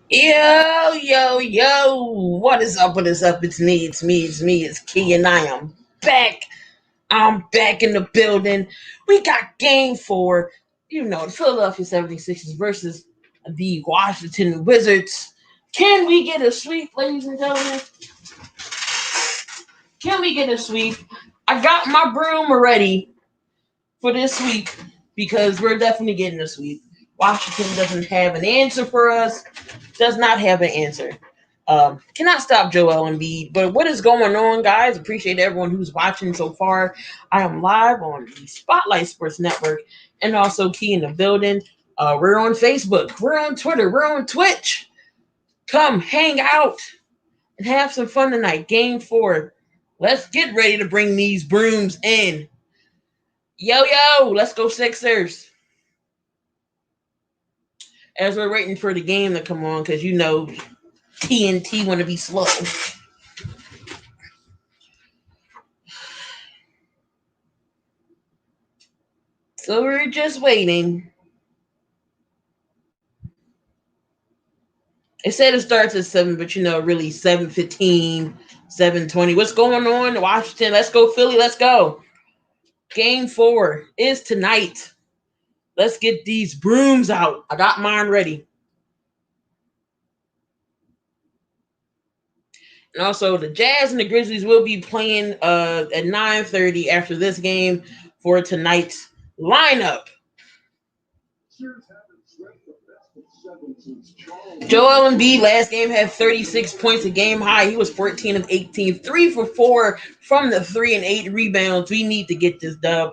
Yo, yo, yo. What is up? What is up? It's Key, and I am back. I'm back in the building. We got game four. The Philadelphia 76ers versus the Washington Wizards. Can we get a sweep, ladies and gentlemen? Can we get a sweep? I got my broom ready for this sweep because we're definitely getting a sweep. Washington doesn't have an answer for us, does not have an answer. Cannot stop Joel Embiid. But what is going on, guys? Appreciate everyone who's watching so far. I am live on the Spotlight Sports Network and also Key in the Building. We're on Facebook. We're on Twitter. We're on Twitch. Come hang out and have some fun tonight. Game four. Let's get ready to bring these brooms in. Yo, yo, let's go Sixers. As we're waiting for the game to come on, because TNT want to be slow. So we're just waiting. It said it starts at 7, but really 7:15, 7:20. What's going on? Washington, let's go, Philly, let's go. Game four is tonight. Let's get these brooms out. I got mine ready. And also, the Jazz and the Grizzlies will be playing at 9:30 after this game for tonight's lineup. Joel Embiid last game had 36 points, a game high. He was 14 of 18, 3 for 4 from the 3 and 8 rebounds. We need to get this dub.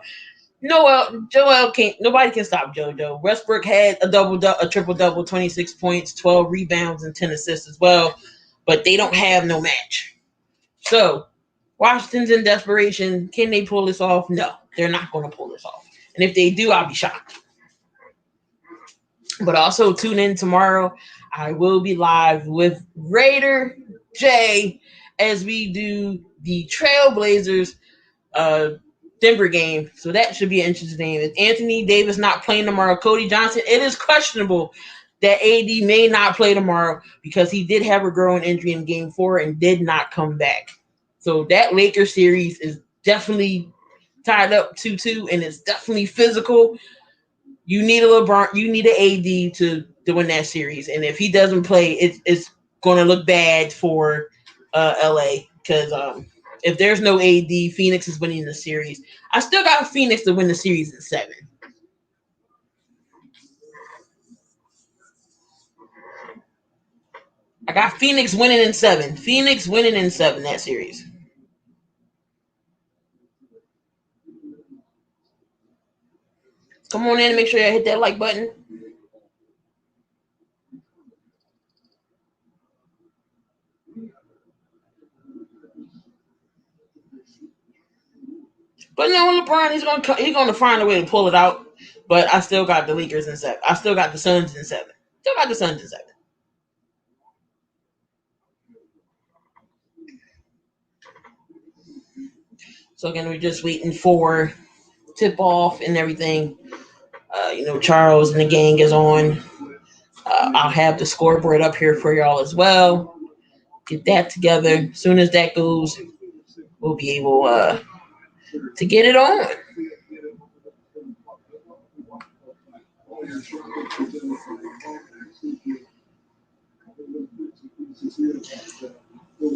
Joel can't. Nobody can stop JoJo. Westbrook had a triple double, 26 points, 12 rebounds, and 10 assists as well. But they don't have no match. So Washington's in desperation. Can they pull this off? No, they're not going to pull this off. And if they do, I'll be shocked. But also tune in tomorrow. I will be live with Raider J as we do the Trailblazers Denver game. So that should be an interesting game. If Anthony Davis not playing tomorrow, Cody Johnson, it is questionable that AD may not play tomorrow because he did have a growing injury in game 4 and did not come back. So that Lakers series is definitely tied up 2-2 and it's definitely physical. You need a LeBron, you need an AD to win that series. And if he doesn't play, it's going to look bad for LA because if there's no AD, Phoenix is winning the series. I still got Phoenix to win the series in 7. I got Phoenix winning in 7. Phoenix winning in 7 that series. Come on in and make sure you hit that like button. But no, LeBron, he's gonna find a way to pull it out. But I still got the Lakers in 7. I still got the Suns in 7. Still got the Suns in 7. So again, we're just waiting for tip off and everything. Charles and the gang is on. I'll have the scoreboard up here for y'all as well. Get that together. As soon as that goes, we'll be able to get it on.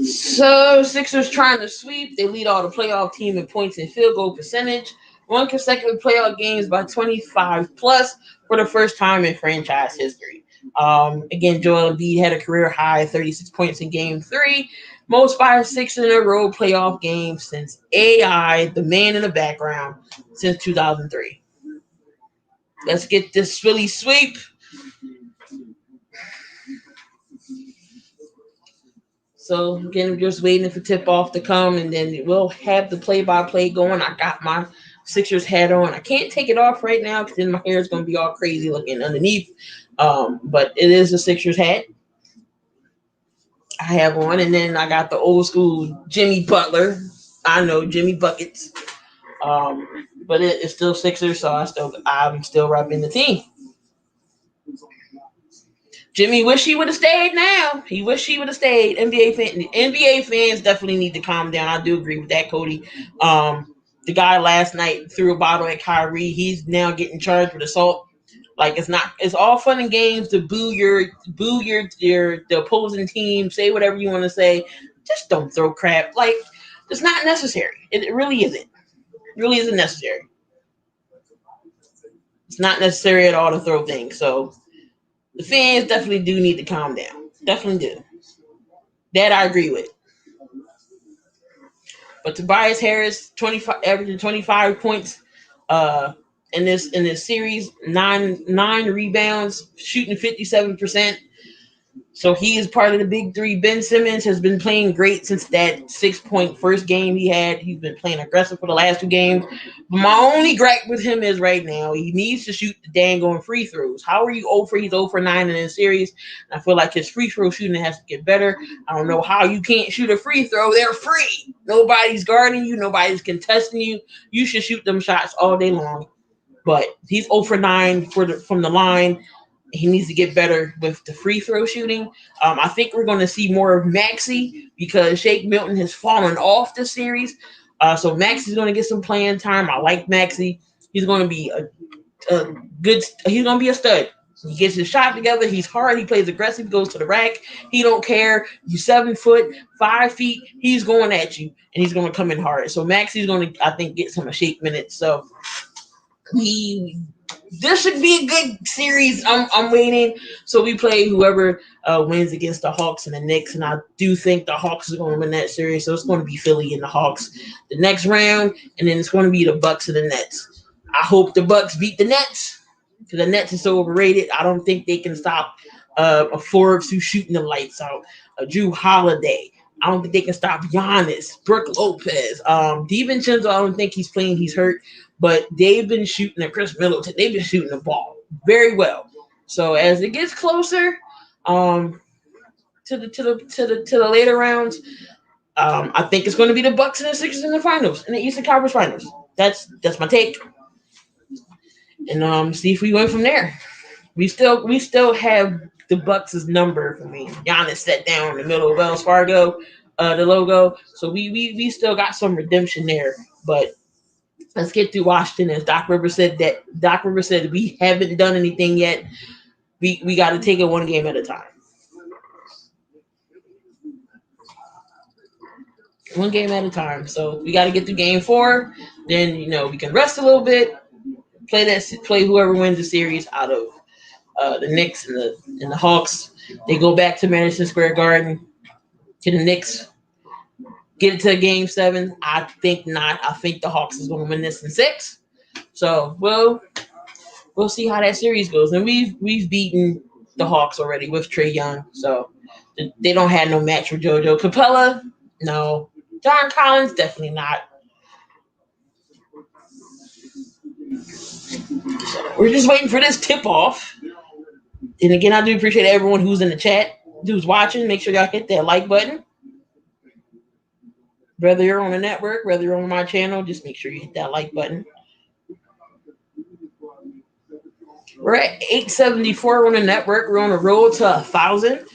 So Sixers trying to sweep. They lead all the playoff team in points and field goal percentage. Won consecutive playoff games by 25 plus for the first time in franchise history. Again, Joel Embiid had a career high 36 points in Game 3, most 5-6 in a row playoff games since AI, the man in the background, since 2003. Let's get this Philly sweep. So again, we're just waiting for tip off to come, and then we'll have the play-by-play going. I got my Sixers hat on. I can't take it off right now because then my hair is going to be all crazy looking underneath. But it is a Sixers hat I have on, and then I got the old school Jimmy Butler. I know Jimmy buckets, but it's still Sixers, so I'm still repping the team. Jimmy wish he would have stayed now. He wish he would have stayed. NBA fans definitely need to calm down. I do agree with that, Cody. The guy last night threw a bottle at Kyrie. He's now getting charged with assault. Like it's all fun and games to boo your the opposing team, say whatever you want to say. Just don't throw crap. Like it's not necessary. It really isn't. It really isn't necessary. It's not necessary at all to throw things. So the fans definitely do need to calm down. Definitely do. That I agree with. But Tobias Harris, 25 averaging 25 points in this series, nine rebounds, shooting 57%. So he is part of the big three. Ben Simmons has been playing great since that 6-point first game he had. He's been playing aggressive for the last two games. But my only gripe with him is right now he needs to shoot the dang on free throws. How are you 0 for? He's 0 for 9 in this series. I feel like his free throw shooting has to get better. I don't know how you can't shoot a free throw. They're free. Nobody's guarding you. Nobody's contesting you. You should shoot them shots all day long. But he's 0 for 9 from the line. He needs to get better with the free throw shooting. I think we're going to see more of Maxey because Shake Milton has fallen off this series. So Maxey's going to get some playing time. I like Maxey. He's going to be a good. He's going to be a stud. He gets his shot together. He's hard. He plays aggressive. He goes to the rack. He don't care. You 7 foot, 5 feet. He's going at you, and he's going to come in hard. So Maxey's going to, I think, get some Shake minutes. So this should be a good series. I'm waiting. So we play whoever wins against the Hawks and the Knicks, and I do think the Hawks are going to win that series. So it's going to be Philly and the Hawks the next round, and then it's going to be the Bucks and the Nets. I hope the Bucks beat the Nets because the Nets is so overrated. I don't think they can stop a Forbes who's shooting the lights out, a Drew Holiday. I don't think they can stop Giannis, Brooke Lopez, DiVincenzo. I don't think he's playing. He's hurt. But they've been shooting at Chris Middleton. They've been shooting the ball very well. So as it gets closer to the later rounds, I think it's going to be the Bucks and the Sixers in the finals, in the Eastern Conference Finals. That's my take. And see if we win from there. We still have the Bucks' number for me. Giannis sat down in the middle of Wells Fargo, the logo. So we still got some redemption there, but. Let's get through Washington. As Doc Rivers said, we haven't done anything yet. We got to take it one game at a time. One game at a time. So we got to get through game 4. Then we can rest a little bit. Play whoever wins the series out of the Knicks and the Hawks. They go back to Madison Square Garden to the Knicks. Get it to game 7. I think not. I think the Hawks is going to win this in 6. So we'll see how that series goes. And we've beaten the Hawks already with Trae Young. So they don't have no match for JoJo. Capella, no. John Collins, definitely not. So we're just waiting for this tip off. And again, I do appreciate everyone who's in the chat, who's watching. Make sure y'all hit that like button. Whether you're on the network, whether you're on my channel, just make sure you hit that like button. We're at 874 on the network. We're on the road to 1,000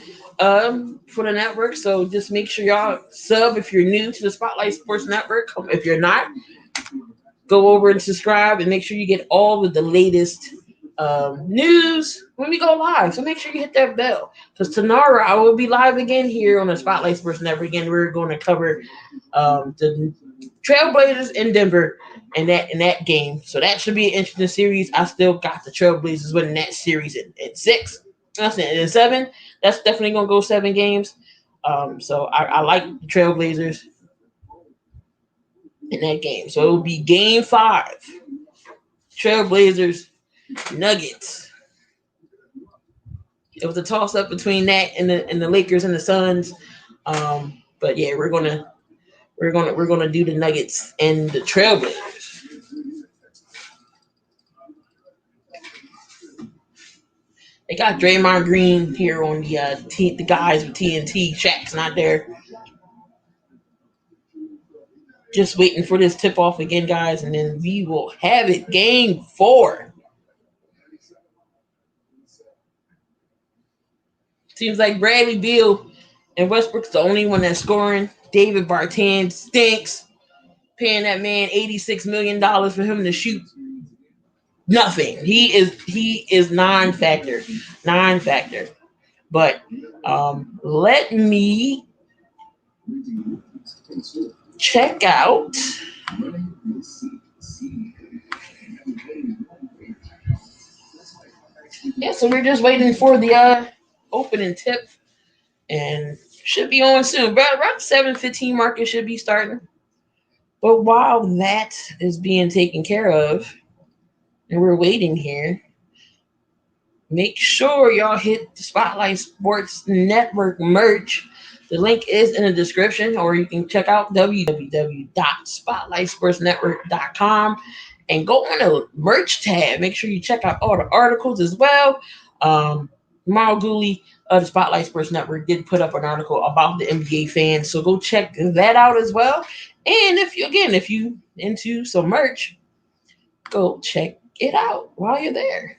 for the network. So just make sure y'all sub if you're new to the Spotlight Sports Network. If you're not, go over and subscribe and make sure you get all of the latest news when we go live. So make sure you hit that bell because tomorrow I will be live again here on the Spotlight Sports Network. Again, we're going to cover the Trailblazers in Denver in that game. So that should be an interesting series. I still got the Trailblazers winning that series in 6. That's it. In 7, that's definitely going to go 7 games. So I like the Trailblazers in that game. So it will be game 5. Trailblazers, Nuggets. It was a toss up between that and the Lakers and the Suns. But yeah, we're gonna do the Nuggets and the Trailblazers. They got Draymond Green here on the guys with TNT. Shaq's not there. Just waiting for this tip off again, guys, and then we will have it. Game 4. Seems like Bradley Beal and Westbrook's the only one that's scoring. David Bertans stinks. Paying that man $86 million for him to shoot nothing. He is non-factor. Non-factor. But let me check out. Yeah, so we're just waiting for the opening tip, and should be on soon. But around 7:15 market should be starting. But while that is being taken care of, and we're waiting here, make sure y'all hit the Spotlight Sports Network merch. The link is in the description, or you can check out www.spotlightsportsnetwork.com and go on the merch tab. Make sure you check out all the articles as well. MalcGoolie of the Spotlight Sports Network did put up an article about the NBA fans, so go check that out as well. And if you into some merch, go check it out while you're there.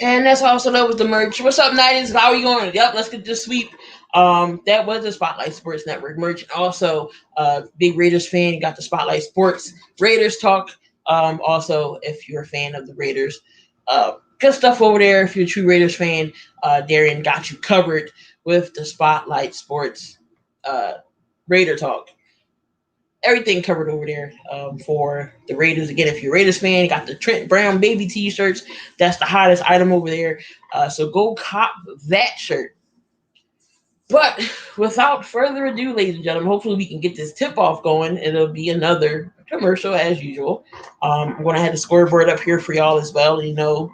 And that's also that with the merch. What's up, Nighties? How are you going? Yep, let's get this sweep. That was the Spotlight Sports Network merch. Also, big Raiders fan, you got the Spotlight Sports Raiders talk. Also, if you're a fan of the Raiders, good stuff over there. If you're a true Raiders fan, Darian got you covered with the Spotlight Sports Raider talk. Everything covered over there for the Raiders. Again, if you're a Raiders fan, you got the Trent Brown baby t-shirts. That's the hottest item over there. So go cop that shirt. But without further ado, ladies and gentlemen, hopefully we can get this tip-off going. It'll be another commercial as usual. I'm going to have the scoreboard up here for y'all as well. You know,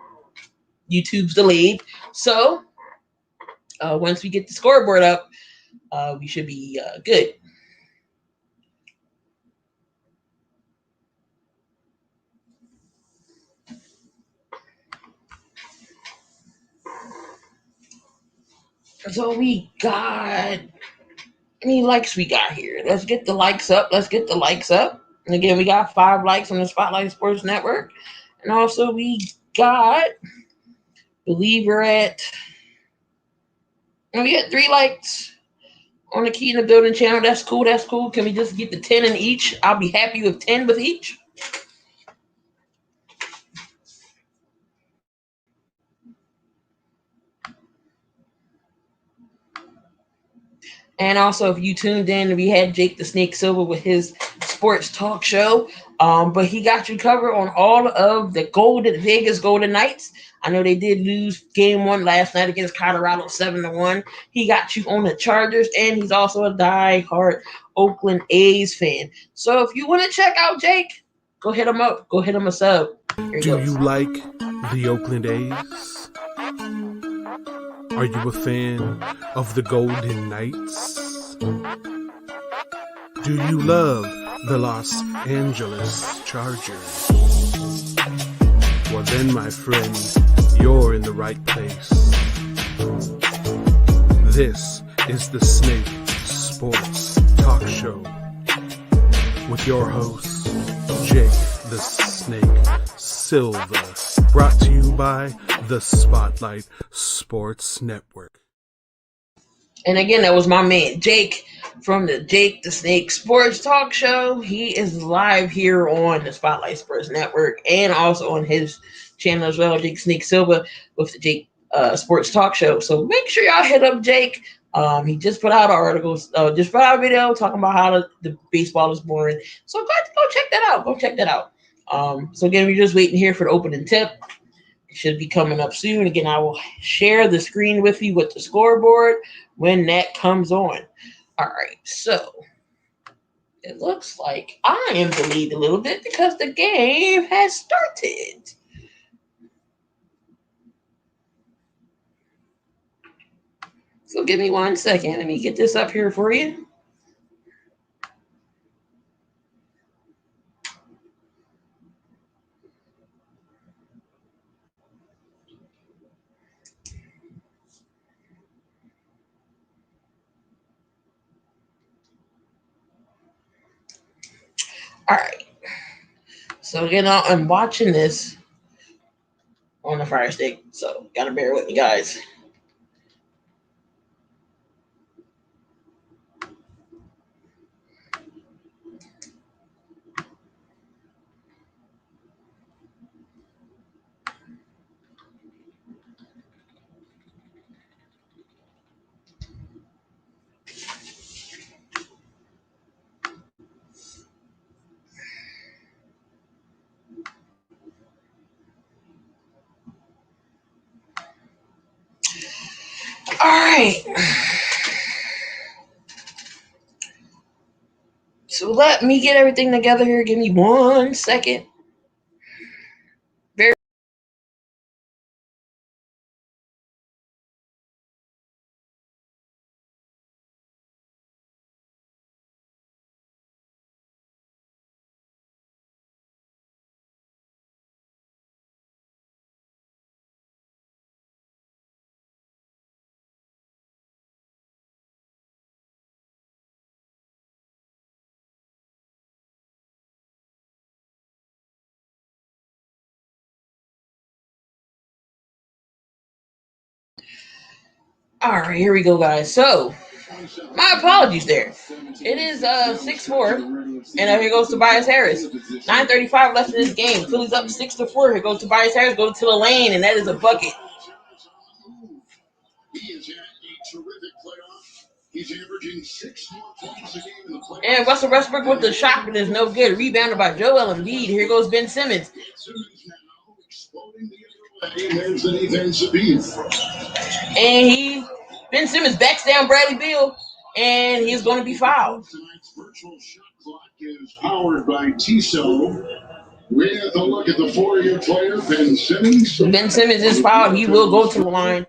YouTube's delayed. So once we get the scoreboard up, we should be good. So we got, how many likes we got here? Let's get the likes up. And again, we got 5 likes on the Spotlight Sports Network. And also we got, believe we're at, and we had 3 likes on the KeyInDaBuilding channel. That's cool. Can we just get the 10 in each? I'll be happy with 10 with each. And also, if you tuned in, we had Jake the Snake Silver with his sports talk show. But he got you covered on all of the Vegas Golden Knights. I know they did lose game 1 last night against Colorado 7-1. He got you on the Chargers, and he's also a die-hard Oakland A's fan. So if you want to check out Jake, go hit him up. Go hit him a sub. Do you like the Oakland A's? Are you a fan of the Golden Knights? Do you love the Los Angeles Chargers? Well then, my friend, you're in the right place. This is the Snake Sports Talk Show with your host, Jake the Snake Silver, brought to you by the Spotlight Sports Network. And again, that was my man Jake from the Jake the Snake Sports Talk Show. He is live here on the Spotlight Sports Network and also on his channel as well, Jake Snake Silva with the Jake Sports Talk Show. So make sure y'all hit up Jake. He just put out an article, just put out a video talking about how the baseball is boring. So go check that out. Go check that out. So again, we're just waiting here for the opening tip. It should be coming up soon. Again, I will share the screen with you with the scoreboard when that comes on. All right, so it looks like I am delayed a little bit because the game has started. So give me 1 second. Let me get this up here for you. All right. So again, I'm watching this on the Fire Stick, so gotta bear with me, guys. All right. So let me get everything together here. Give me 1 second. All right, here we go, guys. So, my apologies there. It is 6-4, and here goes Tobias Harris. 9:35 left in this game. Phillies up 6-4. Here goes Tobias Harris. Goes to the lane, and that is a bucket. He's averaging 6 more points a game in the playoffs. And Russell Westbrook with the shot, but is no good. Rebounded by Joel Embiid. Here goes Ben Simmons. And Ben Simmons backs down Bradley Beal, and he's going to be fouled. Tonight's virtual shot clock is powered by TISO. With a look at the 4-year player, Ben Simmons. Ben Simmons is fouled. He will go to the line.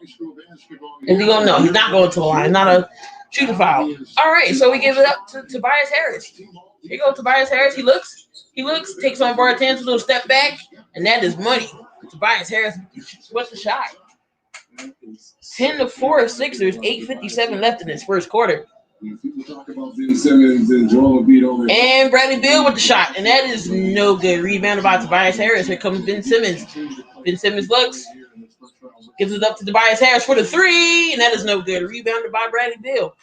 Is he going? No, he's not going to the line. Not a shooting foul. All right, so we give it up to Tobias Harris. Here goes Tobias Harris. He looks, takes on Bartans, a little step back, and that is money. Tobias Harris, what's the shot? 10-4 Sixers, 8:57 left in this first quarter. And Bradley Beal with the shot, and that is no good. Rebounded by Tobias Harris. Here comes Ben Simmons. Ben Simmons looks, gives it up to Tobias Harris for the three, and that is no good. Rebounded by Bradley Beal.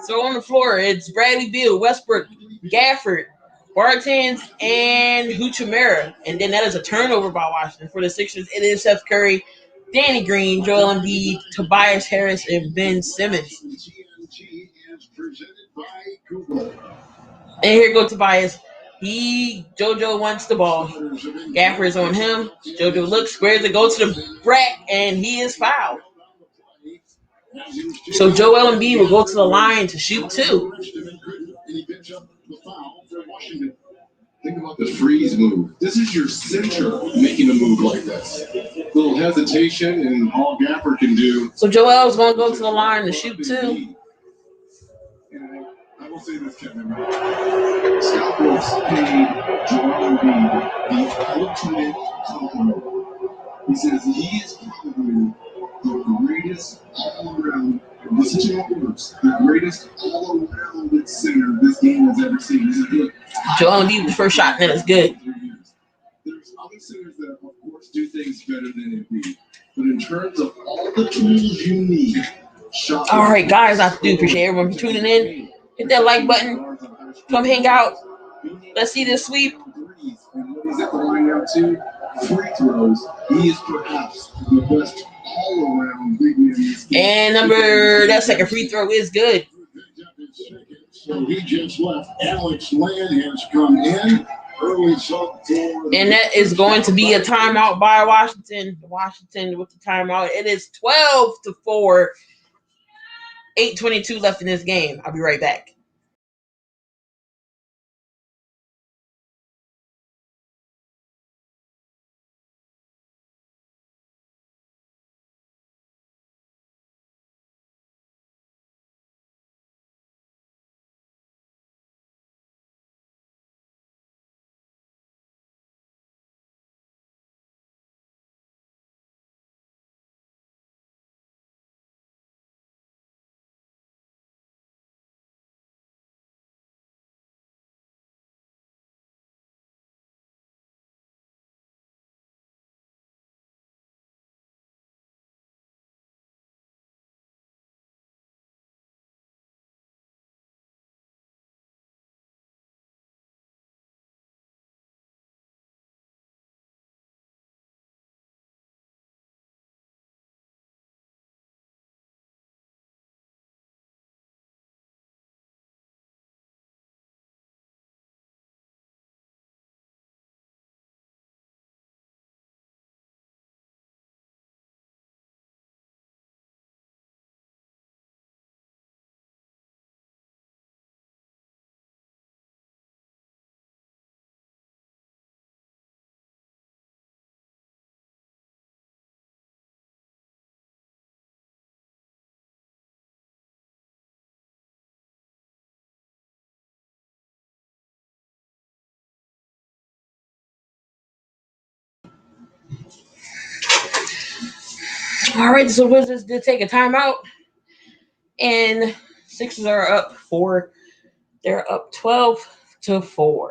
So on the floor, it's Bradley Beal, Westbrook, Gafford, Bartans, and Huchamara. And then that is a turnover by Washington. For the Sixers, it is Seth Curry, Danny Green, Joel Embiid, Tobias Harris, and Ben Simmons. And here goes Tobias. JoJo wants the ball. Gafford is on him. JoJo looks, squares it, goes to the rack, and he is fouled. So Joel Embiid will go to the line to shoot two. Think about the freeze move. This is your center making a move like this. Little hesitation, and all Gafford can do. So Joel's going to go to the line to shoot two. I will say this, Kevin. Scott Brooks paid Joel Embiid the ultimate compliment. He says he is probably the greatest all-around. Listen to what works. The greatest all-around center this game has ever seen. He said, look, Joel Embiid, the first shot, and that is good. There's other centers that, of course, do things better than Embiid. But in terms of all the tools you need, all right, guys, I do appreciate everyone for tuning in. Hit that like button. Come hang out. Let's see this sweep. He's at the line now, too. free throws, he is perhaps the best all-around big man in this game. And that second free throw is good. So he just left. Alex Land has come in. Early sub for, and that is going to be a timeout by Washington. Washington with the timeout. It is 12-4. 8:22 left in this game. I'll be right back. All right, so Wizards did take a timeout, and Sixers are up 4. They're up 12-4.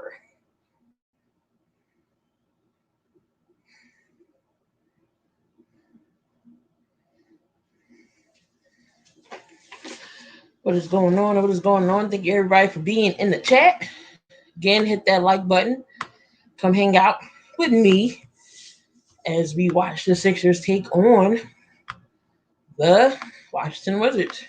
What is going on? What is going on? Thank you everybody for being in the chat. Again, hit that like button. Come hang out with me as we watch the Sixers take on the Washington Wizards.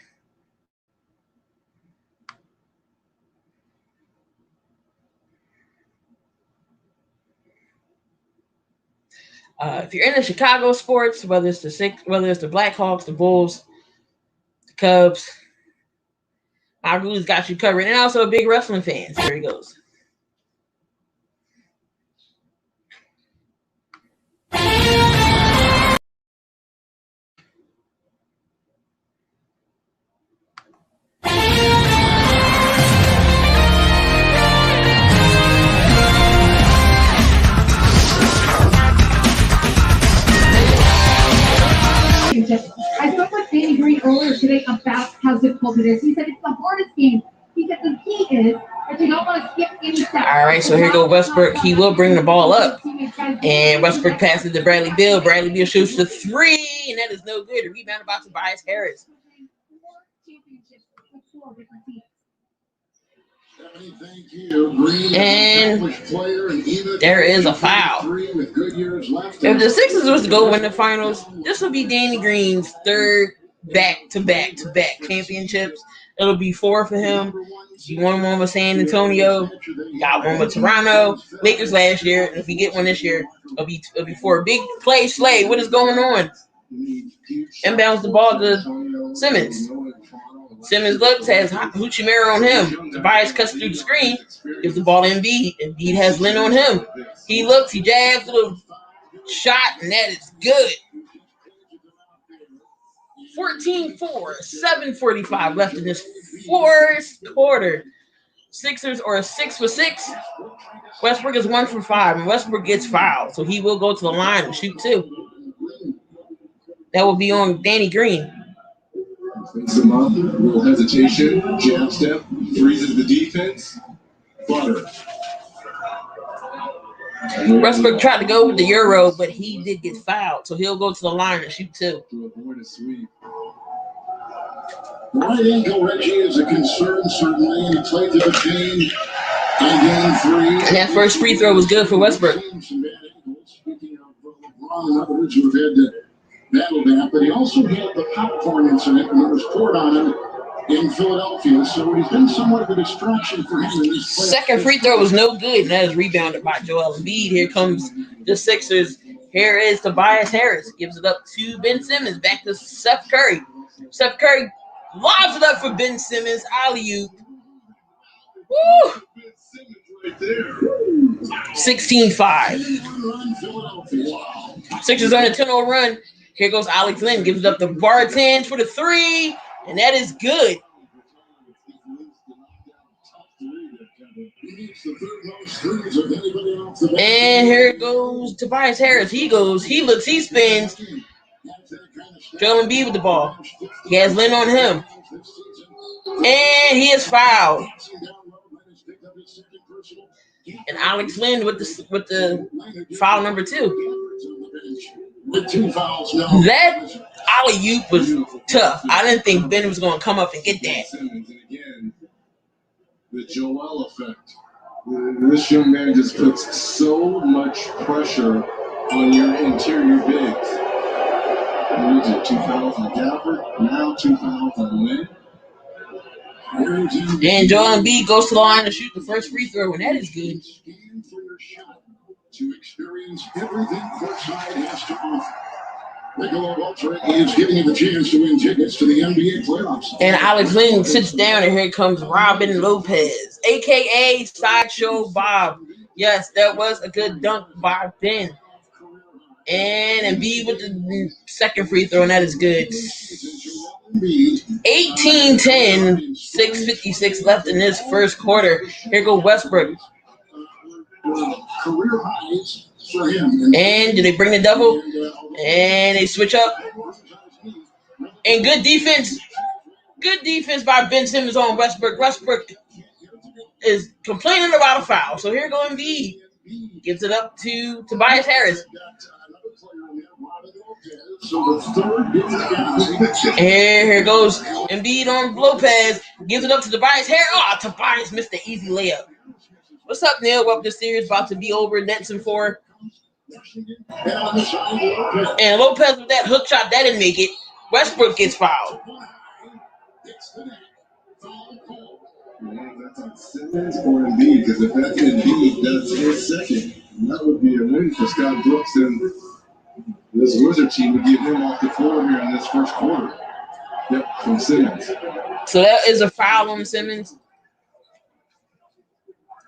If you're into Chicago sports, whether it's the Blackhawks, the Bulls, the Cubs, MalcGoolie's got you covered, and also a big wrestling fan. There he goes. I spoke with Danny Green earlier today about how difficult it is. He said it's the hardest game. He said the key is that you don't want to skip any steps. All right, so here goes Westbrook. He will bring the ball up. And Westbrook passes to Bradley Beal. Bradley Beal shoots the 3, and that is no good. Rebounded by Tobias Harris. And there is a foul. If the Sixers was to go win the finals, this will be Danny Green's third back-to-back championships. It'll be 4 for him. He won one with San Antonio, got one with Toronto, Lakers last year, and if we get one this year, it'll be 4. Big play, Slay. What is going on? Inbounds the ball to Simmons. Simmons looks, has Hachimura on him. Tobias cuts through the screen, gives the ball to Embiid. Embiid has Lin on him. He looks, he jabs, little shot, and that is good. 14-4, 7:45 left in this fourth quarter. Sixers are 6 for 6. Westbrook is 1 for 5, and Westbrook gets fouled, so he will go to the line and shoot 2. That will be on Danny Green. Picks him up, a little hesitation, jab step, freezes the defense, butter. Westbrook tried to go with the Euro, but he did get fouled, so he'll go to the line and shoot 2. To avoid a sweep. Right ankle, Reggie, is a concern, certainly. He played to the team in game 3. And that first free throw was good for Westbrook. Speaking of LeBron and others who have had to battle that, but he also had the popcorn incident when it was poured on him in Philadelphia, so he's been somewhat of a distraction for him in these playoffs. Second free throw was no good, and that is rebounded by Joel Embiid. Here comes the Sixers. Here is Tobias Harris. Gives it up to Ben Simmons. Back to Seth Curry. Seth Curry lobs it up for Ben Simmons. Alley-oop. Woo! 16-5. Sixers on a 10-0 run. Here goes Alex Len. Gives it up to Bartans for the three. And that is good. And here goes Tobias Harris. He goes, he looks, he spins. Joel Embiid with the ball. He has Len on him. And he is fouled. And Alex Len with the foul number 2. That alley-oop was tough. I didn't think Ben was going to come up and get that. The Joel effect. This young man just puts so much pressure on your interior bigs. What is it, 2 fouls on Gafford, now 2 fouls on Lynn. And Joel Embiid goes to the line to shoot the first free throw, and that is good. To experience everything Courtside has to offer. Michelob Ultra is giving you the chance to win tickets to the NBA playoffs. And Alex Len sits down, and here comes Robin Lopez, a.k.a. Sideshow Bob. Yes, that was a good dunk by Ben. And Embiid with the second free throw, and that is good. 18-10, 6:56 left in this first quarter. Here goes Westbrook. Career highs for him. And do they bring the double? And they switch up. And good defense. Good defense by Ben Simmons on Westbrook. Westbrook is complaining about a foul. So here goes Embiid. Gives it up to Tobias Harris. And here goes Embiid on Lopez. Gives it up to Tobias Harris. Oh, Tobias missed the easy layup. What's up, Neil? Welcome to the series. About to be over. Nets in 4. And Lopez with that hook shot, that didn't make it. Westbrook gets fouled. That's on Simmons or Embiid, because if that's Embiid, that's his second. And that would be a win for Scott Brooks, and this Wizard team would get him off the floor here in this first quarter. Yep, from Simmons. So that is a foul on Simmons.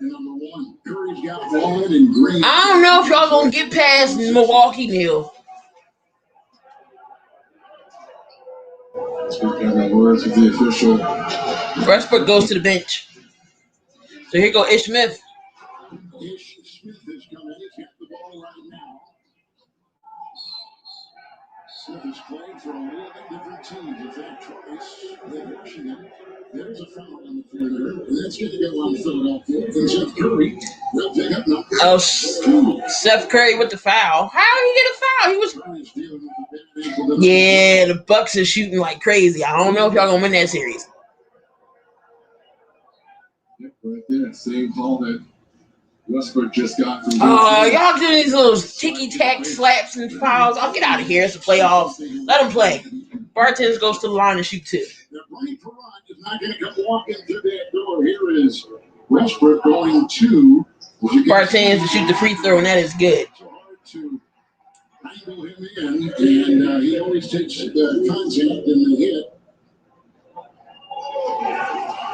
Number 1, Curry's got one and Green. I don't know if y'all gonna get past Milwaukee, Neil. Words of the official. Westbrook goes to the bench. So here go Ish Smith. Ish Smith is coming. He's got the ball right now. Smith is playing for 11 different teams. Is that twice? They're rushing him. There's a foul on the perimeter. And that's going to go on Philadelphia. And Seth Curry will pick up number 2. Oh, Seth Curry with the foul. How did he get a foul? He was. Yeah, the Bucks are shooting like crazy. I don't know if y'all gonna win that series. Yep, right there. Same call that Westbrook just got from. Y'all doing these little ticky-tack slaps and fouls. I'll get out of here. It's the playoffs. Let them play. Bartends goes to the line and shoot 2. Bryan is not going to come walking through that door. Here is Westbrook going to. Bartends to shoot the free throw, and that is good. To angle him in, and he always takes the contact and the hit.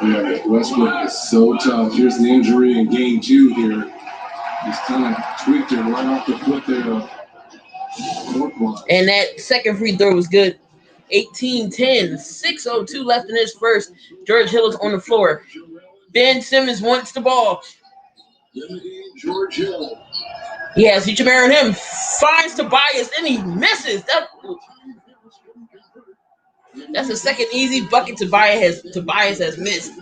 Yeah, Westbrook is so tough. Here's the injury in game 2 here. He's kind of tweaked it right off the foot there. And that second free throw was good. 18-10, 6:02 left in this first. George Hill is on the floor. Ben Simmons wants the ball. George Hill. He has Ichimera on him. Finds Tobias, and he misses. That's the second easy bucket Tobias has missed.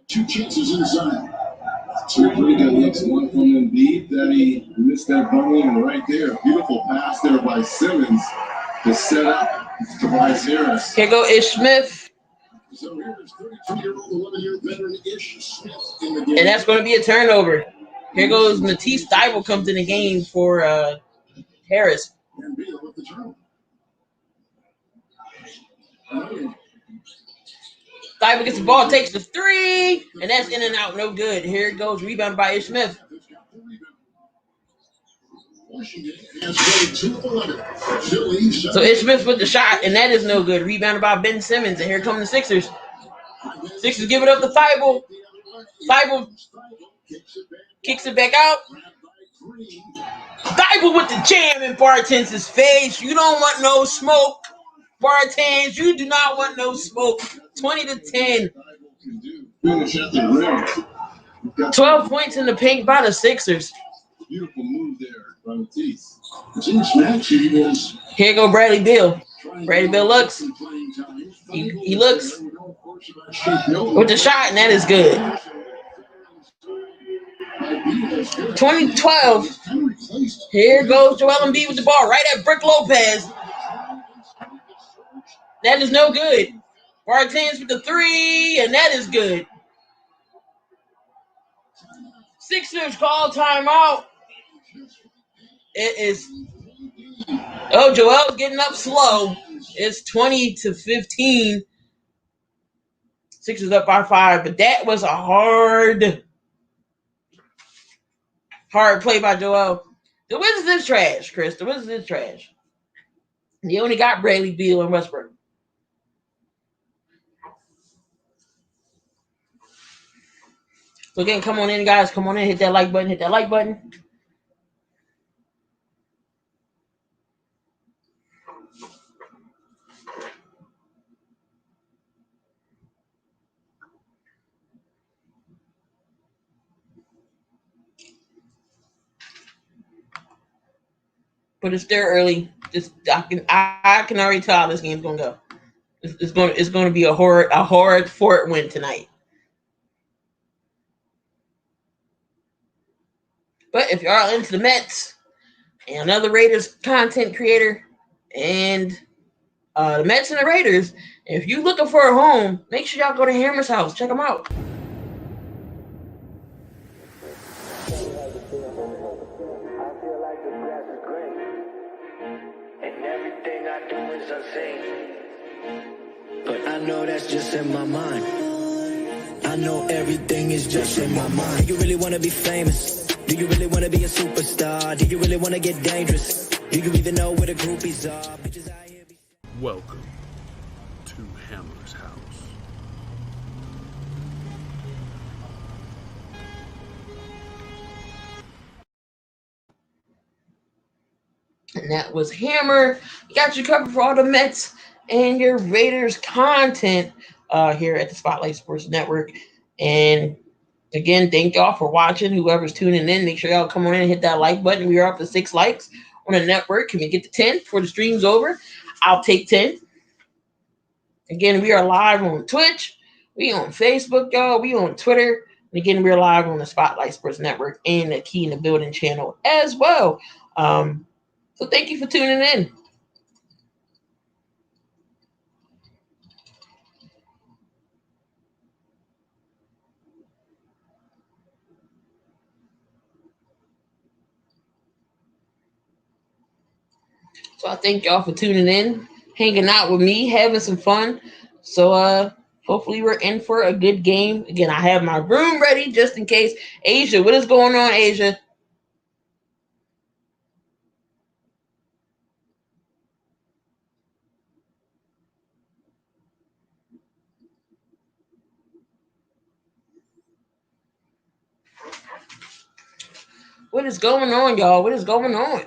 2 chances inside. 2 pretty good looks. One from Embiid that he missed that bunny, and right there, beautiful pass there by Simmons to set up Tobias Harris. Here go Ish Smith. So here's 32-year-old 11-year veteran Ish Smith in the game. And that's going to be a turnover. Here goes Matisse Thybulle comes in the game for Harris. Embiid with the turnover. Thibault gets the ball, takes the three, and that's in and out, no good. Here it goes, rebounded by Ish Smith. So Ish Smith with the shot, and that is no good. Rebounded by Ben Simmons, and here come the Sixers. Sixers give it up to Thibault. Thibault kicks it back out. Thibault with the jam in Bartends' face. You don't want no smoke. Bartends, you do not want no smoke. 20-10. 12 points in the paint by the Sixers. Beautiful move there by Matisse. Here go Bradley Beal. Bradley Beal looks. He looks with the shot, and that is good. 2012. Here goes Joel Embiid with the ball right at Brook Lopez. That is no good. Bartends with the three, and that is good. Sixers call timeout. It is. Oh, Joel's getting up slow. It's 20-15. Sixers up by 5, but that was a hard play by Joel. The Wizards is trash, Chris. The Wizards is trash. They only got Bradley Beal and Westbrook. So again, come on in, guys. Come on in. Hit that like button. Hit that like button. But it's still early. I can already tell how this game's gonna go. It's gonna be a hard Fort win tonight. But if y'all into the Mets and another Raiders content creator and the Mets and the Raiders, if you're looking for a home, make sure y'all go to Hammer's house. Check them out. But I know that's just in my mind. I know everything is just in my mind. Do you really want to be famous? Do you really want to be a superstar? Do you really want to get dangerous? Do you even know where the groupies are? Bitches out here be- Welcome to Hammer's house. And that was Hammer. You got you covered for all the Mets and your Raiders content here at the Spotlight Sports Network. And again, thank y'all for watching. Whoever's tuning in, make sure y'all come on in and hit that like button. We are up to 6 likes on the network. Can we get to 10 before the stream's over? I'll take 10. Again, we are live on Twitch. We on Facebook, y'all. We on Twitter. And again, we're live on the Spotlight Sports Network and the KeyInDaBuilding channel as well. So thank you for tuning in. So I thank y'all for tuning in, hanging out with me, having some fun. So hopefully we're in for a good game. Again, I have my room ready just in case. Asia, what is going on, Asia? What is going on, y'all? What is going on?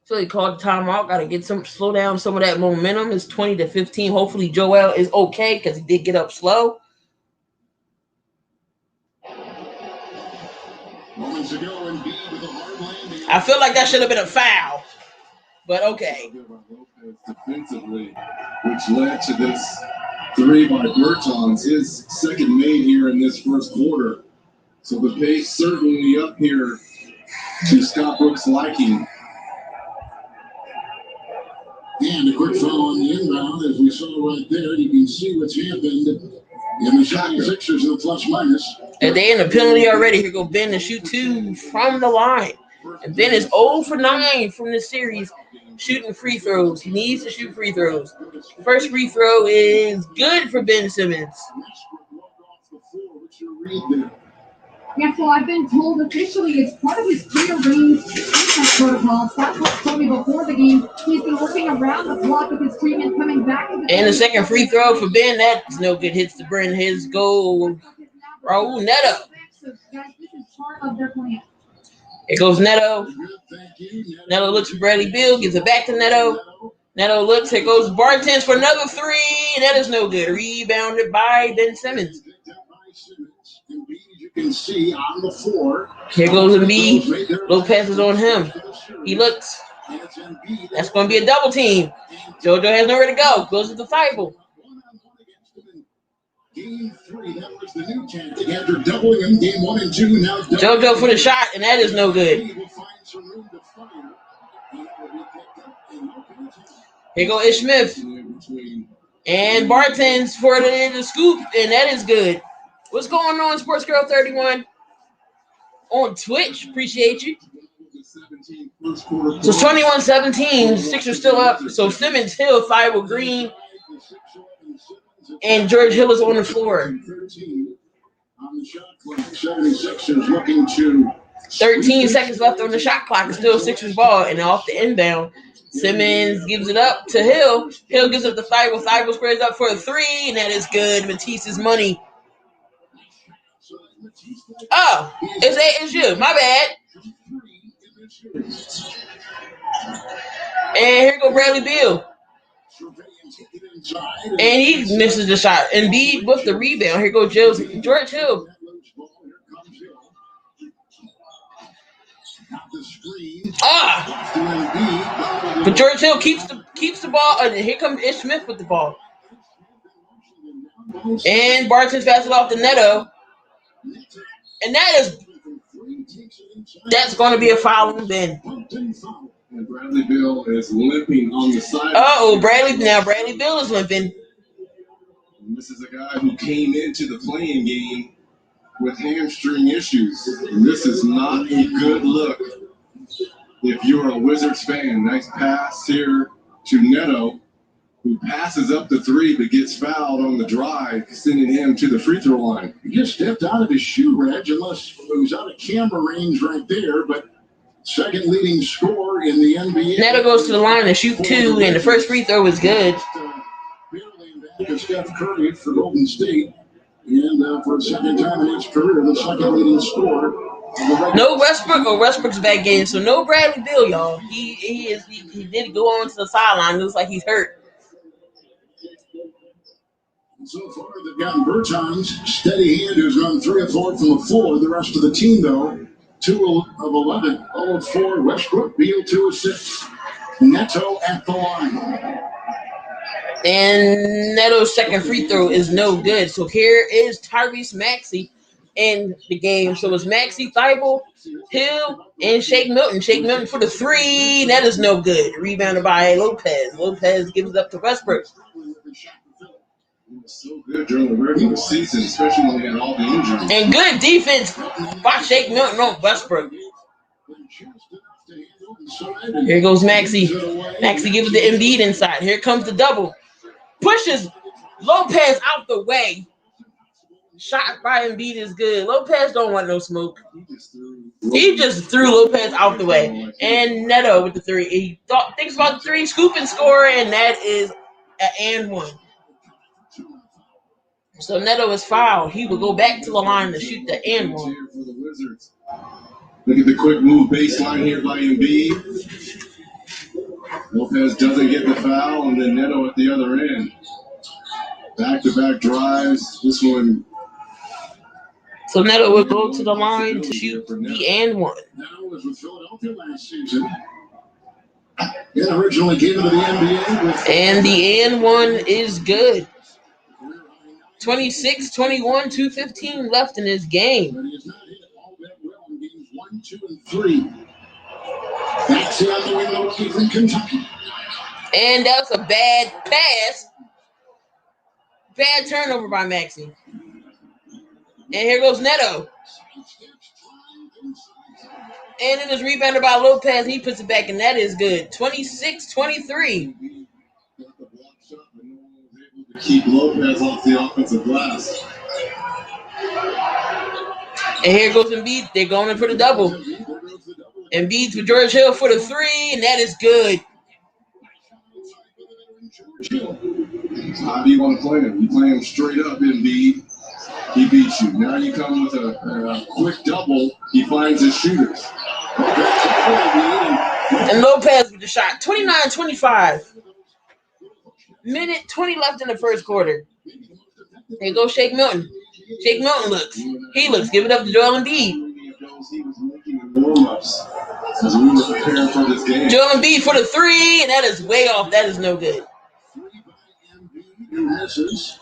So they called the timeout. Got to get slow down some of that momentum. It's 20-15. Hopefully Joel is okay because he did get up slow. Moments ago, Embiid with a hard landing. I feel like that should have been a foul, but okay. Defensively, which led to this three by Bertans, his second made here in this first quarter. So the pace certainly up here to Scott Brooks' liking. And a quick foul on the rebound, as we saw right there. You can see what's happened in the shot. Sixers in the plus minus. And they in the penalty already. Here go Ben to shoot 2 from the line. And Ben is 0 for 9 from the series shooting free throws. He needs to shoot free throws. First free throw is good for Ben Simmons. Yeah, so I've been told officially it's part of his prearranged treatment protocol. Scott told me before the game he's been working around the clock with his treatment coming back. And the second free throw for Ben, that's no good. Hits the brim. His goal. Raul Neto. So, guys, this is part of their plan. Here goes Neto. Neto looks for Bradley Beal. Gives it back to Neto. Neto looks. Here goes Bartens for another 3. That is no good. Rebounded by Ben Simmons. You can see on the floor. Here goes Embiid. Lopez is on him. He looks. That's going to be a double team. JoJo has nowhere to go. Goes to the Thibault. Game 3, that was the new tactic after doubling him. Game 1 and 2, now JoJo for the shot, and that is no good. Here go Ish Smith. And Bartens for the scoop, and that is good. What's going on, Sports Girl 31? On Twitch, appreciate you. So it's 21-17. Sixers still up. So Simmons, Hill, Thibault, Green, and George Hill is on the floor. 13 seconds left on the shot clock. It's still Sixers ball, and off the inbound, Simmons gives it up to Hill. Hill gives it to Thibault. Thibault squares up for a 3, and that is good. Matisse's money. Oh, it's you. My bad. And here go Bradley Beal. And he misses the shot. Embiid with the rebound. Here goes George Hill. But George Hill keeps the ball. And here comes Ish Smith with the ball. And Bartens passes it off to Neto. And that's going to be a foul on Ben. And Bradley Beal is limping on the side. Bradley Beal is limping. And this is a guy who came into the playing game with hamstring issues. And this is not a good look if you're a Wizards fan. Nice pass here to Neto, who passes up the 3 but gets fouled on the drive, sending him to the free throw line. He just stepped out of his shoe, Reg, unless it was out of camera range right there, but second leading scorer in the NBA. Neto goes to the line and shoot 2, and the first free throw was good. Steph Curry for Golden State, and for a second time in his career, the second leading scorer. No Westbrook or Westbrook's back game, so no Bradley Beal, y'all. He did go on to the sideline. It looks like he's hurt. So far, they've gotten Bertans, steady hand, who's gone 3 of 4 from the floor. The rest of the team, though, 2 of 11, 0 of 4. Westbrook, Beal, 2 of 6. Neto at the line. And Neto's second free throw is no good. So here is Tyrese Maxey in the game. So it's Maxey, Thibault, Hill, and Shake Milton. Shake Milton for the 3. That is no good. Rebounded by Lopez. Lopez gives it up to Westbrook. He was so good during the regular season, especially when he had all the injuries. And good defense by Shake Milton on Westbrook. Here goes Maxey. Maxey gives it to Embiid inside. Here comes the double. Pushes Lopez out the way. Shot by Embiid is good. Lopez don't want no smoke. He just threw Lopez out the way. And Neto with the 3. He thinks about the 3, scoop and score, and that is an and 1. So Neto is fouled. He will go back to the line to shoot the and 1. Look at the quick move baseline here by Embiid. Lopez doesn't get the foul, and then Neto at the other end. Back-to-back drives. This one. So Neto will go to the line to shoot the and 1. Neto was with Philadelphia last season. And originally came into the NBA. And the and 1 is good. 26-21, 2:15 left in this game. But he has not hit all that well in games 1, 2, and 3. Maxey on the wing away from Kentucky. And that was a bad pass. Bad turnover by Maxey. And here goes Neto. And it was rebounded by Lopez. He puts it back, and that is good. 26-23. Keep Lopez off the offensive glass. And here goes Embiid. They're going in for the double. Embiid with George Hill for the three, and that is good. How do you want to play him? You play him straight up, Embiid. He beats you. Now you come with a quick double. He finds his shooters. And Lopez with the shot. 29-25. Minute 20 left in the first quarter. There goes Shake Milton. Shake Milton looks. He looks. Give it up to Joel Embiid. As we were preparing for this game. Joel Embiid for the three, and that is way off. That is no good.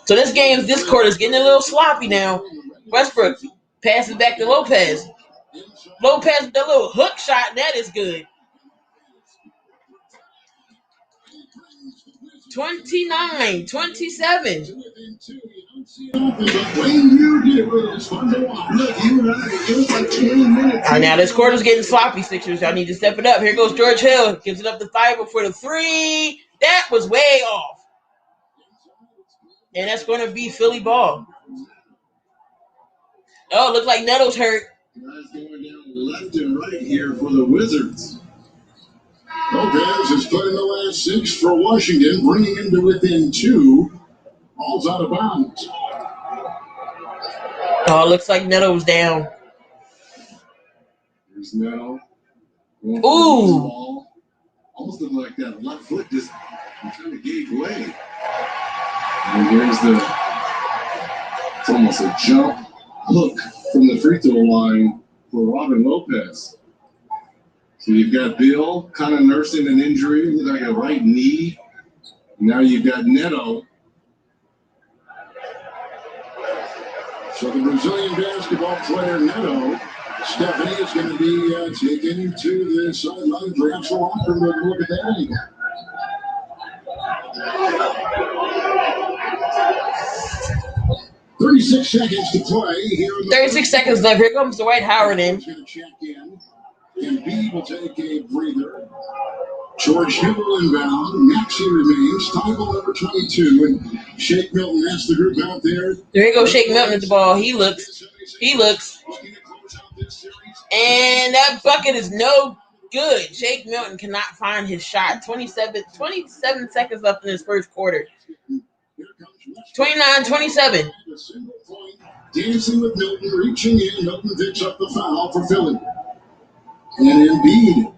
So this quarter is getting a little sloppy now. Westbrook passes back to Lopez. Lopez with the little hook shot, and that is good. 29-27. Now this quarter's getting sloppy, Sixers. Y'all need to step it up. Here goes George Hill. Gives it up to Thibault for the three. That was way off. And that's going to be Philly ball. Oh, looks like Neto's hurt. Guys going down left and right here for the Wizards. Lopez has put in the last 6 for Washington, bringing him to within 2. Ball's out of bounds. Oh, looks like Neto's down. Here's Neto. Ooh. Almost looked like that left foot just kind of gave way. And here's it's almost a jump hook from the free throw line for Robin Lopez. So you've got Bill kind of nursing an injury, looks like a right knee. Now you've got Neto. So the Brazilian basketball player Neto, Stephanie, is going to be taken to the sideline. Perhaps the locker room to look at that angle. 36 seconds to play here. 36 seconds left. Here comes Dwight Howard in. Going to check in. Embiid will take a breather. George Hill inbound. Maxey remains. Thibault number 22. And Shake Milton has the group out there. There you go, Shake Milton at the ball. He looks. And that bucket is no good. Shake Milton cannot find his shot. 27 seconds left in his first quarter. 29-27. Dancing with Milton, reaching in. Milton picks up the foul for Philly. And Embiid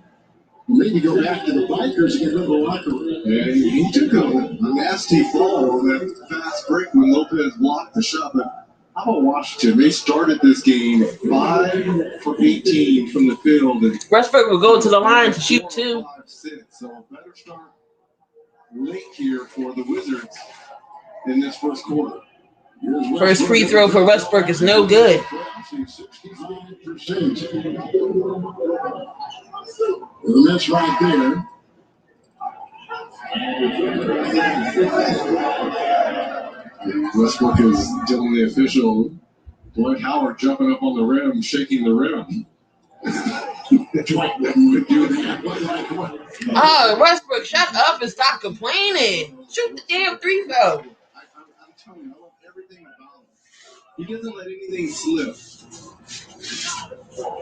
maybe go back to the Bikers and get rid of the locker room. And he took a nasty fall on that fast break when Lopez blocked the shot. But how about Washington? They started this game 5 for 18 from the field. And Westbrook will go to the line to shoot 2. 5-6. So a better start late here for the Wizards in this first quarter. First free throw for Westbrook is no good. 65%. The miss right there. Westbrook is telling the official, Dwight Howard jumping up on the rim, shaking the rim. Dwight would do that. Oh, Westbrook, shut up and stop complaining. Shoot the damn free throw. I'm telling you, I love everything about him. He doesn't let anything slip.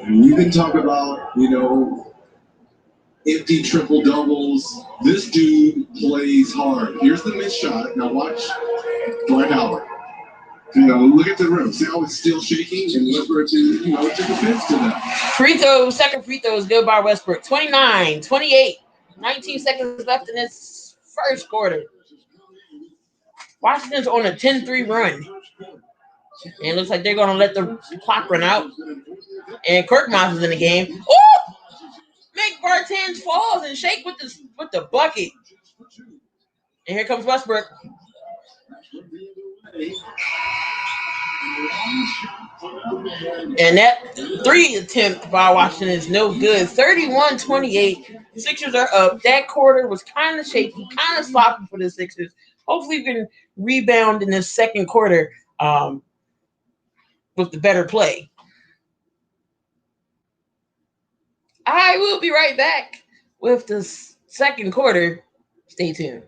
And we've been talking about, empty triple doubles. This dude plays hard. Here's the missed shot. Now watch Dwight Howard. Look at the rim. See how it's still shaking? And Westbrook, took offense to that. Second free throw is good by Westbrook. 29-28. 19 seconds left in this first quarter. Washington's on a 10-3 run. And it looks like they're going to let the clock run out. And Korkmaz is in the game. Ooh! Make Bartans falls and shake with the bucket. And here comes Westbrook. And that 3 attempt by Washington is no good. 31-28. The Sixers are up. That quarter was kind of shaky, kind of sloppy for the Sixers. Hopefully we can rebound in this second quarter with the better play. I will be right back with the second quarter. Stay tuned.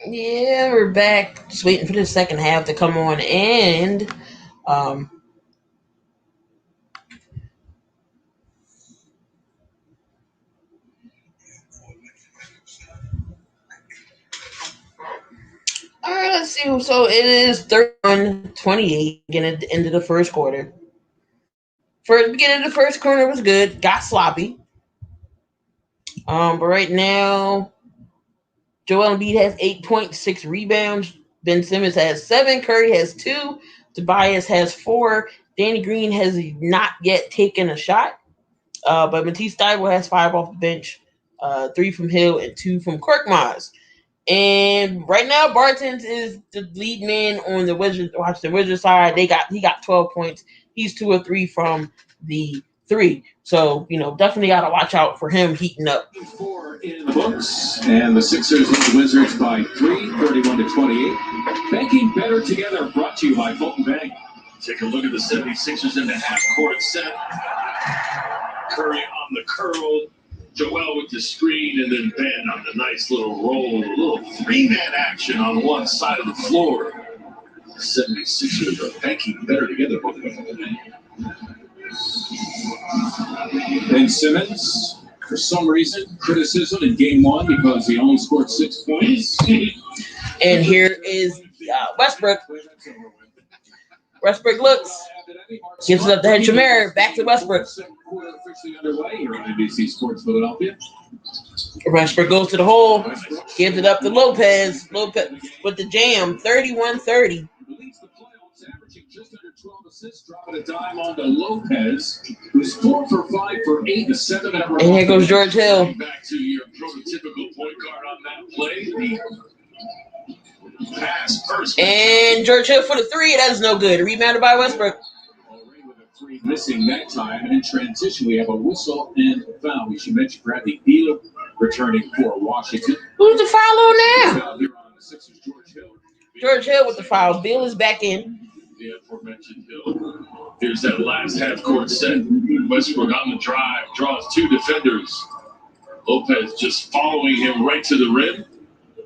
Yeah, we're back. Just waiting for the second half to come on, and um, all right, let's see. So it is 31-28 again at the end of the first quarter. First beginning of the first quarter was good. Got sloppy. But right now, Joel Embiid has 8.6 rebounds. Ben Simmons has 7. Curry has 2. Tobias has 4. Danny Green has not yet taken a shot. But Matisse Thybulle has 5 off the bench, 3 from Hill and 2 from Korkmaz. And right now, Bartons is the lead man on the Wizards. Watch the Wizards side. He got 12 points. He's 2 or 3 from the 3. So definitely got to watch out for him heating up. 4 in the books, and the Sixers lead the Wizards by 3, 31-28. Banking better together, brought to you by Fulton Bank. Take a look at the 76ers in the half-court set. Curry on the curl. Joel with the screen, and then Ben on the nice little roll, a little three-man action on one side of the floor. The 76ers are banking better together. Ben Simmons, for some reason, criticism in game 1 because he only scored 6 points. And here is Westbrook. Westbrook looks, gives it up to Henchmer. Back to Westbrook. Officially underway here on NBC Sports Philadelphia. Westbrook goes to the hole, gives it up to Lopez. Lopez with the jam, 31-30. Leads the playoffs, averaging just under 12 assists, dropping a dime onto Lopez, who's 4 for 5 for 8 to 7. And here goes George Hill. Back to your prototypical point guard on that play. The pass first. And George Hill for the 3. That is no good. Rebounded by Westbrook. Missing that time, and in transition, we have a whistle and a foul. We should mention Bradley Beal returning for Washington. Who's the foul on now? Here on the Sixers, George Hill. George Hill with the foul. Beal is back in. the aforementioned Hill. Here's that last half-court set. Westbrook on the drive, draws two defenders. Lopez just following him right to the rim.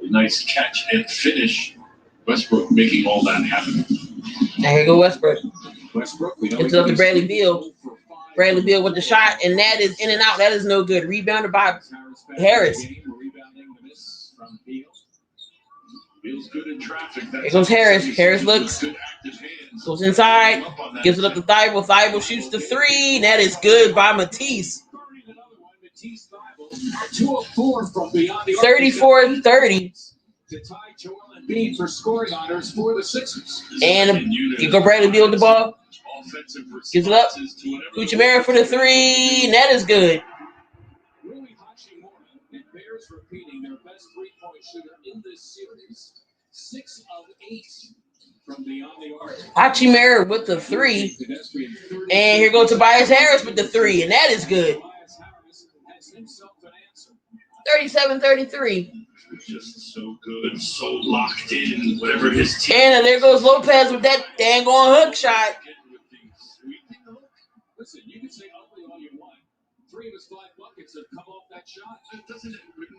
Nice catch and finish. Westbrook making all that happen. There you go, Westbrook. We know it's up to Bradley Beal. Bradley Beal with the shot, and that is in and out. That is no good. Rebounded by Harris. Here goes Harris. Harris looks. Goes inside. Gives it up to Thibault. Thibault shoots the three. And that is good by Matisse. 34-30. To tie Joel Embiid for scoring honors for the Sixers. And you go Bradley Beal with the ball. Gives it up. Kuchimera for the three. And that is good. Rui Hachimura and Bears repeating their best three-point shooter in this series. 6 of 8 from beyond the arc. Hachimura with the three. And here goes Tobias Harris with the three. And that is good. 37-33. Just so good, so locked in, whatever his team. And there goes Lopez with that dang on hook shot. Listen, you can say ugly all you want. 3 of his 5 buckets have come off that shot.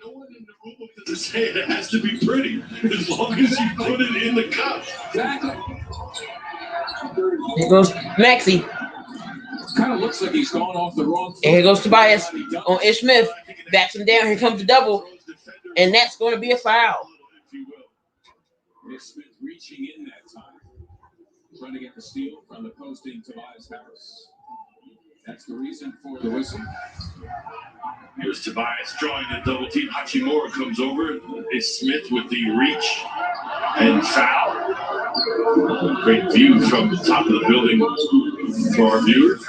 No one in the rule doesn't say it has to be pretty, as long as you put it in the cup. Exactly. Here goes Maxey. Kind of looks like he's going off the wrong foot. And here goes Tobias on Ish Smith. Backs him down. Here comes the double. And that's going to be a foul. Ish Smith reaching in that time. Trying to get the steal from the posting Tobias Harris. That's the reason for the whistle. Here's Tobias drawing the double team. Hachimura comes over. Ish Smith with the reach and foul. Great view from the top of the building for our viewers.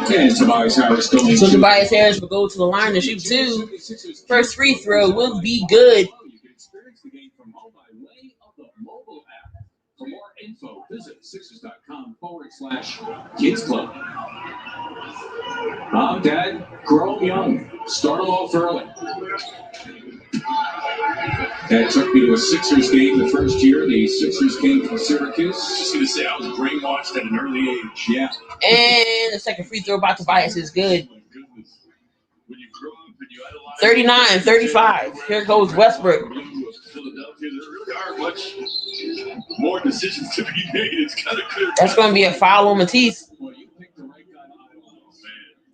And Tobias Harris going. So Tobias Harris will go to the line to shoot 2. First free throw will be good. You can experience the game from home by way of the mobile app. For more info, visit Sixers.com/Kids Club. Mom, Dad, grow them young. Start them off early. That took me to a Sixers game the first year. The Sixers came from Syracuse. Just going to say I was brainwashed at an early age. Yeah. And the second free throw by Tobias is good. When you grow up and you idolize 39-35. Here goes Westbrook. Philadelphia, there really are much more decisions to be made. It's kind of clear. That's going to be a foul on Matisse. Well, you picked the right guy to idolize.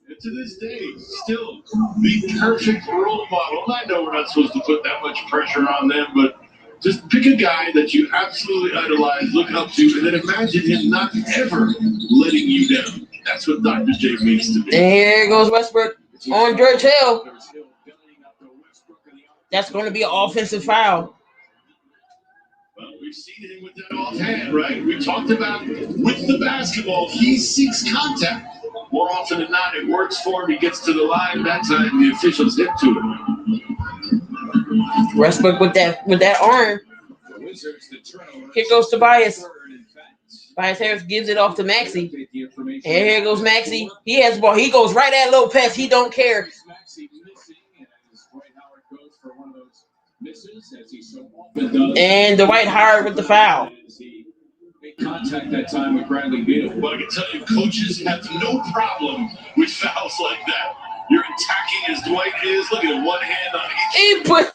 And to this day, still the perfect role model. I know we're not supposed to put that much pressure on them, but just pick a guy that you absolutely idolize, look up to, and then imagine him not ever letting you down. That's what Dr. J means to me. And here goes Westbrook on George Hill. That's going to be an offensive foul. Well, we've seen him with that offhand, right? We talked about with the basketball, he seeks contact. More often than not, it works for him. He gets to the line. That time, the officials hit to him. Westbrook with that arm. Here goes Tobias. Tobias Harris gives it off to Maxey. And here goes Maxey. He has the ball. He goes right at Lopez. He don't care. And Dwight Howard with the foul. Contact that time with Bradley Beal. Well, I can tell you, coaches have no problem with fouls like that. You're attacking as Dwight is. Look at one hand on each. He put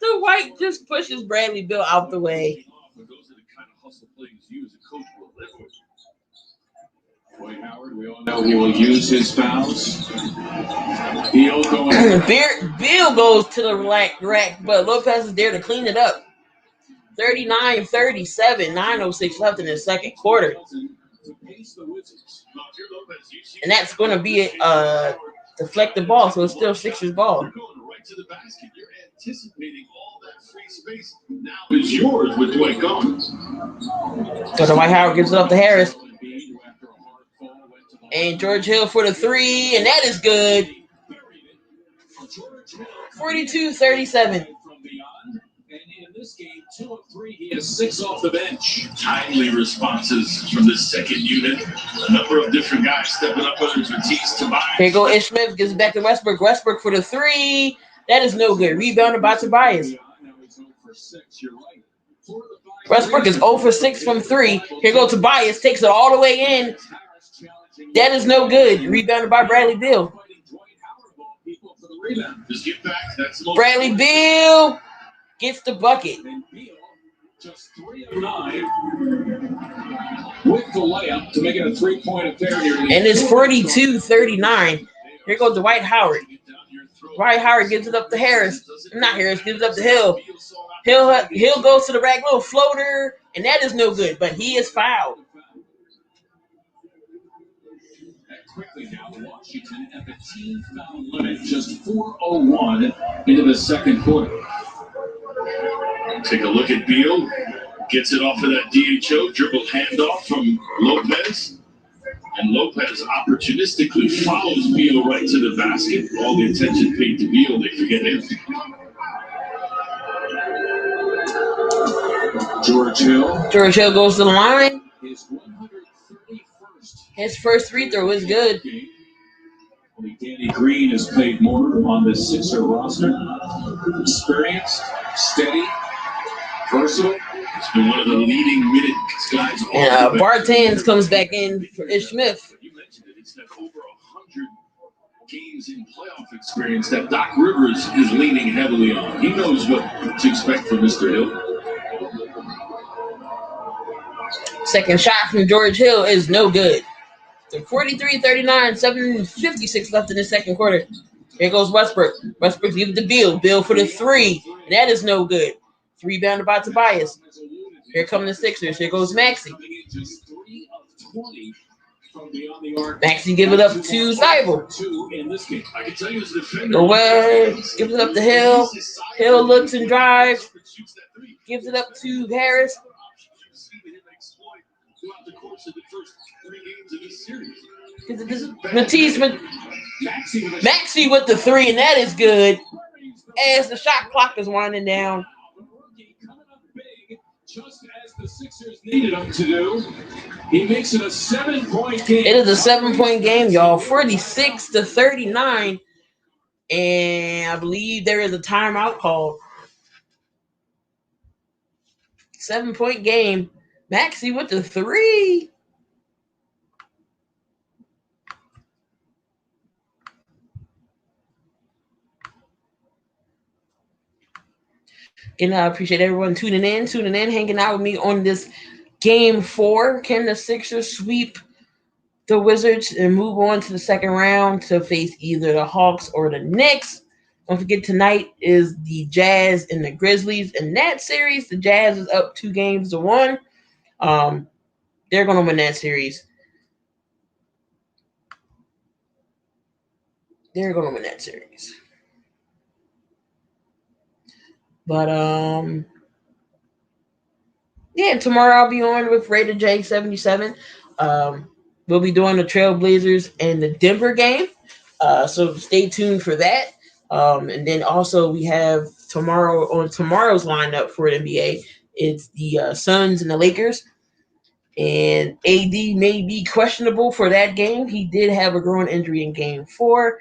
Dwight just pushes Bradley Beal out the way. Those are the kind of hustle plays you as a coach will live with. Dwight Howard, we all know he will use his fouls. Beal going. Beal goes to the rack, but Lopez is there to clean it up. 39-37, 9:06 left in the second quarter. And that's going to be a deflected ball, so it's still Sixers ball. You're going right to the basket. You're anticipating all that free space. Now it's yours with Dwight gone. So Dwight Howard gives it up to Harris. And George Hill for the three, and that is good. 42-37. In this game, 2 of 3, he has 6 off the bench. Timely responses from the second unit. A number of different guys stepping up, whether it's Matisse, Tobias. Here go Ish Smith, gives it back to Westbrook. Westbrook for the three. That is no good. Rebounded by Tobias. Westbrook is 0 for 6 from 3. Here goes Tobias. Takes it all the way in. That is no good. Rebounded by Bradley Beal. Bradley Beal gets the bucket. Just 3 of 9 with the layup to make it a 3-point affair here. And it's 42-39. Here goes Dwight Howard. Dwight Howard gives it up to Harris. Not Harris, gives it up to Hill. Hill goes to the rack, little floater, and that is no good, but he is fouled. Quickly now, Washington at the team foul limit, just 4:01 into the second quarter. Take a look at Beal. Gets it off of that DHO dribble handoff from Lopez. And Lopez opportunistically follows Beal right to the basket. All the attention paid to Beal, they forget him. George Hill. George Hill goes to the line. His 131st. His first free throw is good. Only Danny Green has played more on the Sixer roster. Experienced, steady, versatile. He's been one of the leading minutes guys. And Bartans comes back in for Ish Smith. You mentioned it. It's that over 100 games in playoff experience that Doc Rivers is leaning heavily on. He knows what to expect from Mr. Hill. Second shot from George Hill is no good. So 43-39, 7:56 left in the second quarter. Here goes Westbrook. Westbrook gives it to Beal. Beal for the 3. And that is no good. Rebounded by Tobias. Here come the Sixers. Here goes Maxey. Maxey give it up to Thibault. Away. Gives it up to Hill. Hill looks and drives. Gives it up to Harris. Maxey with the 3, and that is good. As the shot clock is winding down. Just as the Sixers needed him to do, he makes it a 7-point game. It is a 7-point game, y'all. 46-39. And I believe there is a timeout called. 7-point game. Maxey with the 3. And I appreciate everyone tuning in, hanging out with me on this Game 4. Can the Sixers sweep the Wizards and move on to the second round to face either the Hawks or the Knicks? Don't forget, tonight is the Jazz and the Grizzlies. In that series, the Jazz is up 2-1. They're going to win that series. But, yeah, tomorrow I'll be on with Raider J77. We'll be doing the Trailblazers and the Denver game. So stay tuned for that. And then also we have tomorrow's lineup for NBA. It's the Suns and the Lakers. And AD may be questionable for that game. He did have a groin injury in Game 4.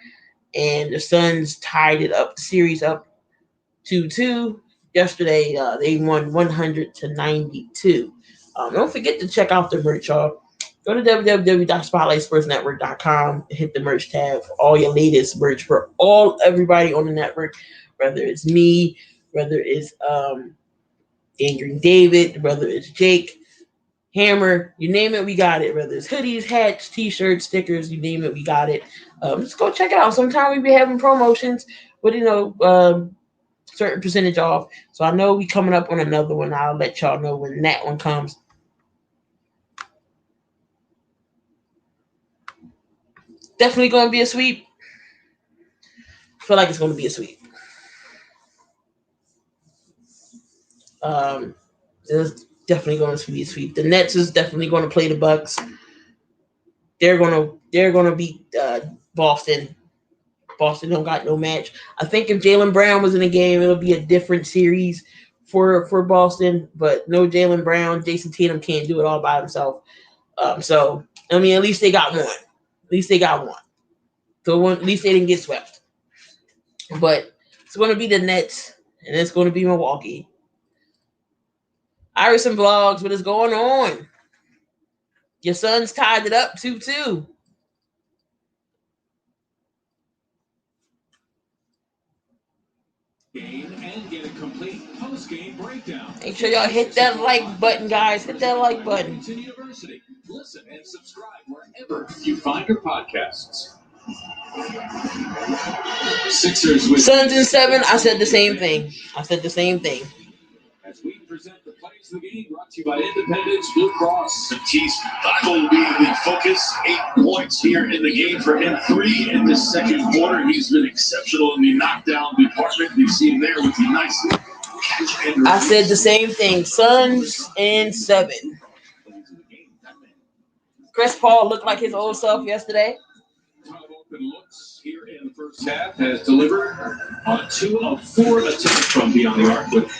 And the Suns tied the series up 2-2. Yesterday, they won 100-92. Don't forget to check out the merch, y'all. Go to www.spotlightsportsnetwork.com and hit the merch tab for all your latest merch for everybody on the network, whether it's me, whether it's Andrew David, whether it's Jake, Hammer, you name it, we got it. Whether it's hoodies, hats, t-shirts, stickers, you name it, we got it. Just go check it out. Sometimes we be having promotions with, certain percentage off. So I know we coming up on another one. I'll let y'all know when that one comes. Definitely going to be a sweep. I feel like it's going to be a sweep. It's definitely going to be a sweep. The Nets is definitely going to play the Bucks. They're going to beat Boston. Boston don't got no match. I think if Jaylen Brown was in the game, it'll be a different series for Boston. But no Jaylen Brown, Jason Tatum can't do it all by himself. So at least they got one. So at least they didn't get swept. But It's going to be the Nets, and it's going to be Milwaukee. Iverson Vlogs, what is going on? Your Suns tied it up 2-2. And get a complete post-game breakdown. Make sure y'all hit that like button, guys. Hit that like button. University. Listen and subscribe wherever you find your podcasts. Sixers with Suns in 7. I said the same thing. As we present the plays of the game, brought to you by Independence Blue Cross. Matisse Thybulle will be the focus. 8 points here in the game for him. 3 in the second quarter. He's been exceptional in the knockdown department. You see him there with the nice catch and I said the same thing. Suns in 7. Chris Paul looked like his old self yesterday. Top open looks here in the first half has delivered on 2 of 4 attempts from beyond the arc with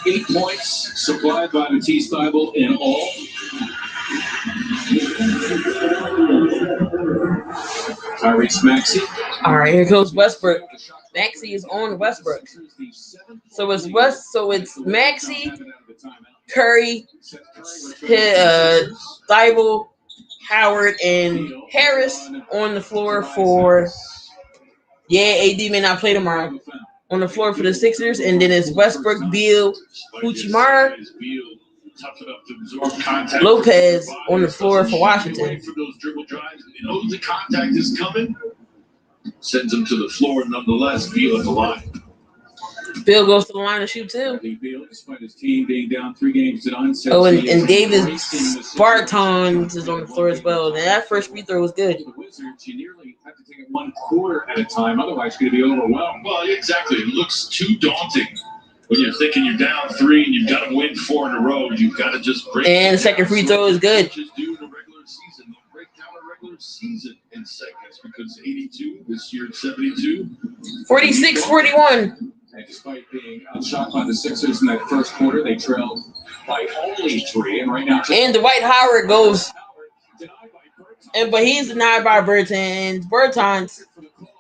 8 points supplied by Matisse Thybulle in all. Tyrese Maxey. All right, here goes Westbrook. Maxey is on Westbrook. So it's Maxey, Curry, Thybulle, Howard, and Harris on the floor for. Yeah, AD may not play tomorrow. On the floor for the Sixers, and then it's Westbrook, Beal, Uchimara, Lopez on the floor for Washington. Knows the contact is coming. Sends him to the floor nonetheless. Beal at the line. Beal goes to the line to shoot too. Beal, despite his team being down 3 games to none. Oh, and David Bartons is on the floor as well. And that first free throw was good. The Wizards, you nearly have to take it 1 quarter at a time. Otherwise, you're going to be overwhelmed. Well, exactly. It looks too daunting when you're thinking you're down 3 and you've got to win 4 in a row. You've got to just break. And the second free throw is good. Just do the regular season. They break down a regular season in seconds because 82 this year, 72, 46-41. And despite being outshot by the Sixers in that first quarter, they trailed by only 3. And right now, and Dwight Howard goes, but he's denied by Bertans.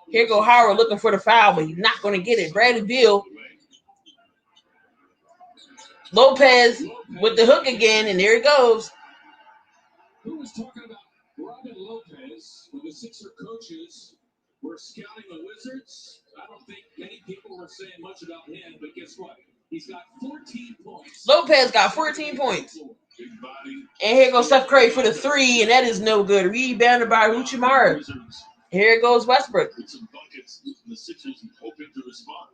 Here go Howard looking for the foul, but he's not going to get it. Bradley Beal, Lopez with the hook again, and there it goes. Who was talking about Robin Lopez when the Sixer coaches were scouting the Wizards? I don't think many people were saying much about him, but guess what? He's got 14 points. Lopez got 14 points. And here goes Steph Curry for the 3, and that is no good. Rebounded by Uchimara. Here goes Westbrook. some buckets. The Sixers hoping to respond.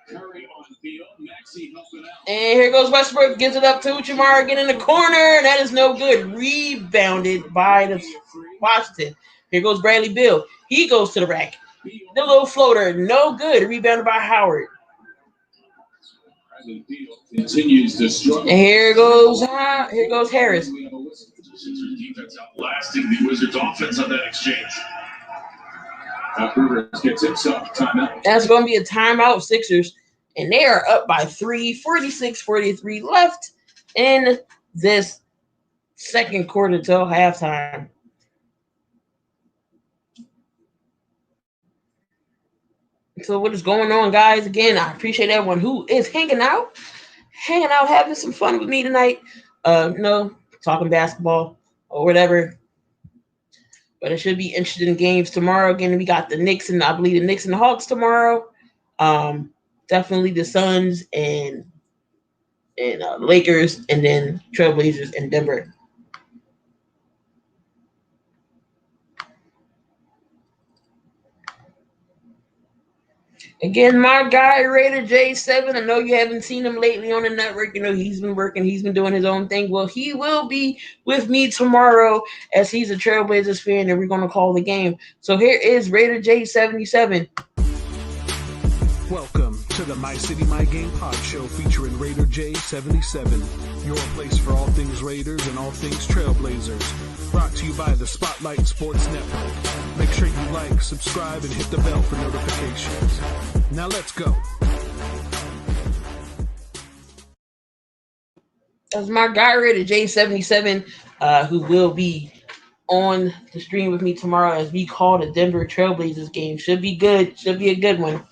Curry on Beal. Maxey helping out. And here goes Westbrook. Gives it up to Uchimara again in the corner. And that is no good. Rebounded by the Washington. Here goes Bradley Beal. He goes to the rack. The little floater, no good. Rebounded by Howard. Bradley Beal continues to struggle. And here goes Harris. Sixers defense outlasting the Wizards offense on that exchange. Rivers gets himself a timeout. That's going to be a timeout, Sixers. And they are up by 3, 46-43 left in this second quarter till halftime. So what is going on, guys? Again, I appreciate everyone who is hanging out, having some fun with me tonight. Talking basketball or whatever. But I should be interested in games tomorrow. Again, we got the Knicks and the Hawks tomorrow. Definitely the Suns and Lakers, and then Trailblazers and Denver. Again, my guy, Raider J7. I know you haven't seen him lately on the network. You know, he's been working. He's been doing his own thing. Well, he will be with me tomorrow as he's a Trailblazers fan, and we're going to call the game. So here is Raider J77. Welcome to the My City, My Game pod show featuring Raider J77, your place for all things Raiders and all things Trailblazers. Brought to you by the Spotlight Sports Network. Make sure you like, subscribe, and hit the bell for notifications. Now let's go. That's my guy, Raider J77, who will be on the stream with me tomorrow as we call the Denver Trailblazers game. Should be good. Should be a good one.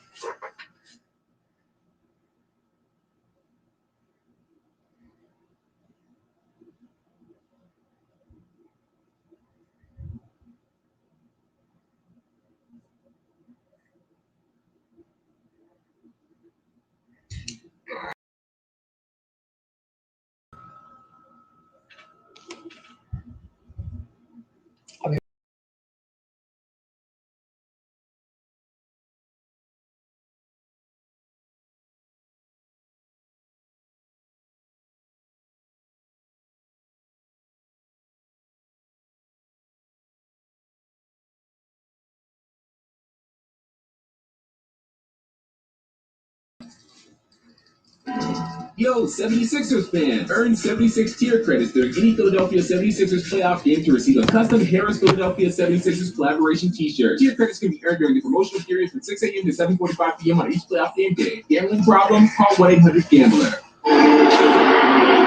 Yo, 76ers fans, earn 76 tier credits during any Philadelphia 76ers playoff game to receive a custom Harris Philadelphia 76ers collaboration t-shirt. Tier credits can be earned during the promotional period from 6 a.m. to 7:45 p.m. on each playoff game day. Gambling problem? Call 1-800-GAMBLER.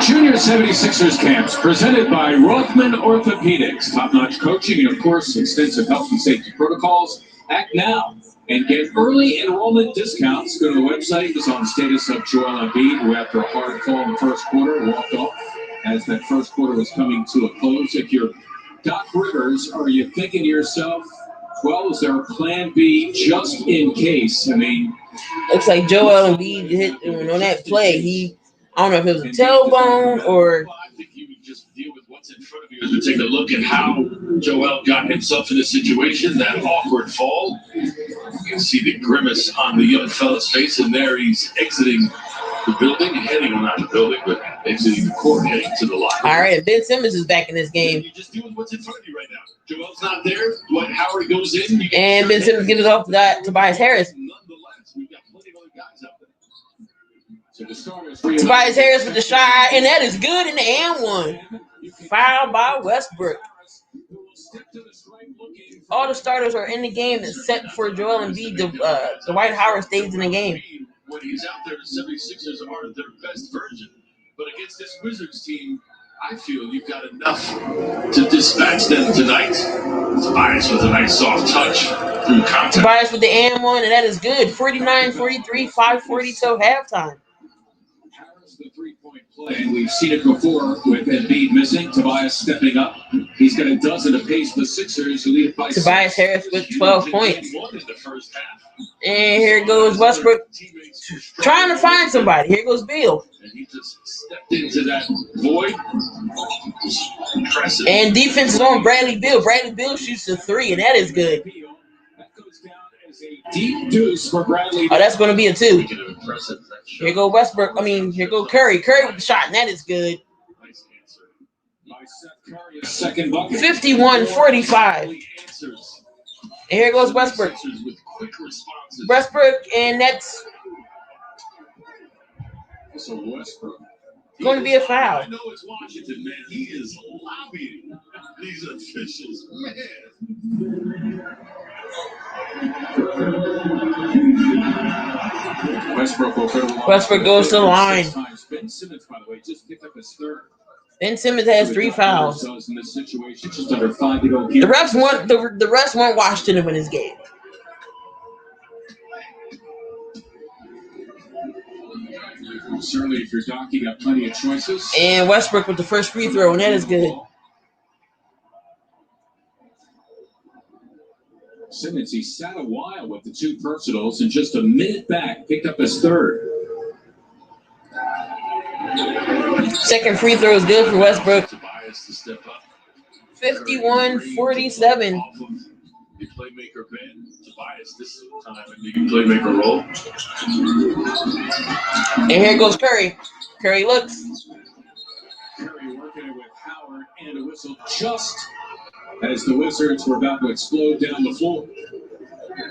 Junior 76ers camps presented by Rothman Orthopedics. Top-notch coaching and, of course, extensive health and safety protocols. Act now and get early enrollment discounts. Go to the website. It's on status of Joel Embiid, who after a hard fall in the first quarter walked off as that first quarter was coming to a close. If you're Doc Rivers, are you thinking to yourself, well, is there a plan B just in case? I mean, looks like Joel Embiid hit on that play. I don't know if it was a tailbone or. I think you would just deal with what's in front of you as we take a look at how Joel got himself in this situation, that awkward fall. You can see the grimace on the young fella's face, and there he's exiting the building, not the building, but exiting the court, heading to the locker. All right, Ben Simmons is back in this game. You just deal with what's in front of you right now. Joel's not there. Dwight Howard goes in. And Ben Simmons gives it off to Tobias Harris. Nonetheless, we've got plenty of other guys out there. So the starters, Tobias Harris with the shot, and that is good in the and one. Foul by Westbrook. All the starters are in the game except for Joel Embiid. Dwight Howard stays in the game. When he's out there, the 76ers are their best version. But against this Wizards team, I feel you've got enough to dispatch them tonight. Tobias with a nice soft touch through contact. Tobias with the and one, and that is good. 49-43, 5:40 till halftime. The three-point play, and we've seen it before with Embiid missing. Tobias stepping up. He's got a dozen apace for the Sixers, who lead it by Tobias Harris with 12 points. In the first half. And here goes Westbrook trying to find somebody. Here goes Beal. And he just stepped into that void. Impressive. And defense is on Bradley Beal. Bradley Beal shoots a three, and that is good. That goes down as a deep deuce for Bradley. Oh, that's going to be a two. Impressive. Here go Westbrook. Here go Curry. Curry with the shot, and that is good. Nice answer by Seth Curry. Second bucket. 51-45. And here goes Westbrook. With quick responses. Westbrook, and that's So Westbrook. going to be a foul. I know it's Washington, man. He is lobbying these officials, man. Westbrook goes to the line. Ben Simmons, by the way, just picked up his third. Ben Simmons has 3 fouls. In this situation, just under 5 to go. The refs want Washington to win this game. Certainly, if you're Doc, you got plenty of choices. And Westbrook with the first free throw, and that is good. Simmons, he sat a while with the 2 personals and just a minute back, picked up his third. Second free throw is good for Westbrook. Tobias to step up. 51-47. The playmaker Ben. Tobias this time in the playmaker role. And here goes Curry. Curry looks. Curry working it with Howard and a whistle just as the Wizards were about to explode down the floor.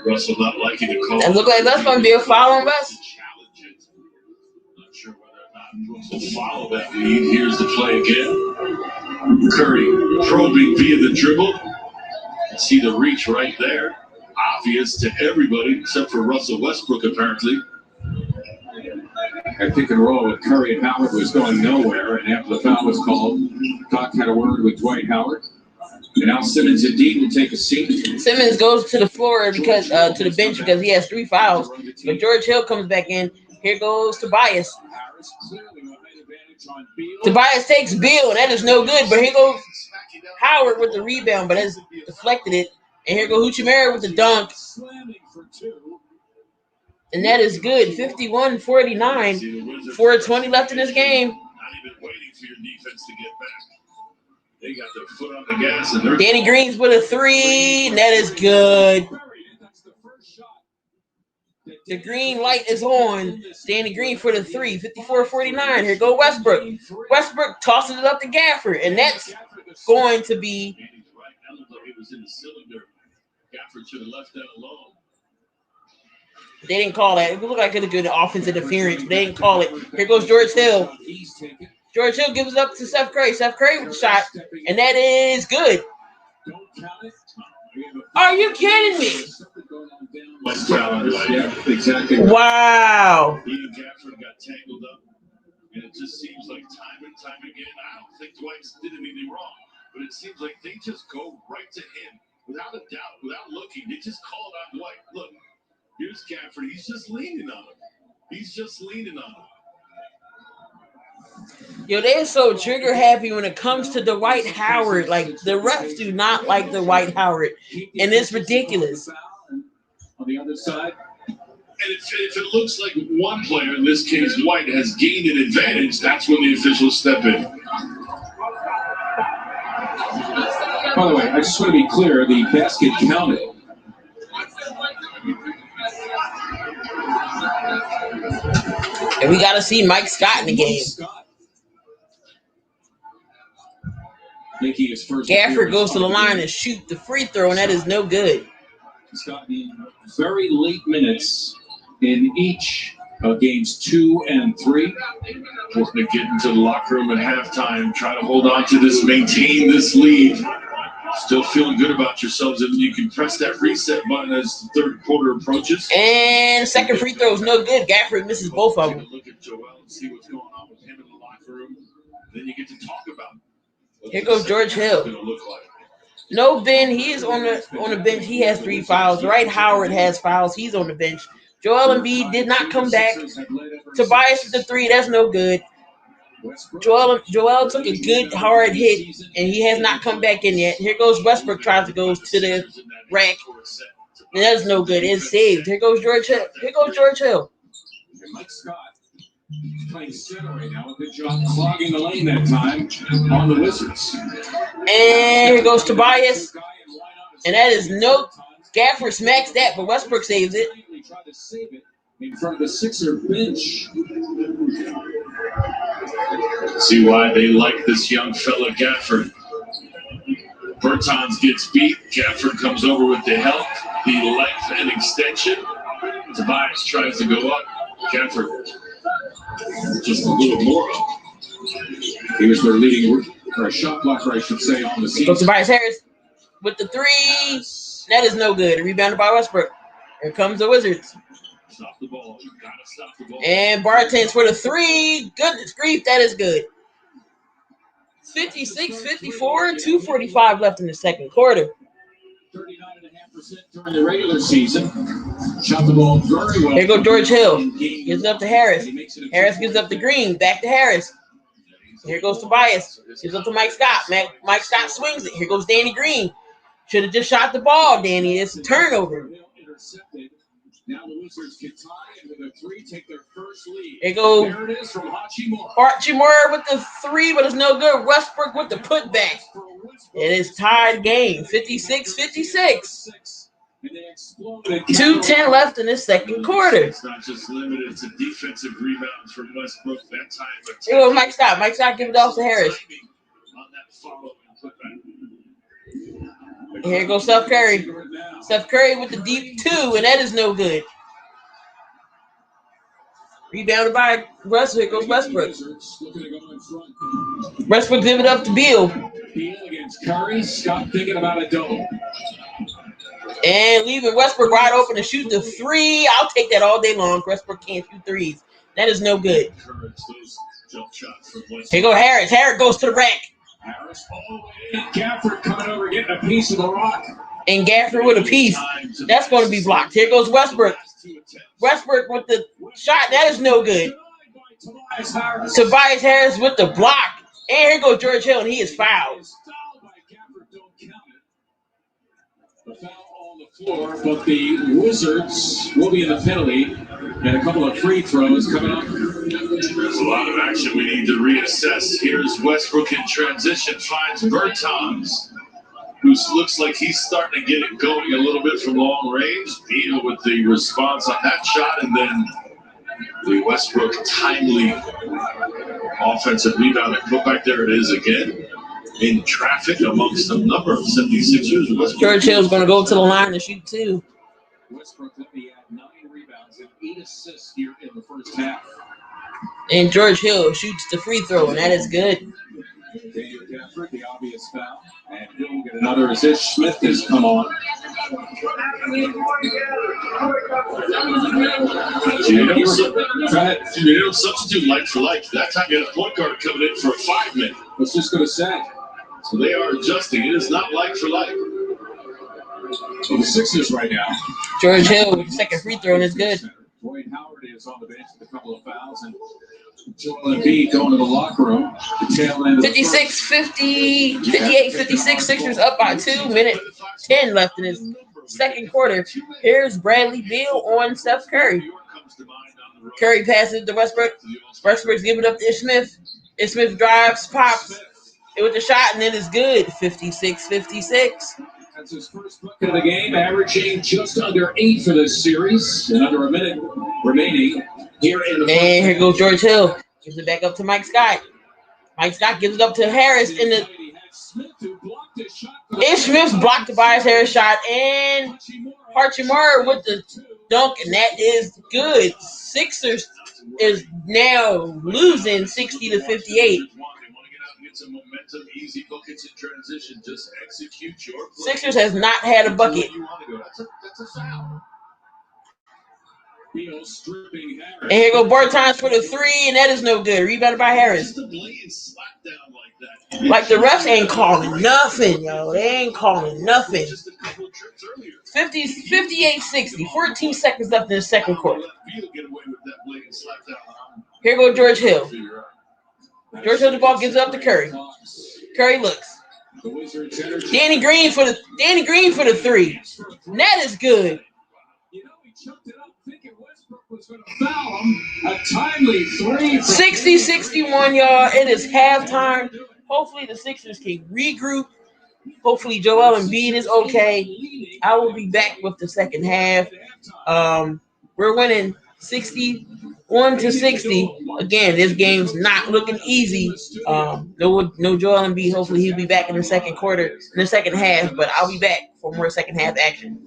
Russell not liking the call. It looked like that's going to be a foul on Russ. Not sure whether or not Russell will follow that lead. Here's the play again. Curry probing via the dribble. See the reach right there. Obvious to everybody except for Russell Westbrook, apparently. A pick and roll with Curry and Howard was going nowhere, and after the foul was called, Doc had a word with Dwight Howard. And now Simmons indeed will take a seat. Simmons goes to the floor because to the bench because he has 3 fouls. But George Hill comes back in. Here goes Tobias. Tobias takes Beal, and that is no good. But here goes Howard with the rebound, but has deflected it. And here goes Huchimera with the dunk. And that is good. 51-49. 4:20 left in this game. Not even waiting for your defense to get back. They got their foot on the gas. And Danny Green's with a 3, and that is good. The green light is on. Danny Green for the 3. 54-49. Here go Westbrook. Westbrook tosses it up to Gafford, and that's going to be. It was in the cylinder. Gafford should have left that alone. They didn't call that. It looked like it was a good offensive interference, but they didn't call it. Here goes George Hill. George Hill gives it up to Steph Curry. Steph Curry with the shot, and that is good. Are you kidding me? Exactly. Wow. He and Gafford got tangled up, and it just seems like time and time again. I don't think Dwight did anything wrong, but it seems like they just go right to him without a doubt, without looking. They just call it out Dwight. Look, here's Gafford. He's just leaning on him. He's just leaning on him. Yo, they're so trigger happy when it comes to Dwight Howard. Like, the refs do not like Dwight Howard, and it's ridiculous. On the other side. And if it looks like one player, in this case White, has gained an advantage, that's when the officials step in. By the way, I just want to be clear, the basket counted. And we got to see Mike Scott in the game. Making his first Gafford goes to the line and shoot the free throw, and that is no good. He's gotten very late minutes in each of games 2 and 3. Important to get into the locker room at halftime, try to hold on to this, maintain this lead. Still feeling good about yourselves, and you can press that reset button as the third quarter approaches. And second free throw is no good. Gafford misses both of them. Look at Joel and see what's going on with him in the locker room. Then you get to talk about what Here goes George Hill. look like. No, Ben, he is on the bench. He has 3 fouls. Dwight Howard has fouls. He's on the bench. Joel Embiid did not come back. Tobias with the 3. That's no good. Joel took a good hard hit, and he has not come back in yet. Here goes Westbrook, tries to go to the rack. And that's no good. It's saved. Here goes George Hill. Here goes George Hill. Mike Scott playing center right now. A good job clogging the lane that time on the Wizards. And here goes Tobias. And that is no. Gafford smacks that, but Westbrook saves it. Tried to save it in front of the Sixer bench. See why they like this young fella Gafford. Bertans gets beat. Gafford comes over with the help, the length and extension. Tobias tries to go up. Gafford just a little more up. He was their leading or shot blocker, I should say, on the season. Goes Tobias Harris with the 3. That is no good. Rebounded by Westbrook. Here comes the Wizards. Stop the ball. You gotta stop the ball. And Bartends for the 3. Goodness grief, that is good. 56-54, 2:45 left in the second quarter. 39.5% during the regular season. Shot the ball very well. Here goes George Hill. Gives it up to Harris. Harris gives up to Green. Back to Harris. Here goes Tobias. Gives up to Mike Scott. Mike Scott swings it. Here goes Danny Green. Should have just shot the ball, Danny. It's a turnover. Now the Wizards can tie and with a 3 take their first lead. Here goes There it is from Hachimura. Archie with the 3, but it's no good. Westbrook with the putback. It is tied game, 56-56. 2:10 left in the second quarter. It's not just limited to defensive rebounds from Westbrook that time. But Here goes Mike Scott. Mike Scott gives it off to Harris. On that follow and putback. Here goes Steph Curry. Steph Curry with the deep 2, and that is no good. Rebounded by Westbrook. Here goes Westbrook. Westbrook give it up to Beal. Beal against Curry. Scott thinking about a double. And leaving Westbrook wide open to shoot the 3. I'll take that all day long. Westbrook can't shoot 3s. That is no good. Here goes Harris. Harris goes to the rack. Harris all the way in. Gafford coming over, getting a piece of the rock. And Gafford with a piece. That's going to be blocked. Here goes Westbrook. Westbrook with the shot. That is no good. Tobias Harris with the block. And here goes George Hill, and he is fouled. The foul on the floor, but the Wizards will be in the penalty. And a couple of free throws coming up. There's a lot of action we need to reassess. Here's Westbrook in transition, finds Bertans, who looks like he's starting to get it going a little bit from long range. Beal with the response on that shot, and then the Westbrook timely offensive rebound and putback. There it is again. In traffic amongst a number of 76ers. George Hill's going to go to the line and shoot 2. Westbrook let me add 9 rebounds 8 assists here in the first half. And George Hill shoots the free throw, and that is good. Daniel Gafford, the obvious foul. And he'll get another as Ish Smith has come on. You don't substitute like for like. That time you had a point guard coming in for a 5 minute. I was just going to say. So they are adjusting. It is not like for like. So the Sixers right now. George Hill with the second free throw, and it's good. Dwight Howard is on the bench with a couple of fouls, and Joel Embiid going to the locker room. The tail end of 56-50, 58-56, Sixers up by 2, minute 10 left in his second quarter. Here's Bradley Beal on Steph Curry. Curry passes to Westbrook. Westbrook's giving up to Ish Smith. Ish Smith drives, pops it with the shot, and it is good. 56-56. That's his first bucket of the game, averaging just under 8 for this series, and under a minute remaining here in the. And here goes George Hill. Gives it back up to Mike Scott. Mike Scott gives it up to Harris in the. Ish Smith blocked the Tobias Harris shot, and Hachimura with the dunk, and that is good. Sixers is now losing 60-58. Some momentum, easy buckets in transition. Just execute your play. Sixers has not had a bucket. That's a foul. And here go Bartons for the 3, and that is no good. Rebounded by Harris. Just a blatant slap down like that. Like the refs ain't calling nothing, yo. They ain't calling nothing. 58-60. 14 seconds left in the second quarter. Here go George Hill. George Hill the ball gives it up to Curry. Curry looks. Danny Green for the 3. And that is good. He chucked it up thinking Westbrook was going to foul him. A timely 3. 60-61, y'all. It is halftime. Hopefully the Sixers can regroup. Hopefully Joel Embiid is okay. I will be back with the second half. We're winning 61-60. Again, this game's not looking easy. No Joel Embiid. Hopefully he'll be back in the second quarter, in the second half. But I'll be back for more second half action.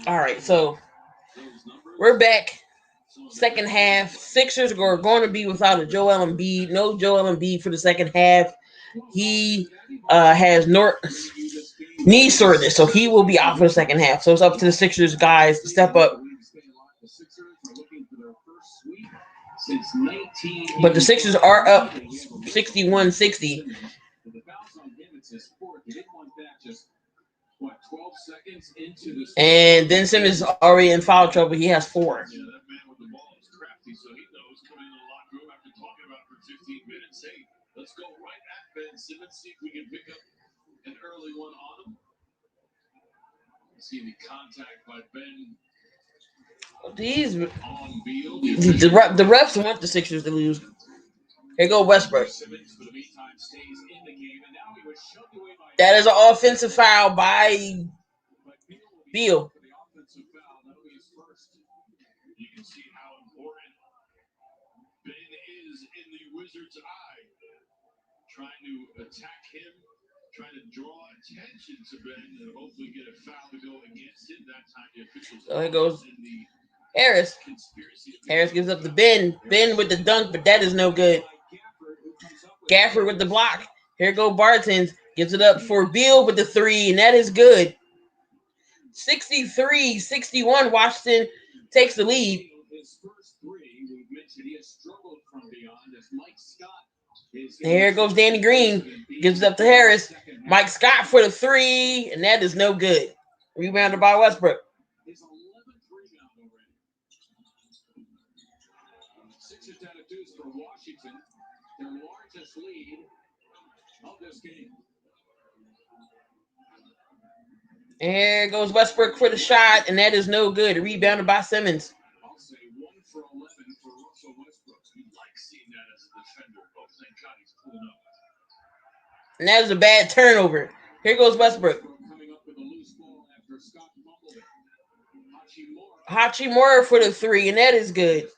All right, so we're back. Second half. Sixers are going to be without a Joel Embiid. No Joel Embiid for the second half. He has knee soreness, so he will be out for the second half. So it's up to the Sixers guys to step up. But the Sixers are up 61-60. And then Simmons is already in foul trouble. He has 4. Let's go right at Ben Simmons, see if we can pick up an early one on him. See the contact by Ben. The refs want the Sixers to lose. Here go Westbrook. That is an offensive foul by Beal. You can see how important Ben is in the Wizards' eye. Trying to attack him, trying to draw attention to Ben, and hopefully get a foul to go against him. That time the officials. So here goes Harris. Harris gives up to Ben. Ben with the dunk, but that is no good. Gafford with the block. Here go Bartons. Gives it up for Beal with the 3, and that is good. 63-61. Washington takes the lead. And here goes Danny Green. Gives it up to Harris. Mike Scott for the 3, and that is no good. Rebounded by Westbrook. Sixers down to deuce for Washington, their largest lead of this game. And here goes Westbrook for the shot, and that is no good. Rebounded by Simmons. I'll say 1 for 11 for Russell Westbrook. You like seeing that as a defender. Oh, thank God he's pulling up. And that is a bad turnover. Here goes Westbrook. Coming up with a loose ball after Scott fumbled it. Hachimura for the 3, and that is good.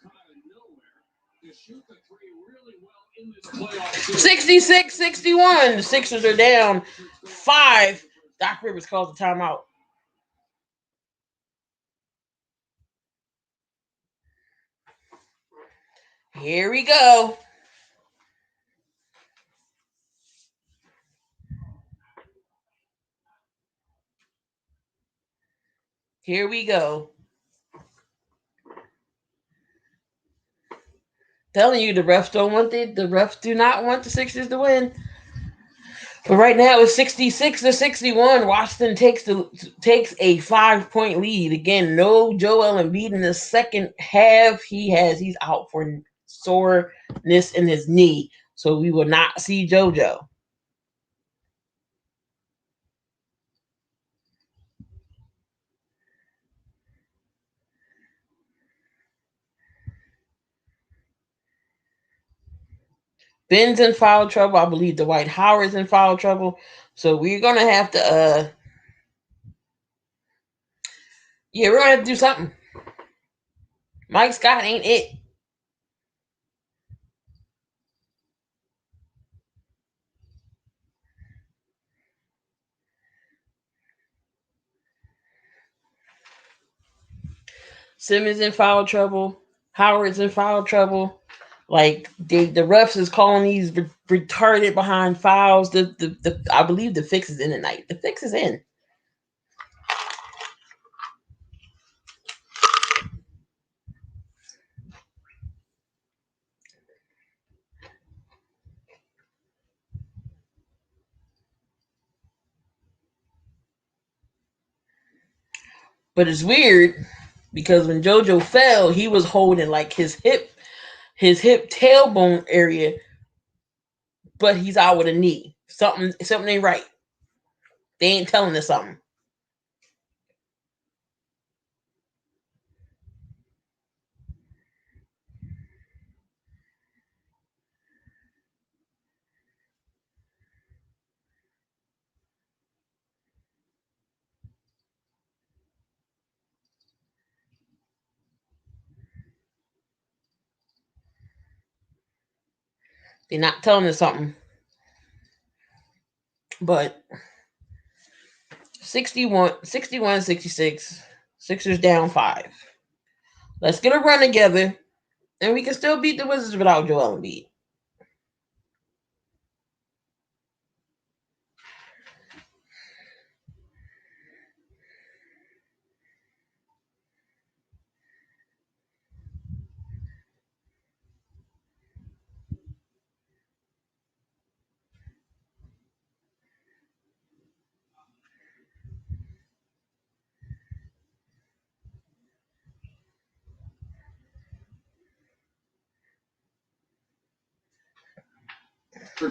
66-61. The Sixers are down 5. Doc Rivers calls the timeout. Here we go. Here we go. Telling you, the refs don't want it. The refs do not want the Sixers to win. But right now it's 66-61. Washington takes a 5-point lead. Again, no Joel Embiid in the second half. He's out for soreness in his knee, so we will not see JoJo. Ben's in foul trouble. I believe Dwight Howard's in foul trouble. So we're going to have to, we're going to have to do something. Mike Scott ain't it. Simmons in foul trouble. Howard's in foul trouble. Like the refs is calling these retarded behind fouls. I believe the fix is in tonight. The fix is in. But it's weird because when JoJo fell, he was holding like his hip tailbone area, but he's out with a knee. Something ain't right. They ain't telling us something. They're not telling us something. But 61-66. Sixers down 5. Let's get a run together, and we can still beat the Wizards without Joel Embiid.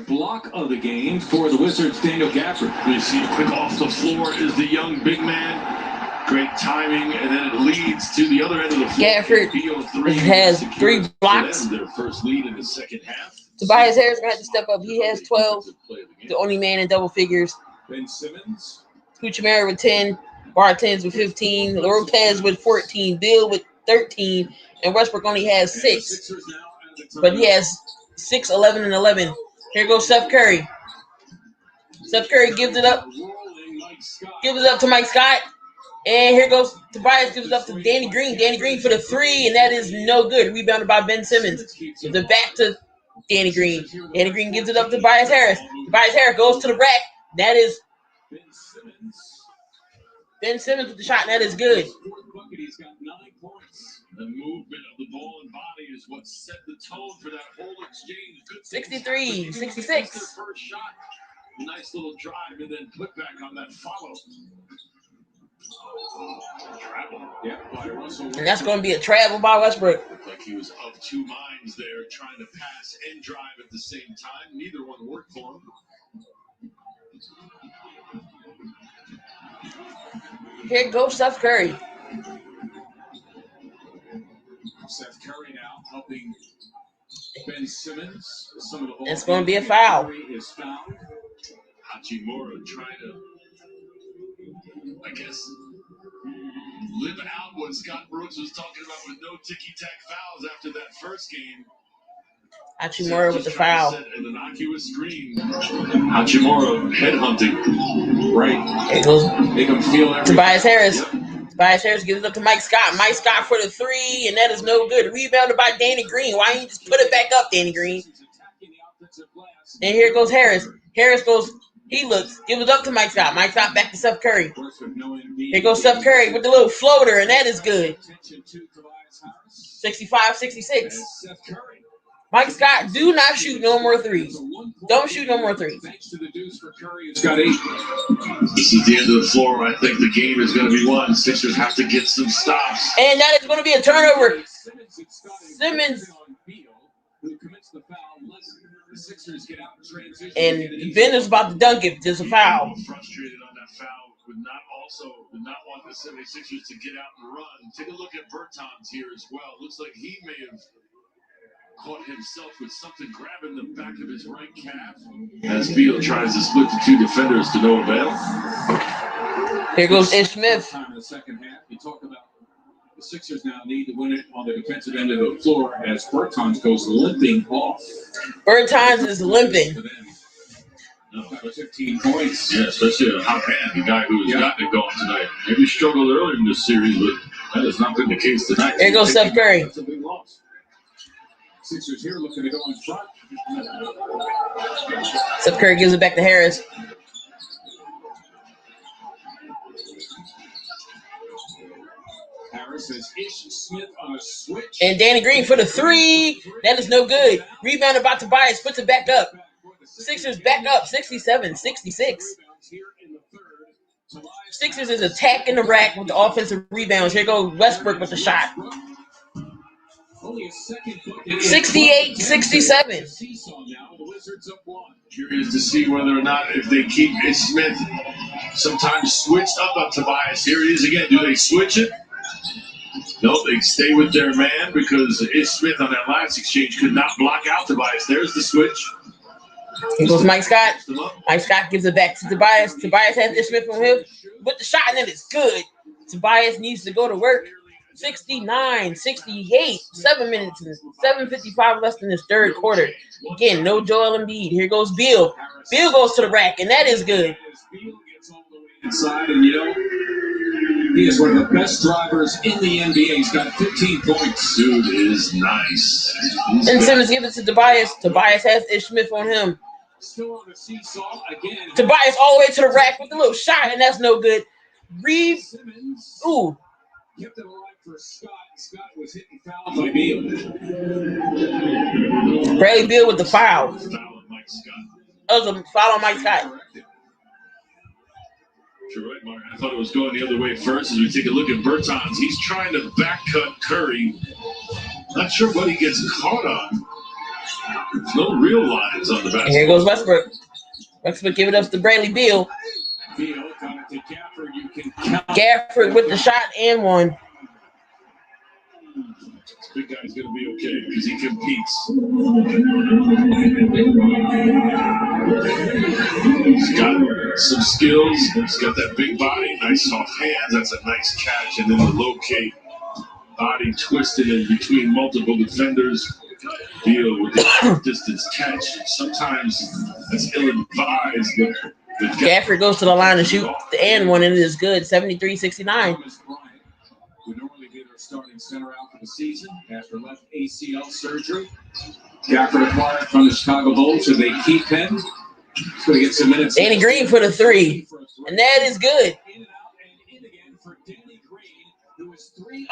Block of the game for the Wizards, Daniel Gafford. We see quick off the floor is the young big man. Great timing, and then it leads to the other end of the floor. Gafford has 3 blocks. Their first lead in the second half. Tobias Harris going to have to step up. He has 12. The only man in double figures. Ben Simmons. Kuchimera with 10. Bartens with 15. Lopez with 14. Bill with 13. And Westbrook only has 6. But he has 6, 11, and 11. Here goes Steph Curry. Steph Curry gives it up. Gives it up to Mike Scott. And here goes Tobias, gives it up to Danny Green. Danny Green for the 3, and that is no good. Rebounded by Ben Simmons. Gives it back to Danny Green. Danny Green gives it up to Tobias Harris. Tobias Harris goes to the rack. That is Ben Simmons with the shot, and that is good. He's got 9 points. The movement of the ball and body is what set the tone for that whole exchange. Good 63, 66. First shot. Nice little drive and then put back on that follow. Travel. Yeah, by Russell. And that's going to be a travel by Westbrook. Looked like he was of 2 minds there, trying to pass and drive at the same time. Neither one worked for him. Here goes Steph Curry. Steph Curry now helping Ben Simmons. Some of the ball. It's going to be a foul. Is fouled. Hachimura trying to, I guess, live out what Scott Brooks was talking about with no ticky-tack fouls after that first game. Hachimura with the foul. Set an innocuous screen. Hachimura headhunting. Right. Here goes Make him feel everything. Tobias Harris. Yep. Tobias Harris gives it up to Mike Scott. Mike Scott for the 3, and that is no good. Rebounded by Danny Green. Why don't you just put it back up, Danny Green? And here goes Harris. Harris goes, he looks, gives it up to Mike Scott. Mike Scott back to Steph Curry. Here goes Steph Curry with the little floater, and that is good. 65-66. Mike Scott, do not shoot no more 3s. Don't shoot no more 3s. Thanks to the dudes for Curry. It's got 8. This is the end of the floor. I think the game is going to be won. Sixers have to get some stops. And that is going to be a turnover. Simmons. Who commits the foul. The Sixers get out and transition. And Ben is about to dunk it. There's a foul. Frustrated on that foul. Would not want the 76ers to get out and run. Take a look at Bertans here as well. Looks like he may have caught himself with something grabbing the back of his right calf. As Beal tries to split the 2 defenders to no avail. Here goes Ish Smith. Time in the second half. You talk about the Sixers now need to win it on the defensive end of the floor as Bertans goes limping off. Bertans is limping. 15 points. Yeah, especially a hot hand, the guy who has gotten it going tonight. Maybe struggled earlier in this series, but that has not been the case tonight. Here goes Steph Curry. That's a big loss. Sixers here looking to go in front. Steph Curry gives it back to Harris. Harris has Ish Smith on a switch. And Danny Green for the 3. That is no good. Rebounded by Tobias. Puts it back up. Sixers back up. 67-66. Sixers is attacking the rack with the offensive rebounds. Here goes Westbrook with the shot. 68-67. Curious to see whether or not if they keep Ish Smith sometimes switched up on Tobias. Here it is again. Do they switch it? No, they stay with their man because Ish Smith on that last exchange could not block out Tobias. There's the switch. Here goes Mike Scott. Mike Scott gives it back to Tobias. Tobias has Ish Smith from him with the shot, and it is good. Tobias needs to go to work. 69-68. 7 minutes and 7:55 left in this third quarter. Again, no Joel Embiid. Here goes Beal. Beal goes to the rack, and that is good. inside, and he is one of the best drivers in the NBA. He's got 15 points. Dude is nice. And Simmons gives it to Tobias. Tobias has Ish Smith on him. Still on the seesaw again. Tobias all the way to the rack with a little shot, and that's no good. Reed. Simmons. Ooh. Kept it alive for Scott. Scott was hitting foul by Beal. Bradley Beal with the foul. Foul on Mike Scott. That was a foul on Mike Scott. You're right, Mark. I thought it was going the other way first. As we take a look at Bertans, he's trying to back cut Curry. Not sure what he gets caught on. There's no real lines on the basketball. Here goes Westbrook. Westbrook give it up to Bradley Beal. Beal got it to Gafford. You can count. Gafford with the shot and one. This big guy's going to be okay because he competes. He's got some skills. He's got that big body, nice soft hands. That's a nice catch. And then the locate, body twisted in between multiple defenders. Deal with the distance catch. Sometimes that's ill-advised, but Gafford goes to the line to shoot the and one, and it is good. 73-69. Bryan would normally be their starting center out for the season after left ACL surgery. Gafford acquired from the Chicago Bulls, so they keep him. He's going to get some minutes. Danny Green for the three, and that is good. In and out and in again for Danny Green, who is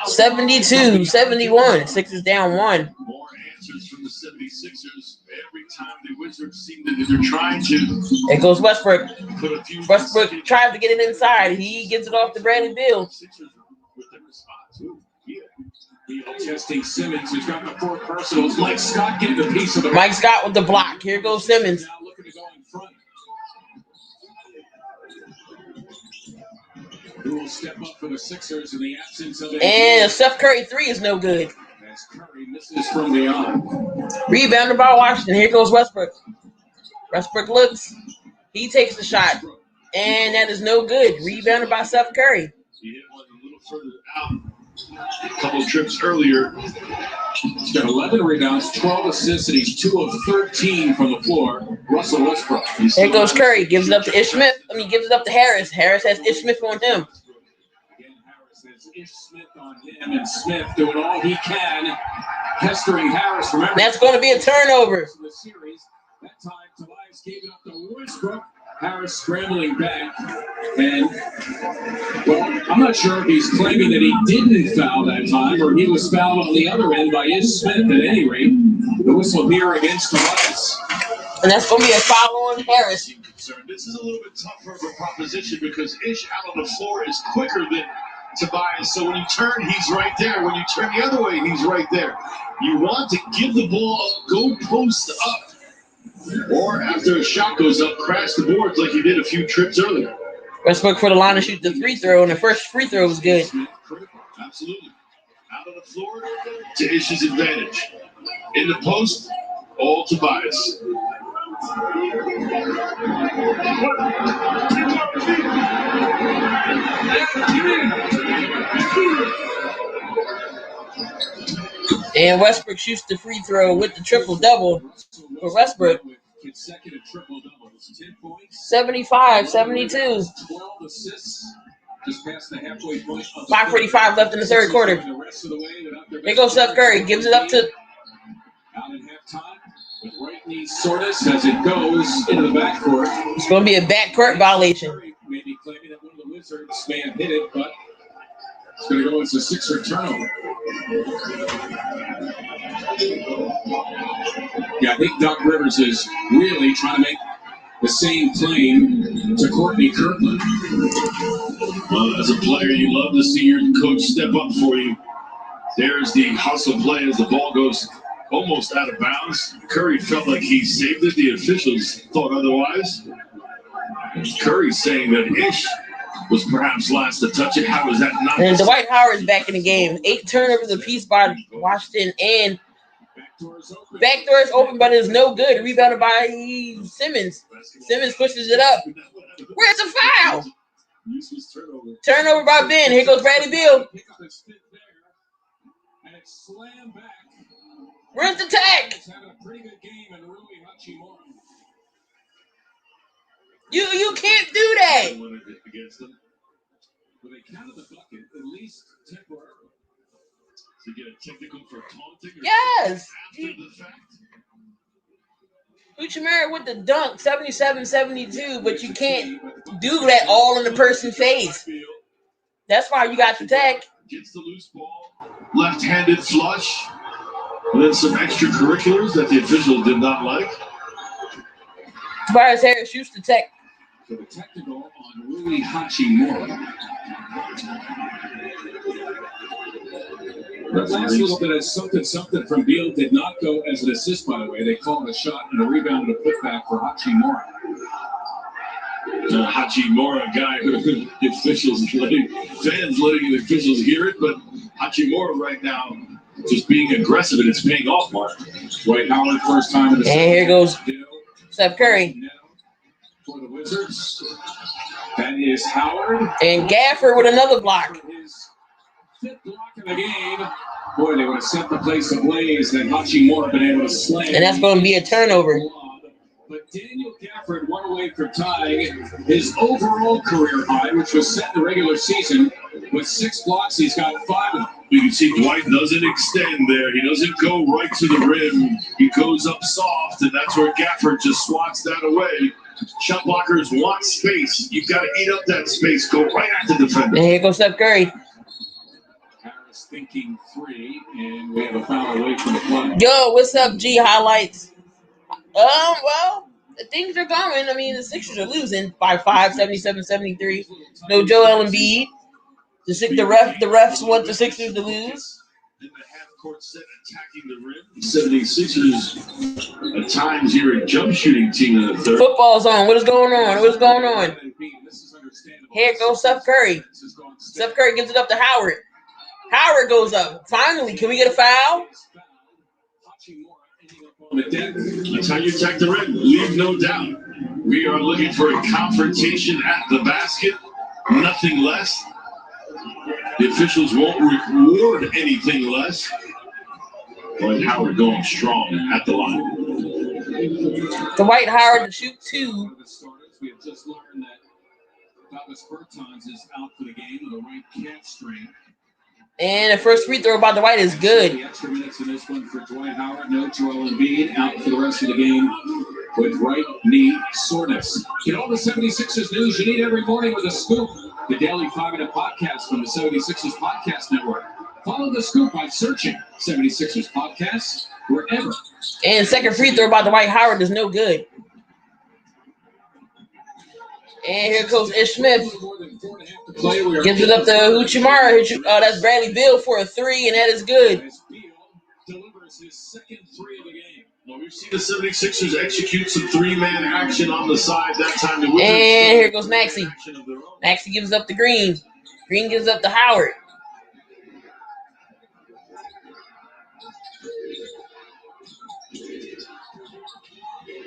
72-71. Sixers down one. more answers from the 76ers. Every time the Wizards seem that they're trying to There goes Westbrook. put a few Westbrook tries to get it inside. He gets it off to Bradley Beal. Sixers with their response. Ooh, yeah. Beal testing Simmons, who's got the four personals. Mike Scott getting a piece of the Mike Scott with the block. Here goes Simmons. Now looking to go in front. Who will step up for the Sixers in the absence of And Steph Curry three is no good. as Curry misses from beyond. Rebounded by Washington. Here goes Westbrook. Westbrook looks. He takes the shot. And that is no good. Rebounded by Steph Curry. He hit one a little further out. A couple trips earlier. He's got 11 rebounds, 12 assists, and he's 2 of 13 from the floor. Russell Westbrook. Here goes Curry. Gives it up to Ish Smith. Gives it up to Harris. Harris has Ish Smith on him. Again, Harris has Ish Smith on him, and Smith doing all he can, pestering Harris. Remember, That's going to be a turnover. in the series. That time, Tobias gave it up to Westbrook. Harris scrambling back, and well, I'm not sure if he's claiming that he didn't foul that time or he was fouled on the other end by Ish Smith. At any rate, the whistle here against Tobias. And that's going to be a foul on Harris. This is a little bit tougher of a proposition because Ish out on the floor is quicker than Tobias. So when you turn, he's right there. When you turn the other way, he's right there. You want to give the ball up, go post up. Or after a shot goes up, crash the boards like he did a few trips earlier. Westbrook for the line to shoot the free throw, and the first free throw was good. Absolutely. Out on the floor to Ish's advantage. In the post, all Tobias. And Westbrook shoots the free throw with the triple-double for Westbrook. Consecutive triple doubles, 10 points, 75-72. 12 assists, just past the halfway point. 5:45 left in the third quarter. The rest of the way without their Here goes Steph Curry. Gives it up to out in halftime with right knee soreness as it goes into the backcourt. It's going to be a backcourt violation. Curry may be claiming that one of the Wizards may have hit it, but it's going to go as a Sixer turnover. Yeah, I think Doc Rivers is really trying to make the same claim to Courtney Kirkland. Well, as a player, you love to see your coach step up for you. There's the hustle play as the ball goes almost out of bounds. Curry felt like he saved it. The officials thought otherwise. Curry saying that Ish was perhaps last to touch it. How was that not? And Dwight Howard's back in the game. 8 turnovers apiece by Washington, and backdoor is open, but it's no good. Rebounded by Simmons. Simmons pushes it up. Where's the foul? Turnover by Ben. Here goes Bradley Beal. Where's the tag? You can't do that. Against them. But they counted the bucket at least temporarily. To get a technical for taunting. Yes. After the fact. Uchimera with the dunk, 77-72, but you can't do that all in the person's face. That's why you got to tech. Gets the loose ball. Left-handed flush. And then some extracurriculars that the officials did not like. Tobias Harris used to tech. So the technical on Rui Hachimura. The last little bit of something from Beal did not go as an assist, by the way. They called a shot and a rebound and a putback for Hachimura. Hachimura, a guy who the officials fans letting the officials hear it, but Hachimura right now just being aggressive and it's paying off, Mark. Dwight Howard, first time in the And here goes Steph Curry. For the Wizards. That is Howard. And Gafford with another block. His fifth block in the game. Boy, they would have set the place ablaze and Hachimura been able to slam. And that's going to be a turnover. But Daniel Gafford one away from tying his overall career high, which was set in the regular season. With 6 blocks, he's got 5 of them. You can see Dwight doesn't extend there. He doesn't go right to the rim. He goes up soft, and that's where Gafford just swats that away. Shot blockers want space. You've got to eat up that space. Go right at the defender. And here goes Steph Curry. Harris thinking 3, and we have a foul away from the play. Yo, what's up, G Highlights? Well, things are going. I mean, the Sixers are losing by 5, 77-73. No Joel Embiid. The refs want the Sixers to lose. In the half-court set, attacking the rim. 76ers at times here a jump shooting team in the third. Football's on. What is going on? What's going on? Here goes Steph Curry. Steph Curry gives it up to Howard. Howard goes up. Finally, can we get a foul? That's how you attack the rim. Leave no doubt. We are looking for a confrontation at the basket. Nothing less. The officials won't reward anything less. Dwight Howard going strong at the line. Dwight Howard to shoot 2. We have just learned that Davis Bertans is out for the game with a right calf strain. And the first free throw by Dwight is good. The extra minutes in this one for Dwight Howard. No Joel Embiid out for the rest of the game with right knee soreness. Get all the 76ers news you need every morning with a scoop. The daily 5-minute podcast from the 76ers Podcast Network. Follow the scoop by searching 76ers Podcasts wherever. And second free throw by Dwight Howard is no good. And here goes Ish Smith. Gives it up to Uchimara. That's Bradley Beal for a 3, and that is good. Delivers his second 3 of the game. Well, we've seen the 76ers execute some 3-man action on the side. That time the Wizards. And here goes Maxey. Maxey gives up to Green. Green gives up to Howard.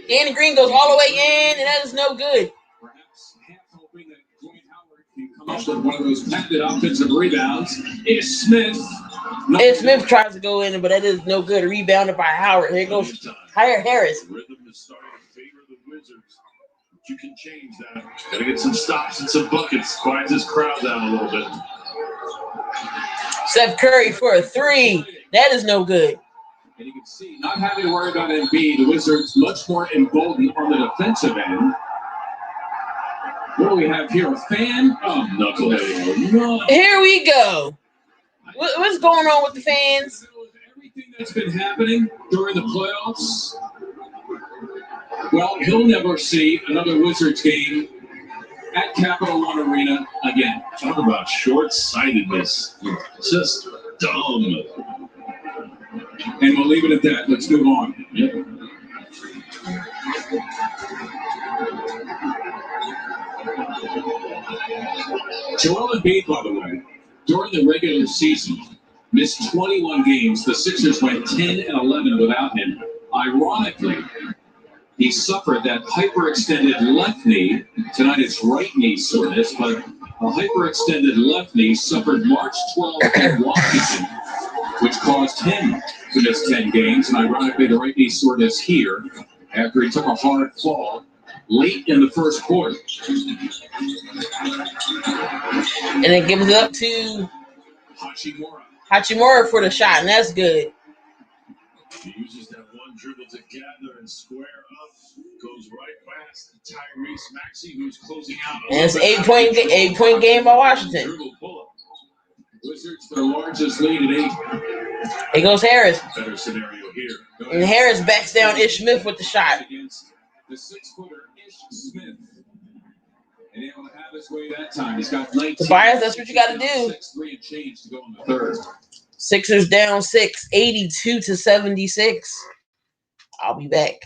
Danny Green goes all the way in, and that is no good. Perhaps half hoping that Dwight Howard can come up with one of those patented offensive rebounds. Ish Smith. Ish Smith tries to go in, but that is no good. Rebounded by Howard. Here goes Harris. Rhythm is starting to favor the Wizards. But you can change that. Got to get some stops and some buckets. Quiet this crowd down a little bit. Steph Curry for a 3. That is no good. And you can see, not having to worry about Embiid, the Wizards much more emboldened on the defensive end. What do we have here? A fan? Oh, Knucklehead. no. Here we go. What's going on with the fans? Everything that's been happening during the playoffs, well, he'll never see another Wizards game at Capital One Arena again. Talk about short-sightedness. Just dumb. And we'll leave it at that. Let's move on. Yep. Joel Embiid, by the way, during the regular season, missed 21 games. The Sixers went 10-11 without him. Ironically, he suffered that hyperextended left knee. Tonight it's right knee soreness, but a hyperextended left knee suffered March 12th in Washington, which caused him to miss 10 games. And ironically, the right knee soreness here after he took a hard fall late in the first quarter. And it gives it up to Hachimura for the shot, and that's good. He uses that one dribble to gather and square up. Goes right past Tyrese Maxey, who's closing out. And it's an 8-point game by Washington. Wizards, their largest lead at 8. Here goes Harris. Better scenario here. And Harris backs down Ish Smith with the shot. Against the 6-footer Ish Smith. And able to have his way that time. He's got 19. Tobias, that's what you got to do. 6-3 and change to go in the third. Sixers down 6, 82-76. I'll be back.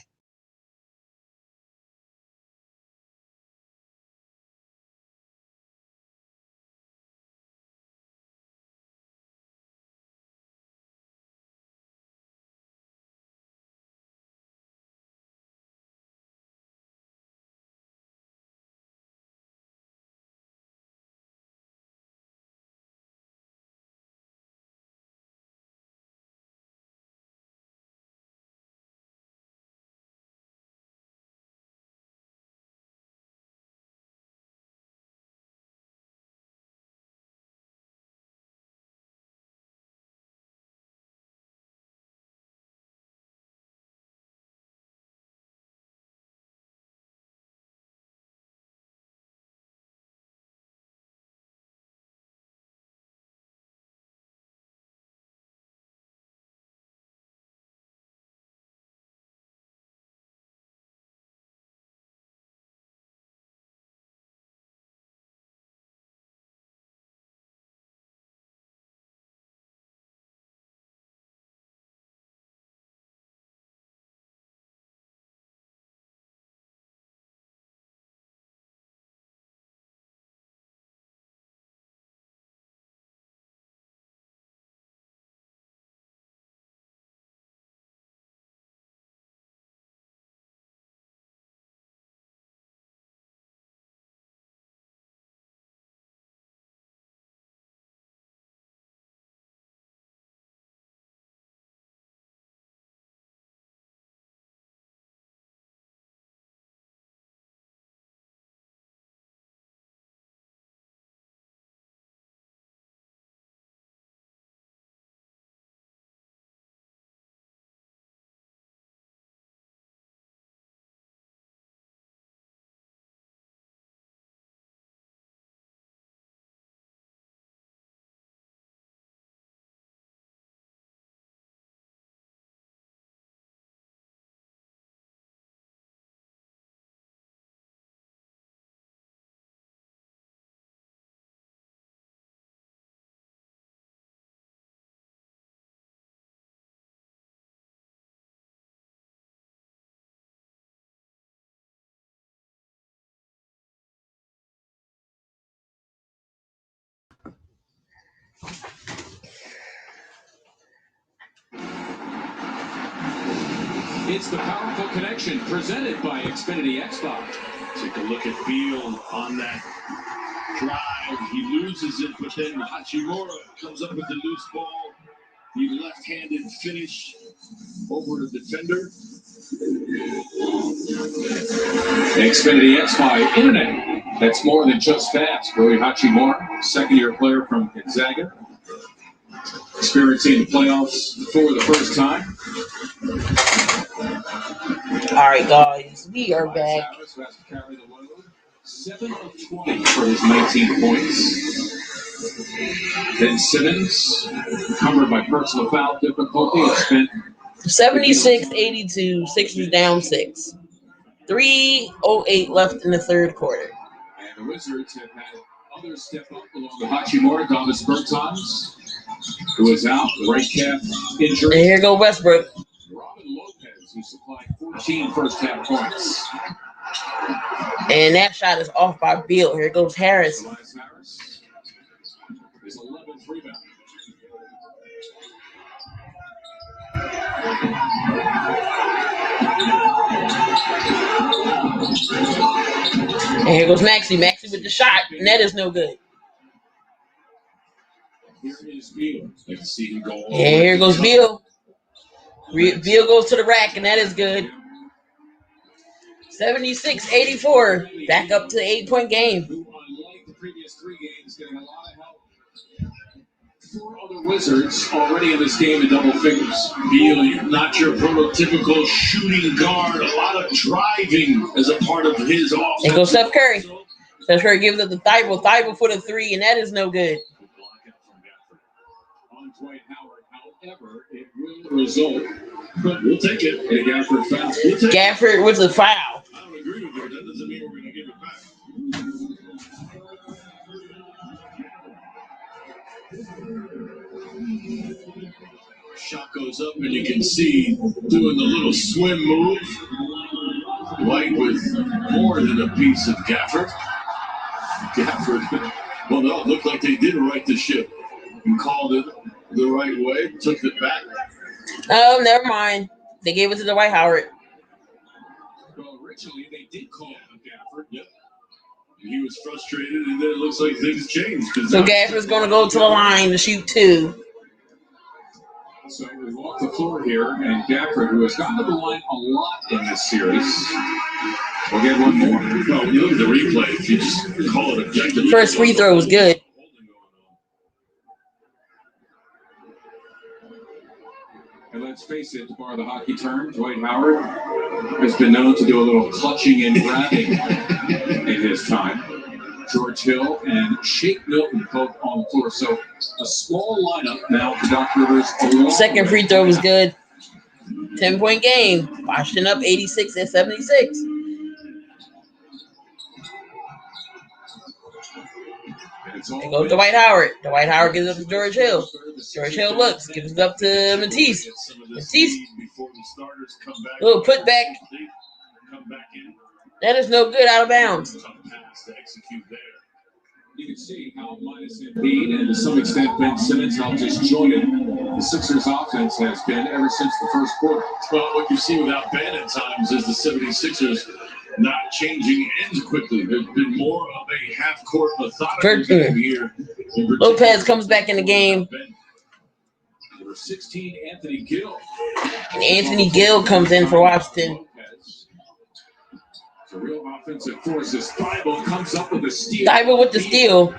It's the Powerful Connection presented by Xfinity Xbox. Take a look at Beal on that drive. He loses it, but then Hachimura comes up with the loose ball. The left-handed finish over the defender. Xfinity X by Internet. That's more than just fast. Rui Hachimura, second-year player from Gonzaga, experiencing the playoffs for the first time. All right, guys, we are back. 7 of 20 for his 19 points. Ben Simmons, covered by personal foul difficulty, has spent 76-82, Sixers down 6. 3:08 left in the third quarter. And the Wizards have had others step up along with Hachimura, Davis Bertans, who is out, right calf injury. And here go Westbrook. Robin Lopez, who supplied 14 first-half points. And that shot is off by Beal. Here goes Harris. Elias Harris is 11th rebound. And here goes Maxey. Maxey with the shot. And that is no good. Here is Beal. Let's see him go. And here goes Beal. Beal goes to the rack, and that is good. 76-84. Back up to the 8-point game. Who, unlike the previous 3 games, getting a lot of help. 4 other Wizards already in this game in double figures. Beal, not your prototypical shooting guard. A lot of driving as a part of his offense. And goes Steph Curry. Steph Curry gives it to Thibault. Thibault for the 3, and that is no good. On Dwight Howard, however, it will result. But we'll take it. A Gafford foul. We'll take Gafford with the foul. I don't agree with you, but that doesn't mean we're going to give it back. Shot goes up, and you can see doing the little swim move. White with more than a piece of Gafford. Gafford, well, no, it looked like they did right the ship and called it the right way, took it back. Oh, never mind. They gave it to Dwight Howard. Well, originally they did call it Gafford. Yep. And he was frustrated, and then it looks like things changed. So Gafford's going to go to the line to shoot 2. So we walk the floor here, and Gafford, who has gotten to the line a lot in this series, will get one more. No, when you look at the replay, if you just call it objectively. First free throw was good. And let's face it, to borrow the hockey term, Dwight Howard has been known to do a little clutching and grabbing in his time. George Hill and Shake Milton both on the floor. So a small lineup now for Doc Rivers. Second free throw was good. 10-point game. Washington up 86-76. They go to Dwight Howard. Dwight Howard gives it up to George Hill. George Hill looks, gives it up to Matisse. Matisse. Little putback. That is no good, out of bounds. You can see how minus Embiid and to some extent Ben Simmons, how disjointed the Sixers offense has been ever since the first quarter. Well, what you see without Ben at times is the 76ers not changing ends quickly. There's been more of a half-court methodical game here. Lopez comes back in the game. Number 16, Anthony Gill. And Anthony Gill comes in for Washington. It's a real offensive force as Thibault comes up with a steal. Thibault with the steal.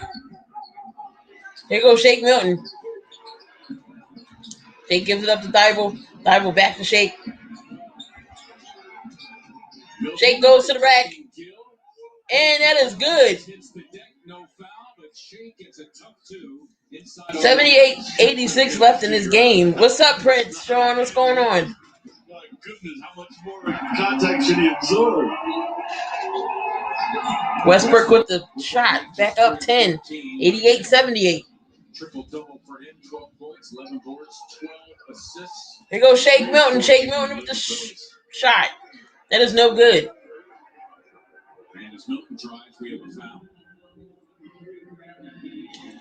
Here goes Shake Milton. Shake gives it up to Thibault. Thibault back to Shake. Shake goes to the rack. And that is good. 78-86 left in this game. What's up, Prince? Sean, what's going on? My goodness, how much more contact should he absorb? Westbrook with the shot. Back up 10. 88-78. Triple-double for him. 12 points, 11 boards, 12 assists. Here goes Shake Milton. Shake Milton with the shot. That is no good. And as Milton drives, we have a foul.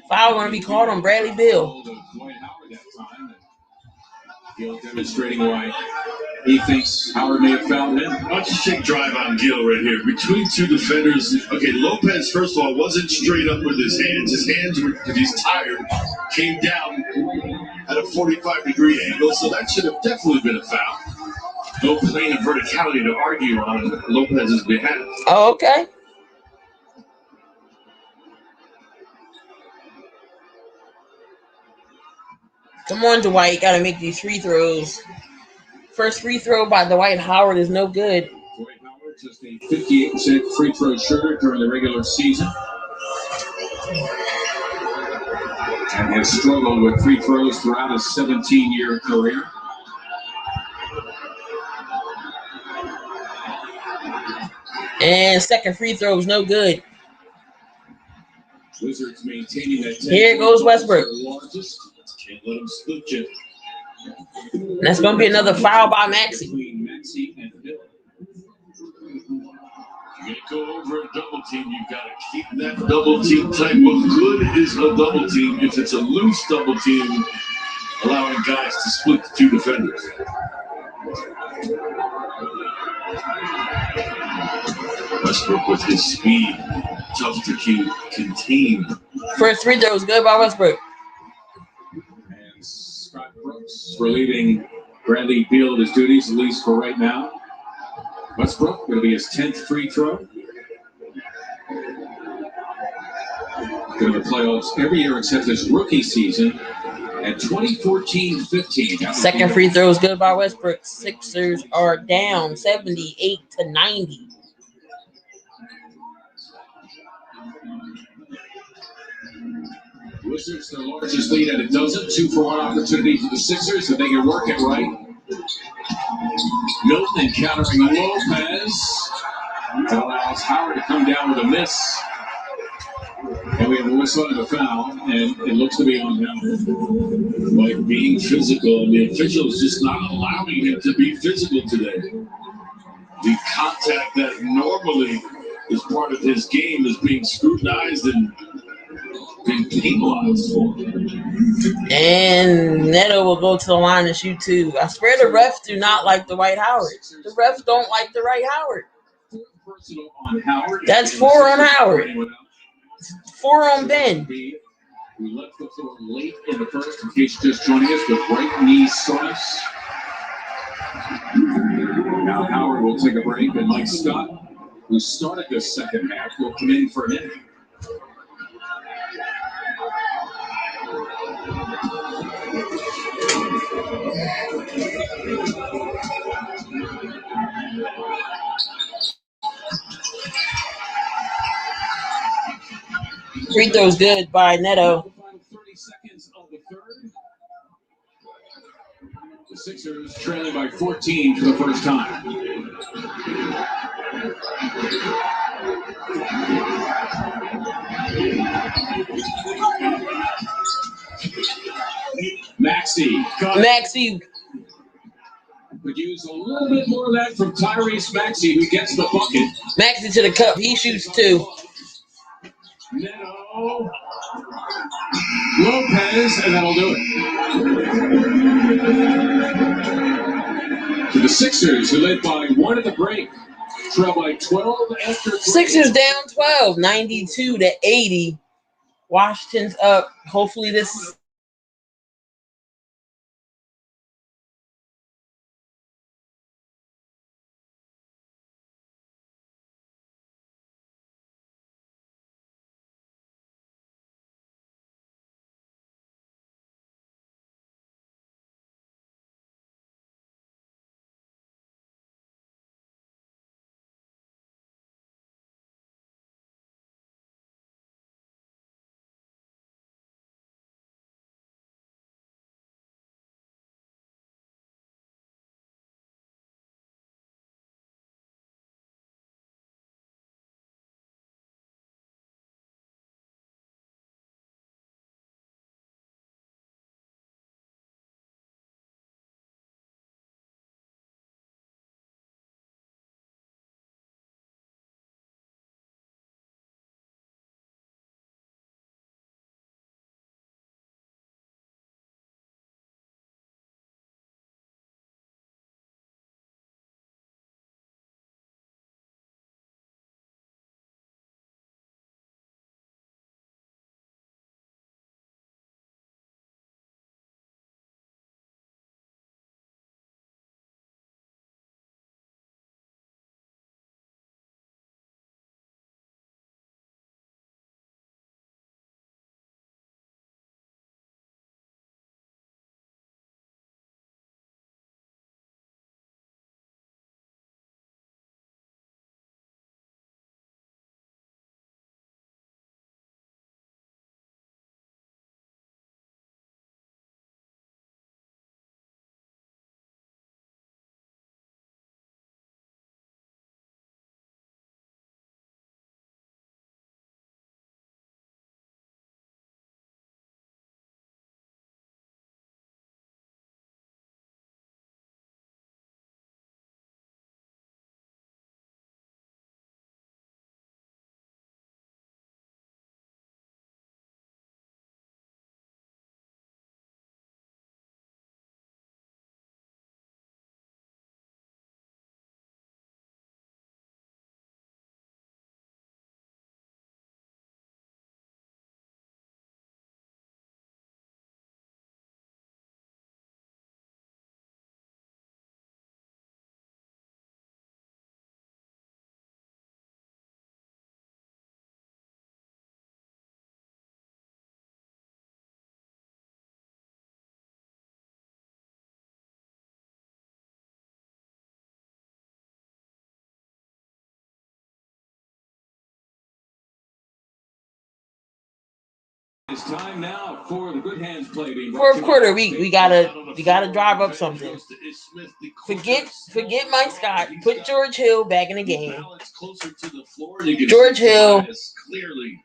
Foul going to be called on Bradley Beal. Dwight Howard that time. Gill demonstrating why he thinks Howard may have fouled him. Watch the Shake drive on Gill right here. Between two defenders. Okay, Lopez, first of all, wasn't straight up with his hands. His hands were, because he's tired, came down at a 45-degree angle, so that should have definitely been a foul. No plane of verticality to argue on Lopez's behalf. Oh, okay. Come on, Dwight. Got to make these free throws. First free throw by Dwight Howard is no good. Dwight Howard, just a 58% free throw shooter during the regular season. And has struggled with free throws throughout his 17-year career. And second free throw is no good. Wizards maintaining that. Here goes Westbrook. Can't let him split you. And that's going to be another foul by Maxey. Between Maxey and Hill. You're going to go over a double team. You've got to keep that double team tight. What good is a double team if it's a loose double team, allowing guys to split the two defenders? Westbrook with his speed, tough to contain. First free throw was good by Westbrook. And Scott Brooks relieving Bradley Beal of his duties, at least for right now. Westbrook, going to be his 10th free throw. Going to the playoffs every year except his rookie season at 2014-15. Second free throw is good by Westbrook. Sixers are down 78-90. Wizards, their largest lead at a dozen. 2-for-1 opportunity for the Sixers if they can work it right. Milton encountering Lopez. That allows Howard to come down with a miss. And we have a whistle and a foul, and it looks to be on Howard. Like being physical, and the officials just not allowing him to be physical today. The contact that normally is part of his game is being scrutinized and being penalized for. And Neto will go to the line and shoot two. I swear the refs do not like the Dwight Howard. The refs don't like the Dwight Howard. That's 4 on Howard. 4 on Ben. We left the floor late in the first, in case you're just joining us, with right knee soreness. Now Howard will take a break, and Mike Scott, who started this second half, will come in for him. Free throw's good by Neto. Final 30 seconds of the third. The Sixers trailing by 14 for the first time. Maxey Could use a little bit more of that from Tyrese Maxey, who gets the bucket. Maxey to the cup. He shoots 2. Neto. Lopez, and that'll do it. To the Sixers, who led by 1 at the break. Trail by 12 after 3. Sixers down 12, 92-80. Washington's up. Hopefully this is time now for the good hands play. Fourth quarter, we gotta drive up something. Forget Mike Scott. Put George Hill back in the game. George Hill,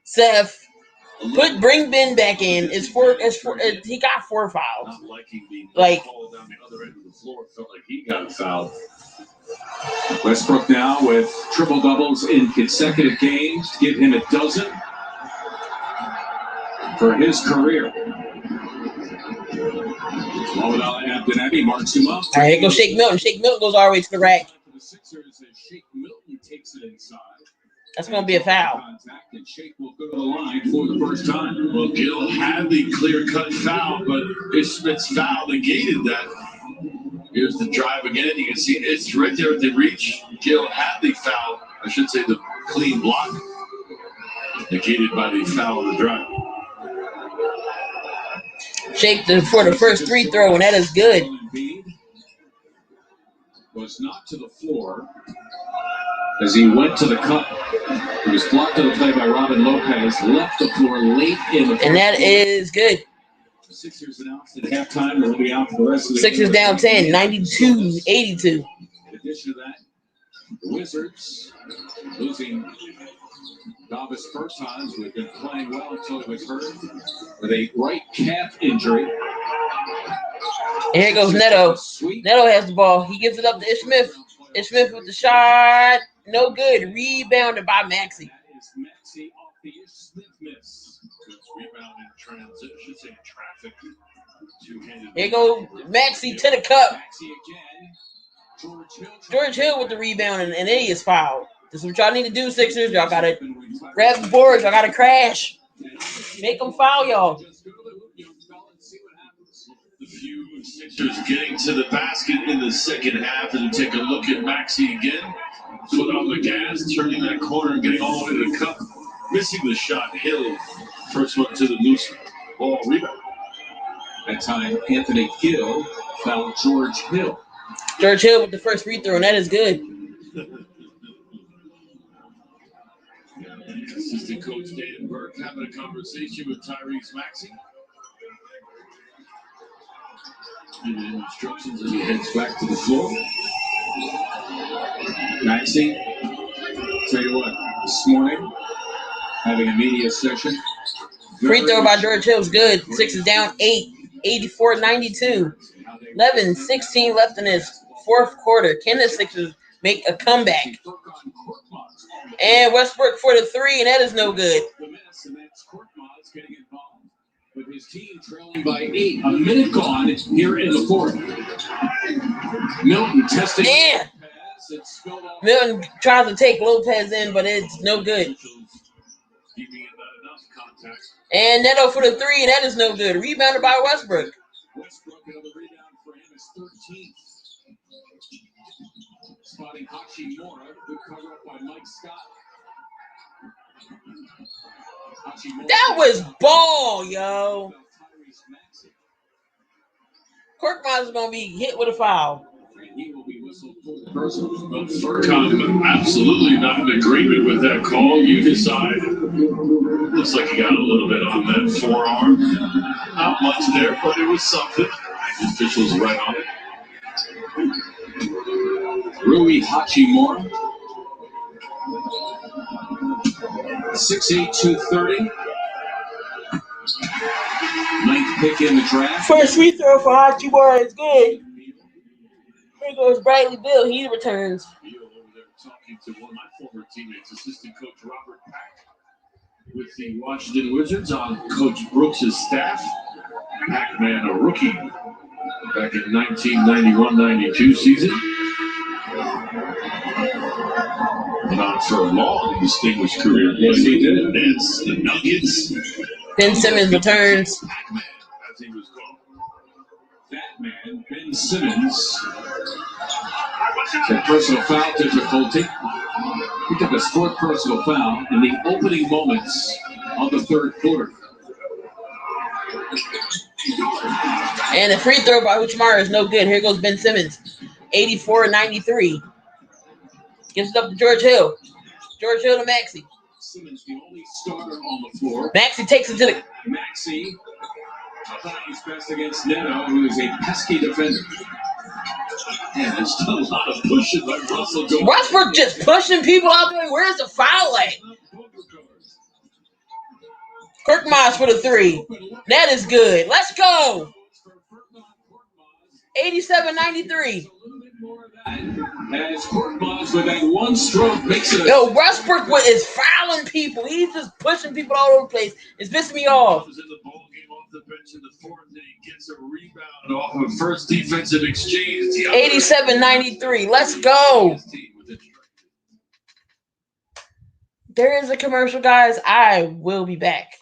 Seth. Bring Ben back in. He got 4 fouls. Like he got fouled. Westbrook now with triple doubles in consecutive games to give him a dozen for his career. Abdenabi marks him up. All right, here goes Shake Milton. Shake Milton goes all the way to the rack. Shake Milton takes it inside. That's going to be a foul. And Shake will go to the line for the first time. Well, Gill had the clear-cut foul, but Smith's foul negated that. Here's the drive again. You can see it's right there at the reach. Gill had the foul. I should say the clean block. Negated by the foul of the drive. Shake for the first free throw, and that is good. Was knocked to the floor as he went to the cup. He was blocked on the play by Robin Lopez. Left the floor late in the and that is good. The Sixers announced at halftime they'll be out for the rest of the Sixers down 10, 92-82. In addition to that, the Wizards losing Davis Bertans, who had been playing well until he was hurt with a right calf injury. And here goes Neto. Neto has the ball. He gives it up to Ish Smith. Ish Smith with the shot. No good. Rebounded by Maxey. That is Maxey off the Ish Smith miss. Good rebound in transition, say traffic. Here goes Maxey to the cup. Maxey again. George Hill with the rebound, and then he is fouled. This is what y'all need to do, Sixers. Y'all got to grab the boards. Y'all got to crash. Make them foul y'all. The few Sixers getting to the basket in the second half, and take a look at Maxey again. Foot on the gas, turning that corner and getting all the way to the cup. Missing the shot. Hill, first one to the loose ball rebound. That time, Anthony Gill fouled George Hill. George Hill with the first free throw, and that is good. Assistant coach David Burke having a conversation with Tyrese Maxey. Giving instructions as he heads back to the floor. Maxey, tell you what, this morning, having a media session. Free throw by George Hill is good. Sixers down 8, 84-92. 11-16 left in this fourth quarter. Can the Sixers make a comeback? And Westbrook for the three, and that is no good. With his team trailing by 8, a minute gone here in the fourth. Milton testing. Yeah. Milton tries to take Lopez in, but it's no good. And Neto for the three, and that is no good. Rebounded by Westbrook. Westbrook, another rebound for him is 13th. Spotting Hachimura, good cover up by Mike Scott. That was ball, yo. Korkmaz is going to be hit with a foul. He will be whistled for the personal. Well, Furkan absolutely not in agreement with that call. You decide. Looks like he got a little bit on that forearm. Not much there, but it was something. The officials right on it. Rui Hachimura. 6'8", 230. Ninth pick in the draft. First free throw for Hachimura is good. Here goes Bradley Beal. He returns. Beal over there talking to one of my former teammates, assistant coach Robert Pack, with the Washington Wizards on Coach Brooks' staff. Pac-Man, a rookie back in 1991-92 season. Went on for a long, distinguished career. Yes, he did. Nets, the Nuggets. Ben Simmons returns. Pac-Man, as he was called. That man, Ben Simmons, had personal foul difficulty. He took a sport personal foul in the opening moments of the third quarter. And the free throw by Hachimura is no good. Here goes Ben Simmons. 84-93. Gives it up to George Hill. George Hill to Maxey. Simmons, the only starter on the floor. Maxey takes it to the. Maxey, he's best against Neto, who is a pesky defender. And there's still a lot of pushing by Russell. Westbrook just pushing people out there. Where's the foul at? Korkmaz for the 3. That is good. Let's go. 87-93. As Korkmaz with that one stroke makes it. Yo, Westbrook is fouling people. He's just pushing people all over the place. It's pissing me off. In the ball game off the bench in the fourth, and he gets a rebound off of first defensive exchange. 87-93. Let's go. There is a commercial, guys. I will be back.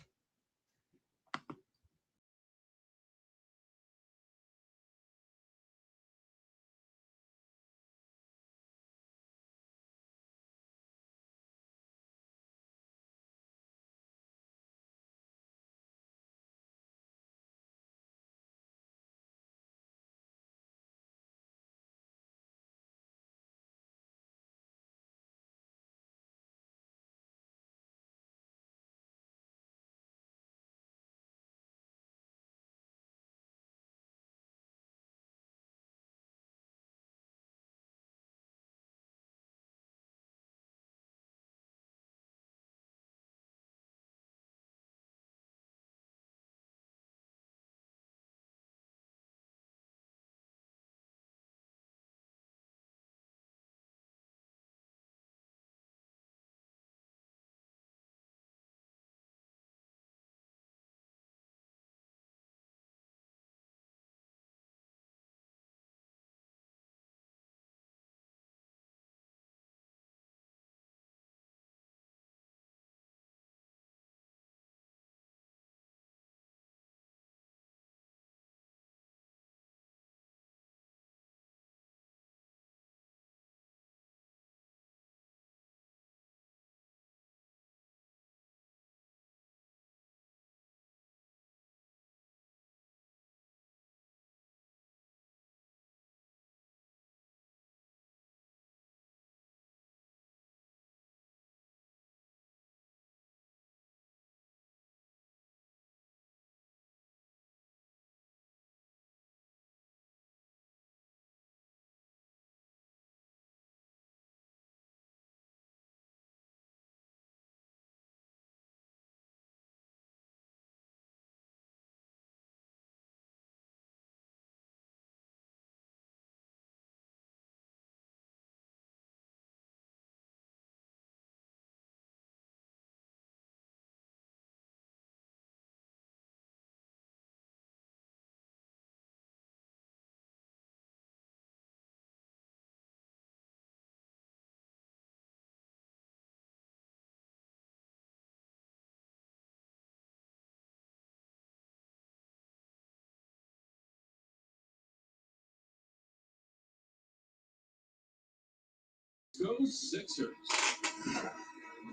Go Sixers.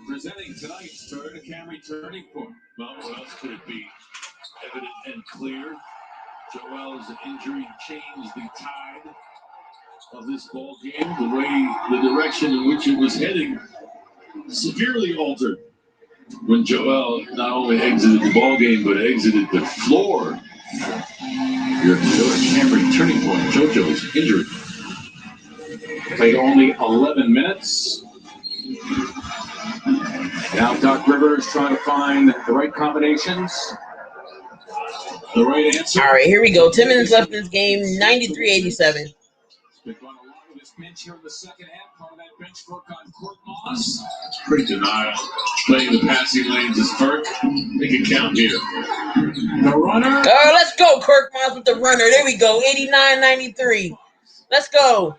Presenting tonight's third Camry turning point. Well, what else could it be? Evident and clear. Joel's injury changed the tide of this ball game. The direction in which it was heading severely altered when Joel not only exited the ball game but exited the floor. Your Camry turning point. JoJo's injured. Played only 11 minutes. Now Doc Rivers trying to find the right combinations. The right answer. All right, here we go. 10 minutes left in this game. 93-87. Bench here in the second half. Part of that bench work on Korkmaz. Great denial. Playing the passing lanes is Burke. Make it count here. The runner. Let's go, Korkmaz with the runner. There we go. 89-93. Let's go.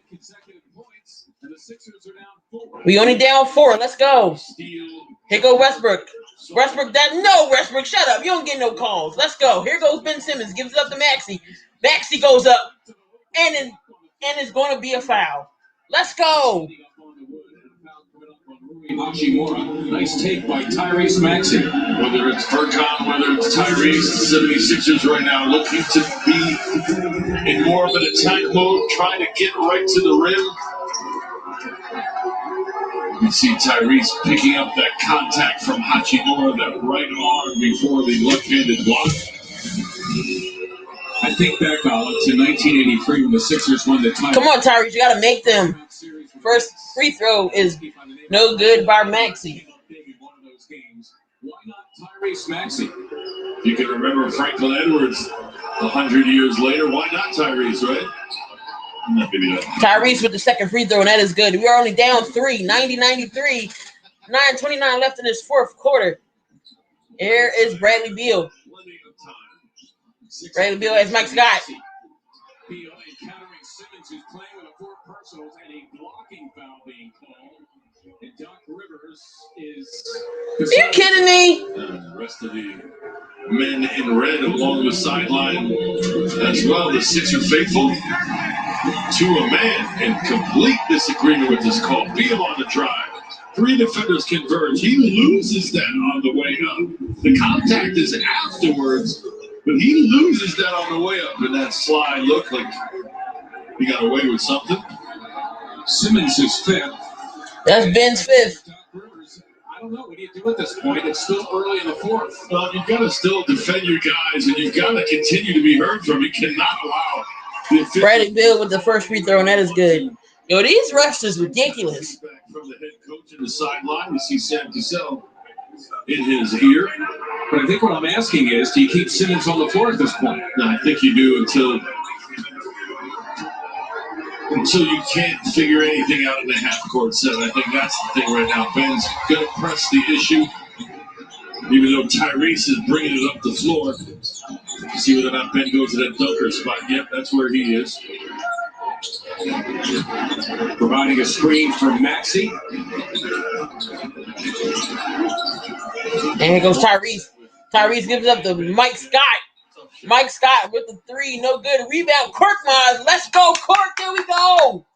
And the Sixers are down 4. We only down 4. Let's go. Here go Westbrook. Westbrook, Westbrook, shut up. You don't get no calls. Let's go. Here goes Ben Simmons. Gives it up to Maxey. Maxey goes up. And it's going to be a foul. Let's go. Hachimura. Nice take by Tyrese Maxey. Whether it's Furkan, whether it's Tyrese, the 76ers right now looking to be in more of an attack mode, trying to get right to the rim. You see Tyrese picking up that contact from Hachimura, that right arm before the left-handed block. I think back, Alex, in 1983 when the Sixers won the title. Come on, Tyrese, you got to make them. First free throw is no good by Maxey. Why not Tyrese Maxey? You can remember Franklin Edwards 100 years later. Why not Tyrese, right? Maybe not. Tyrese with the second free throw, and that is good. We are only down 3, 90-93. 9:29 left in this fourth quarter. Here is Bradley Beal. Bradley Beal has Mike Scott. Beal encountering Simmons, who's playing with a 4 personals and a blocking foul being called. And Doc Rivers is... Are you kidding me? The rest of the men in red along the sideline as well. The Sixer faithful to a man in complete disagreement with this call. Beal on the drive. 3 defenders converge. He loses that on the way up. The contact is afterwards, but he loses that on the way up. And that slide looked like he got away with something. Simmons is 5th. That's Ben's 5th. Doc Rivers, I don't know. What do you do at this point? It's still early in the 4th. Well, you've got to still defend your guys, and you've got to continue to be heard from. You cannot allow the Bradley Beal with the first free throw, and that is good. Yo, these refs is ridiculous. From the head coach in the sideline, we see Sam Cassell in his ear. But I think what I'm asking is, do you keep Simmons on the floor at this point? No, I think you do until you can't figure anything out in the half-court set. I think that's the thing right now. Ben's going to press the issue, even though Tyrese is bringing it up the floor. See whether or not Ben goes to that dunker spot. Yep, that's where he is. Providing a screen for Maxey. And here goes Tyrese. Tyrese gives up to Mike Scott. Mike Scott with the 3, no good. Rebound, Korkmaz. Let's go, Kork. There we go.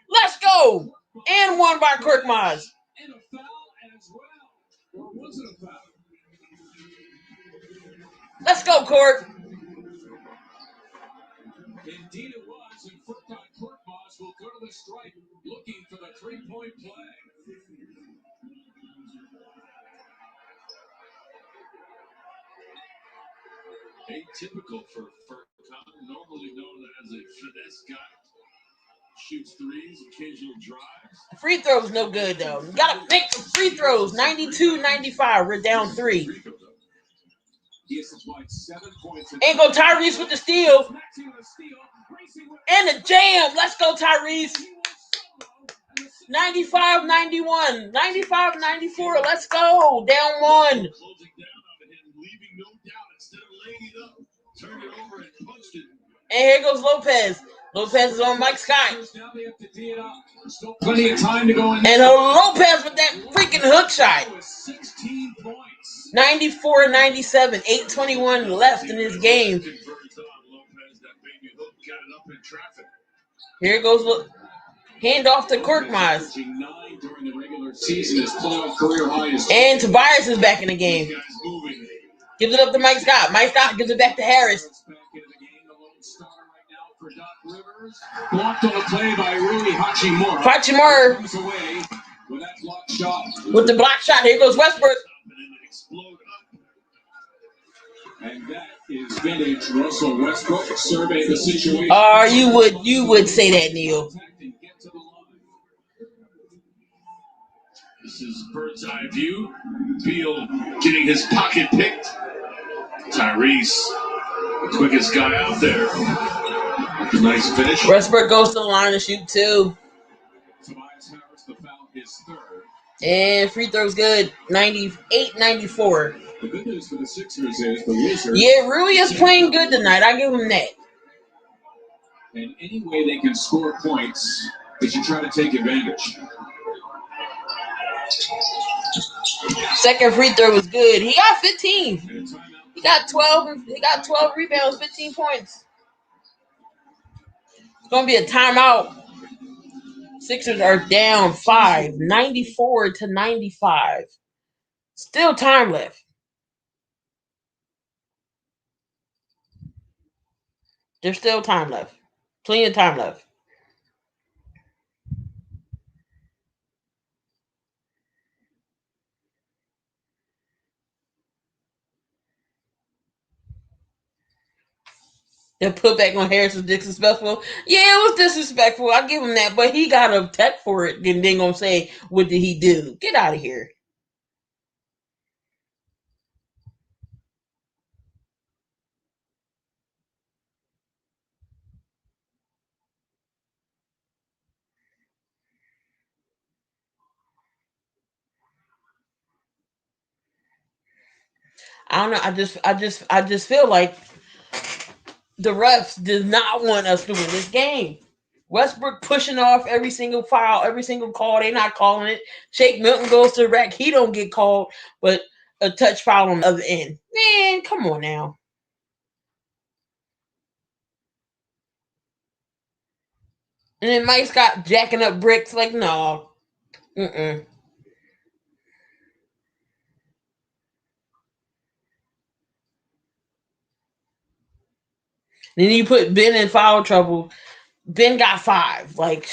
Let's go. And 1 by Korkmaz. And a foul as well. Or was it a foul? Let's go, Kork. Indeed it was. And Furkan Korkmaz will go to the stripe looking for the 3-point play. Atypical for Furkan, normally known as a finesse guy. Shoots 3s, occasional drives. Free throws no good, though. You got to make the free throws. 92-95. We're down 3. He has supplied 7 points. And go Tyrese with the steal. And the jam. Let's go, Tyrese. 95-91. 95-94. Let's go. Down 1. Closing down on him, leaving no doubt. Instead of laying it up, turned it over and punched it. And here goes Lopez. Lopez is on Mike Scott. Now they have to tee it up. Still plenty of time to go in. And Lopez with that freaking hook shot. 16 points. 94-97. 8:21 left in this game. Here goes handoff to Korkmaz. 9 during the regular season. His playoff career high is. And Tobias is back in the game. Gives it up to Mike Scott. Mike Scott gives it back to Harris. Blocked on a play by Rui Hachimura. Hachimura with that block shot. With the block shot. Here goes Westbrook. And that is vintage Russell Westbrook. Survey the situation. You would say that, Neil. This is bird's eye view. Beal getting his pocket picked. Tyrese, the quickest guy out there. Nice finish. Westbrook goes to the line to shoot 2. Tobias Harris, the foul, his 3rd. And free throw's good. 98-94. The good news for the Sixers is the Wizards. Yeah, Rui is playing good tonight. I give him that. And any way they can score points, they should try to take advantage. Second free throw was good. He got 15. He got 12. He got 12 rebounds, 15 points. It's going to be a timeout. Sixers are down 5, 94-95. Still time left. There's still time left. Plenty of time left. The putback on Harris was disrespectful. Yeah, it was disrespectful. I give him that, but he got a tech for it. And then gonna say, "What did he do? Get out of here." I don't know. I just feel like the refs did not want us to win this game. Westbrook pushing off every single foul, every single call. They not calling it. Shake Milton goes to the rack. He don't get called, but a touch foul on the other end. Man, come on now. And then Mike Scott jacking up bricks. Like, no. Mm-mm. Then you put Ben in foul trouble. Ben got 5. Like,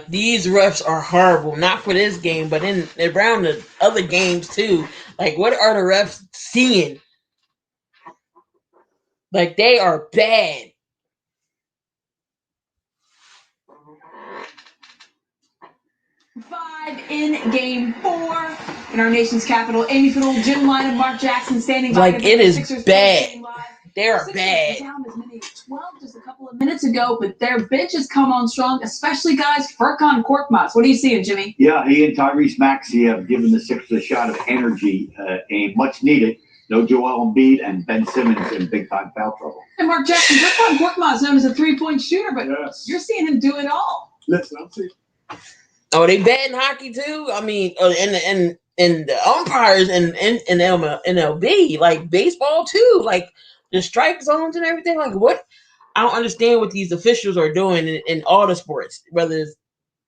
these refs are horrible. Not for this game, but in around the other games too. Like, what are the refs seeing? Like, they are bad. In game 4 in our nation's capital, Amy Fiddle, Jim Line, and Mark Jackson standing by. Like, it is bad. They are bad. Down as many as 12 just a couple of minutes ago, but their bench has come on strong, especially guys Furkan Korkmaz. What are you seeing, Jimmy? Yeah, he and Tyrese Maxey have given the Sixers a shot of energy, a much needed. No Joel Embiid and Ben Simmons in big time foul trouble. And Mark Jackson, Furkan Korkmaz is known as a 3-point shooter, but you're seeing him do it all. Listen, I'm seeing. Oh, they bad in hockey too. I mean, and the umpires and MLB, like baseball too, like the strike zones and everything. Like, what? I don't understand what these officials are doing in all the sports, whether it's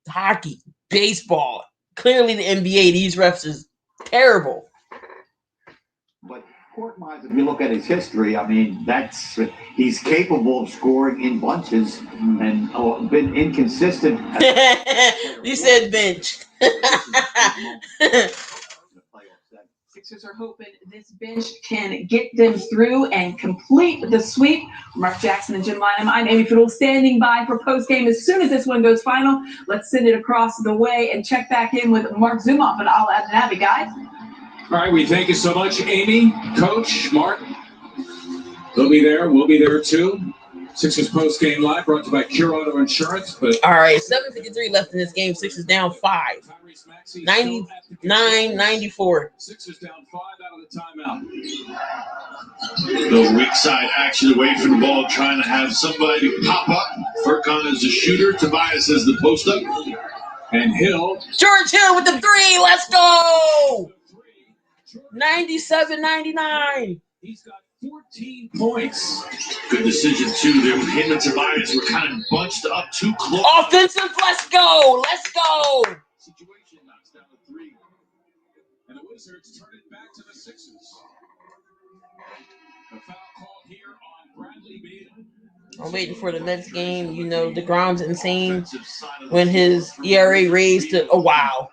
hockey, baseball. Clearly, the NBA, these refs is terrible. But Korkmaz, if you look at his history, I mean, he's capable of scoring in bunches and been inconsistent. You said bench. Sixers are hoping this bench can get them through and complete the sweep. Mark Jackson and Jim Lynam. I'm Amy Fiddle, standing by for post-game as soon as this one goes final. Let's send it across the way and check back in with Mark Zumoff and Al Abdenabi, guys. All right, we thank you so much, Amy, Coach, Mark. They'll be there. We'll be there too. Sixers post-game live, brought to you by Cure Auto Insurance. But all right, 7:53 left in this game. Sixers down 5. 99-94. Sixers down 5 out of the timeout. Little weak side action away from the ball, trying to have somebody pop up. Furkan is the shooter. Tobias is the post-up. And Hill. George Hill with the 3. Let's go. 97-99. He's got 14 points. Good decision, too. Him and Tobias were kind of bunched up too close. Offensive, let's go. Let's go. Situation knocks down the 3. And the Wizards turn it back to the Sixers. The foul called here on Bradley Beal. I'm waiting for the next game. You know, DeGrom's insane when his ERA raised to, oh, wow.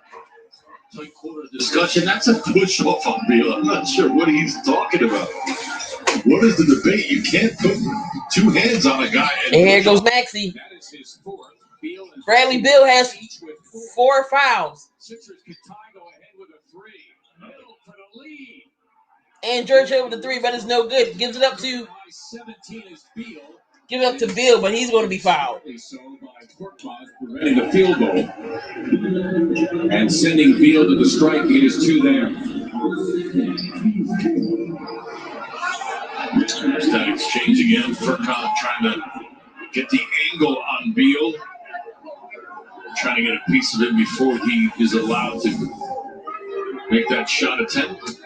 Discussion, that's a push off on Beal. I'm not sure what he's talking about. What is the debate? You can't put 2 hands on a guy. And here goes Maxey. That is his 4th. Bradley Beal has 4 fouls. Sixers can tie, go ahead with a 3. Hill for the lead. And George Hill with the 3, but it's no good. Gives it up to 17 is Beal. Give it up to Beal, but he's going to be fouled. So by Korkmaz preventing the field goal and sending Beal to the strike. It is 2 there. There's that exchange again. Furkan trying to get the angle on Beal. Trying to get a piece of him before he is allowed to make that shot attempt.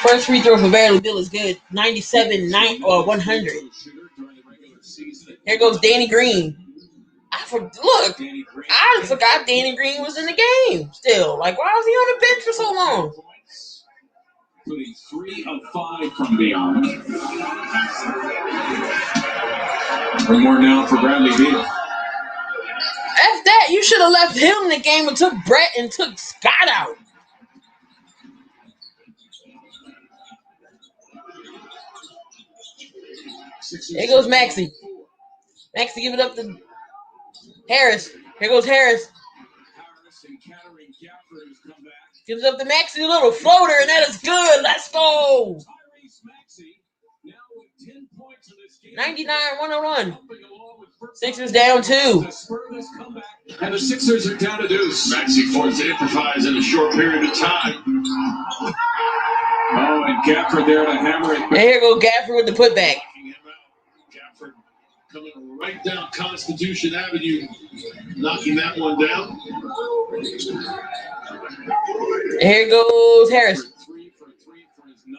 First free throw for Bradley Beal is good. 97, 100. Here goes Danny Green. Look, I forgot Danny Green was in the game still. Like, why was he on the bench for so long? Including 3 of 5 from beyond. One more now for Bradley Beal. After that, you should have left him in the game and took Brett and took Scott out. Here goes Maxey. Maxey give it up to Harris. Here goes Harris. Gives up to Maxey, a little floater, and that is good. Let's go. 99-101. Sixers down 2. And the Sixers are down to deuce. Maxey forced to improvise in a short period of time. Oh, and Gafford there to hammer it. And here goes Gafford with the putback. Gafford coming right down Constitution Avenue, knocking that one down. And here goes Harris. 3 for 3 for his 9.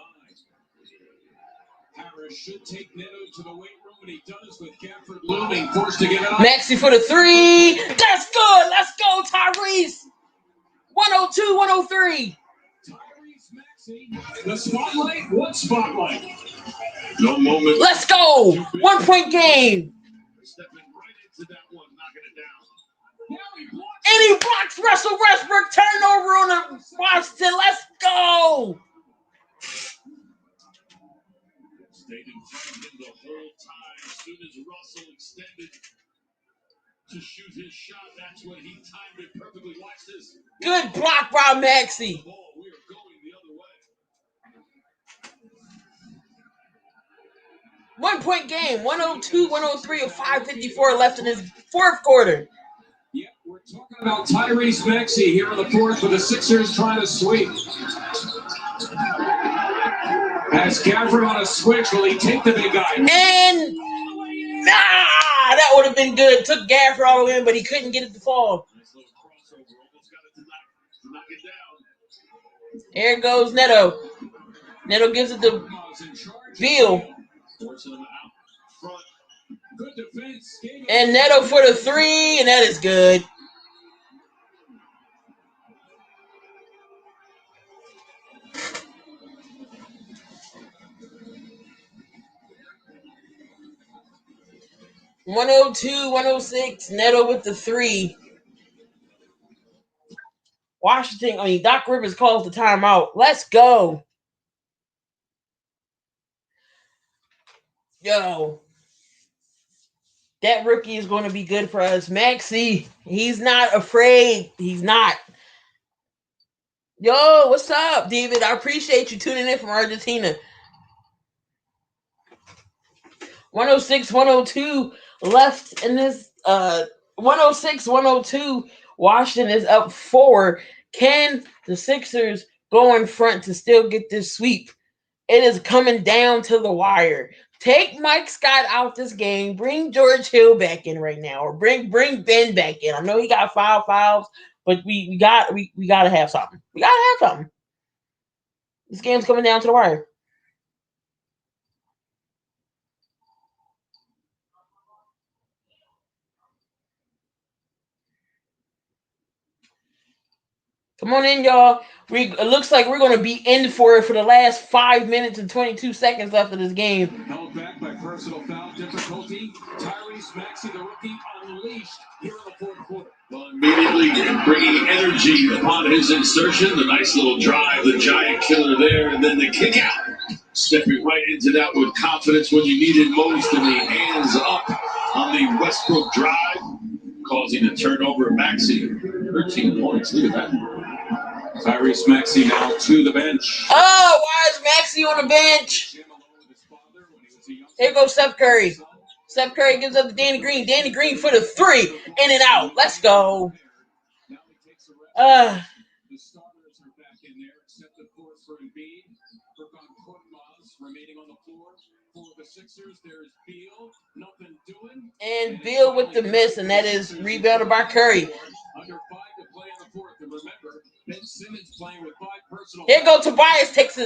Harris should take Neto to the weight room, and he does with Gafford looming, forced to get it up. Maxey for the 3. That's good. Let's go, Tyrese. 102-103. Tyrese Maxey. The spotlight. What spotlight? No moment. Let's go. 1 point game. Stepping right into that one, knocking it down. And he blocks Russell Westbrook. Turnover on the Washington. Let's go. Stayed in front of him the whole time. As soon as Russell extended to shoot his shot, that's when he timed it perfectly. Watch this. Good block by Maxey. We are going the other way. 1 point game. 102-103 with 5:54 left in his fourth quarter. Yeah, we're talking about Tyrese Maxey here in the fourth for the Sixers trying to sweep. Has Gafford on a switch. Will he take the big guy? And that would have been good. Took Gafford all the way in, but he couldn't get it to fall. Nice little crossover. Almost got it to knock it down. Here goes Neto. Neto gives it to Beal. Forcing him out front. Good defense. And Neto for the 3, and that is good. (102-106). Neto with the 3. Doc Rivers calls the timeout. Let's go. Yo. That rookie is going to be good for us. Maxey, he's not afraid. He's not. Yo, what's up, David? I appreciate you tuning in from Argentina. 106-102 left in this 106-102. Washington is up 4. Can the Sixers go in front to still get this sweep? It is coming down to the wire. Take Mike Scott out this game. Bring George Hill back in right now, or bring Ben back in. I know he got 5 fouls, but we got to have something. We got to have something. This game's coming down to the wire. Come on in, y'all. It looks like we're going to be in for it for the last 5 minutes and 22 seconds left of this game. Held back by personal foul difficulty. Tyrese Maxey, the rookie, unleashed here in the fourth quarter. Well, immediately bringing energy upon his insertion. The nice little drive, the giant killer there, and then the kick out. Stepping right into that with confidence when you need it most, and the hands up on the Westbrook drive, causing the turnover. Maxey, 13 points. Look at that. Tyrese Maxey now to the bench. Oh, why is Maxey on the bench? Here goes Steph Curry. Steph Curry gives up to Danny Green. Danny Green for the 3. In and out. Let's go. The starters are back in there, except of course for Embiid. Remaining on the floor for the Sixers. There's Beal. Nothing doing. And Beal with the miss, and that is rebounded by Curry. Under 5 to play in the fourth. And remember, Ben Simmons playing with 5 personal. Here goes Tobias takes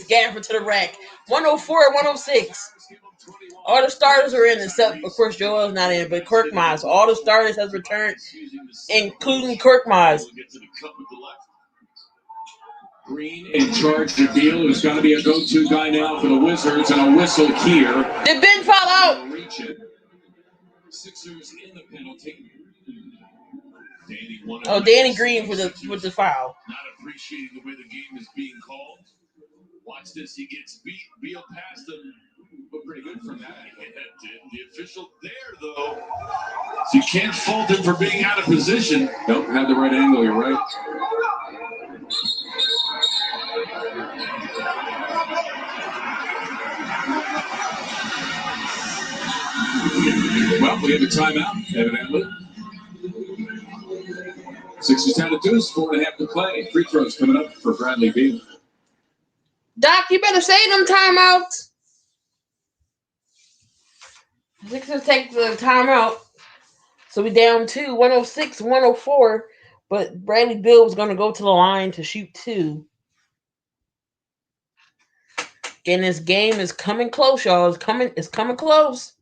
Gafford to the rack. 104-106. All the starters are in, except of course Joel's not in, but Korkmaz. All the starters has returned, including Korkmaz. Green in charge of Beal, who's got to be a go-to guy now for the Wizards, and a whistle here. Did Ben fall out? Sixers in the penalty. Danny Green with the foul. Not appreciating the way the game is being called. Watch this, he gets beat. Beal passed him. Looked pretty good from that. The official there, though. So you can't fault him for being out of position. Nope, had the right angle, you're right. Well, we have a timeout, evidently. Sixers down to deuce, 4.5 to play. Free throws coming up for Bradley Beal. Doc, you better say them timeouts. Sixers take the timeout. So we down 2, 106, 104. But Bradley Beal was going to go to the line to shoot 2. Again, this game is coming close, y'all. It's coming close.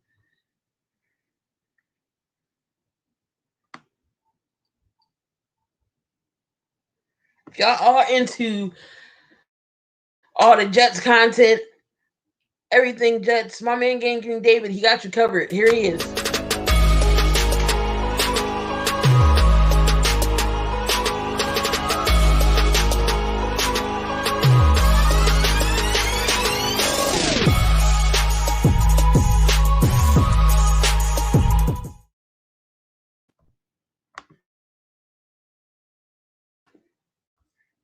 If y'all are into all the Jets content, everything Jets, my man KeyInDaBuilding, he got you covered. Here he is.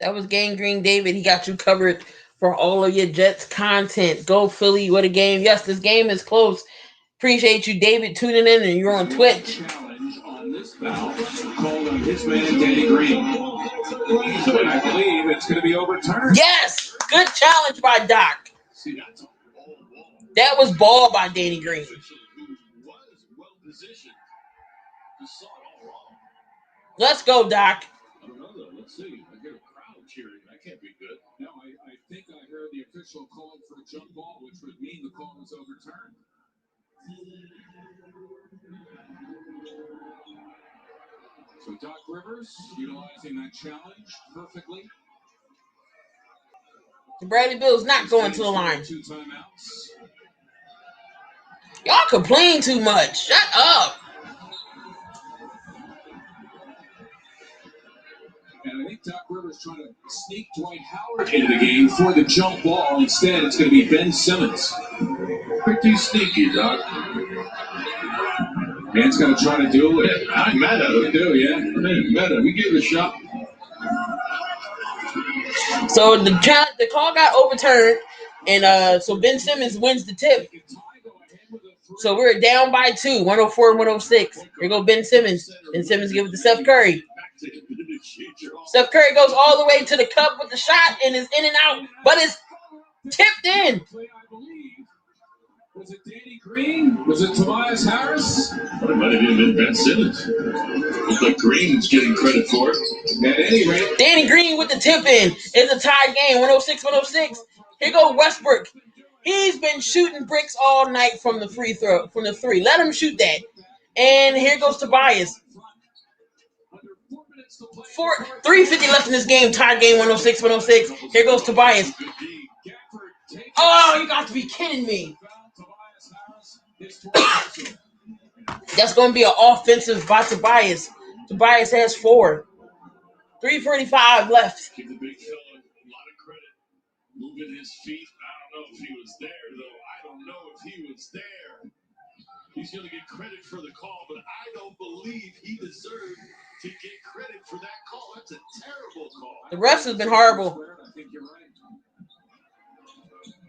That was KeyInDaBuilding. He got you covered for all of your Jets content. Go Philly, what a game. Yes, this game is close. Appreciate you, David, tuning in, and you're on Twitch. Challenge on this foul called on his man, Danny Green. But I believe it's going to be overturned. Yes! Good challenge by Doc. That was ball by Danny Green. Let's go, Doc. I don't know, though. Let's see. I get a crowd cheering. That can't be good. No, I think I heard the official called for a jump ball, which would mean the call was overturned. So Doc Rivers utilizing that challenge perfectly. Bradley Beal's not going to the line. 2 timeouts. Y'all complain too much. Shut up. And I think Doc Rivers trying to sneak Dwight Howard into the game for the jump ball. Instead, it's going to be Ben Simmons. Pretty sneaky, Doc. Man's going to try to do it. I'm mad at him. Do, yeah. Meta, we gave it a shot. So the call got overturned, and so Ben Simmons wins the tip. So we're down by 2, 104, 106. Here go Ben Simmons. Ben Simmons give it to Steph Curry. Steph Curry goes all the way to the cup with the shot and is in and out, but it's tipped in. Was it Danny Green? Was it Tobias Harris? Or it might have even been Ben Simmons. Looks like Green's getting credit for it. At any rate, Danny Green with the tip in. It's a tie game, 106, 106. Here goes Westbrook. He's been shooting bricks all night from the free throw, from the 3. Let him shoot that. And here goes Tobias. 3:50 left in this game. Tie game, 106, 106. Here goes Tobias. Oh, you got to be kidding me. That's going to be an offensive by Tobias. Tobias has 4. 3:45 left. Give the big fella a lot of credit. Moving his feet. I don't know if he was there, though. I don't know if he was there. He's going to get credit for the call, but I don't believe he deserved to get credit for that call. That's a terrible call. The refs has been horrible. I think you're right.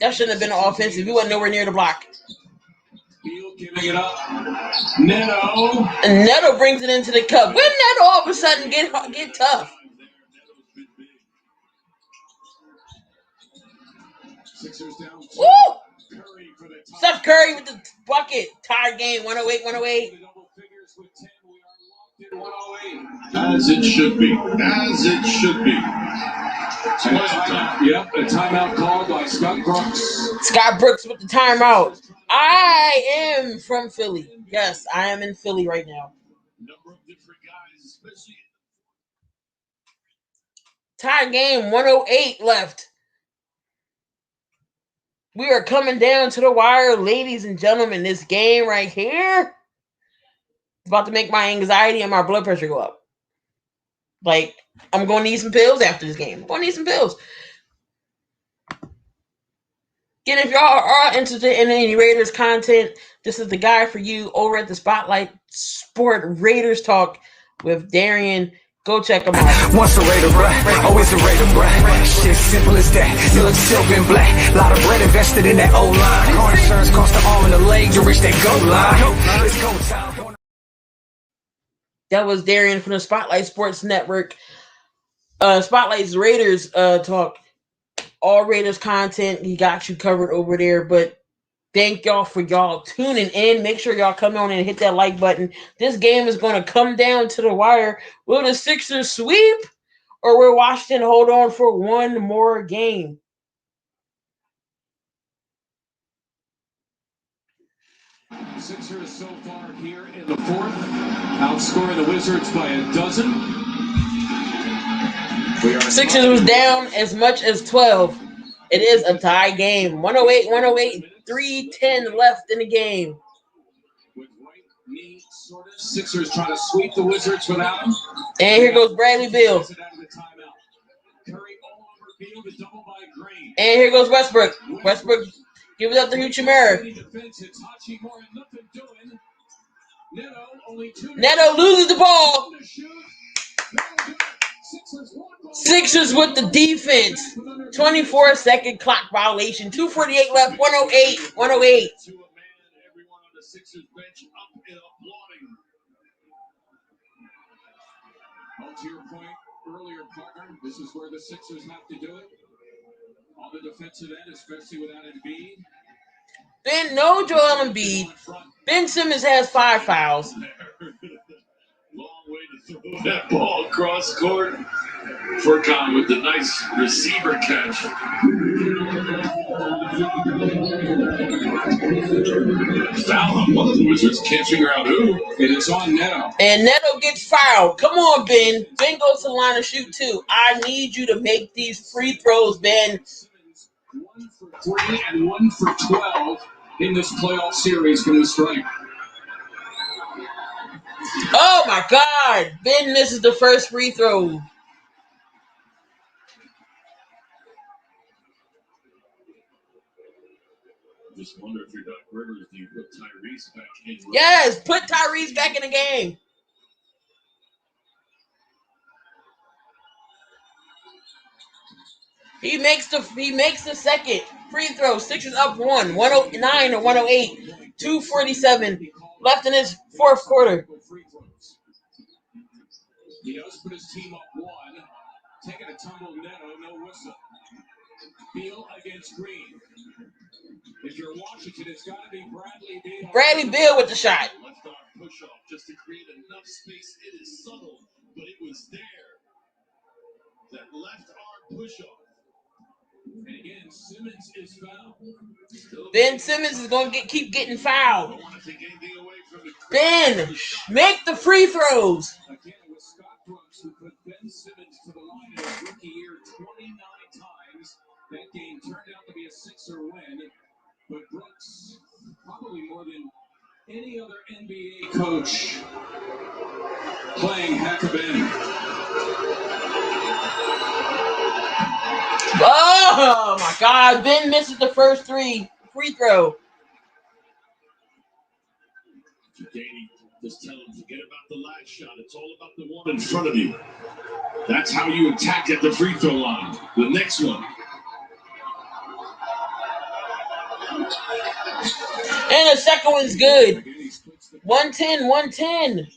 That shouldn't have been an offensive. He wasn't nowhere near the block. Beal giving it up. Neto. And Neto brings it into the cup. When Neto all of a sudden get tough? Sixers down. Woo! Curry for the top. Steph Curry with the bucket. Tie game, 108, 108. Double figures with 10. We are locked in 108. As it should be. As it should be. Yep, a timeout called by Scott Brooks. Scott Brooks with the timeout. I am from Philly. Yes, I am in Philly right now. Number of different guys, especially. Tie game, 108 left. We are coming down to the wire, ladies and gentlemen. This game right here is about to make my anxiety and my blood pressure go up. Like, I'm going to need some pills after this game. I'm going to need some pills. Again, if y'all are interested in any Raiders content, this is the guy for you over at the Spotlight Sport Raiders Talk with Darian. Go check him out. Once a Raider, bruh, always a Raider, bruh. Shit simple as that. You look silver and black. Lot of bread invested in that O-line. Car insurance cost the arm and the leg to reach that goal line. It's go time. That was Darian from the Spotlight Sports Network. Spotlight's Raiders talk. All Raiders content. He got you covered over there. But thank y'all for y'all tuning in. Make sure y'all come on and hit that like button. This game is going to come down to the wire. Will the Sixers sweep? Or will Washington hold on for one more game? Sixers so far here in the fourth, outscoring the Wizards by a dozen. Sixers was down as much as 12. It is a tie game. 108, 3:10 left in the game. With right knee sort of. Sixers trying to sweep the Wizards without him. And here goes Bradley Beal. Curry all over Beal, the double by Green. And here goes Westbrook. Westbrook give it up to Hachimura. Neto loses the ball. Sixers with the defense. 24-second clock violation. 2:48 left. 108. 108. Everyone on the Sixers bench up and applauding. To your point earlier, partner, this is where the Sixers have to do it. On the defensive end, especially without Embiid. No Joel Embiid. Ben Simmons has 5 fouls. Long way to throw that ball across court. Furkan with the nice receiver catch. Foul on one of the Wizards. Can't figure out who. It is on Neto. And Neto gets fouled. Come on, Ben. Ben goes to the line to shoot too. I need you to make these free throws, Ben. 1 for 3 and 1 for 12 in this playoff series from the strike. Oh my God. Ben misses the first free throw. Just wonder if you're Doc Rivers, do you put Tyrese back in? Yes, put Tyrese back in the game. He makes the second free throw. Sixers up 109 or 108. 2:47 left in his fourth quarter. He does put his team up 1. Taking a tumble, Neto, no whistle. Beal against Green. If you're Washington, it's got to be Bradley Beal. Bradley Beal with the shot. Left arm push off just to create enough space. It is subtle, but it was there. That left arm push off. And again, Simmons is fouled. Ben Simmons is going to keep getting fouled. Ben, make the free throws. Again, it was Scott Brooks who put Ben Simmons to the line in his rookie year 29 times. That game turned out to be a Sixer win. But Brooks, probably more than any other NBA coach, playing heck of Ben. Oh my God! Ben misses the first free throw. Danny, just tell him, forget about the last shot. It's all about the one in front of you. That's how you attack at the free throw line. The next one. And the second one's good. 110, 110.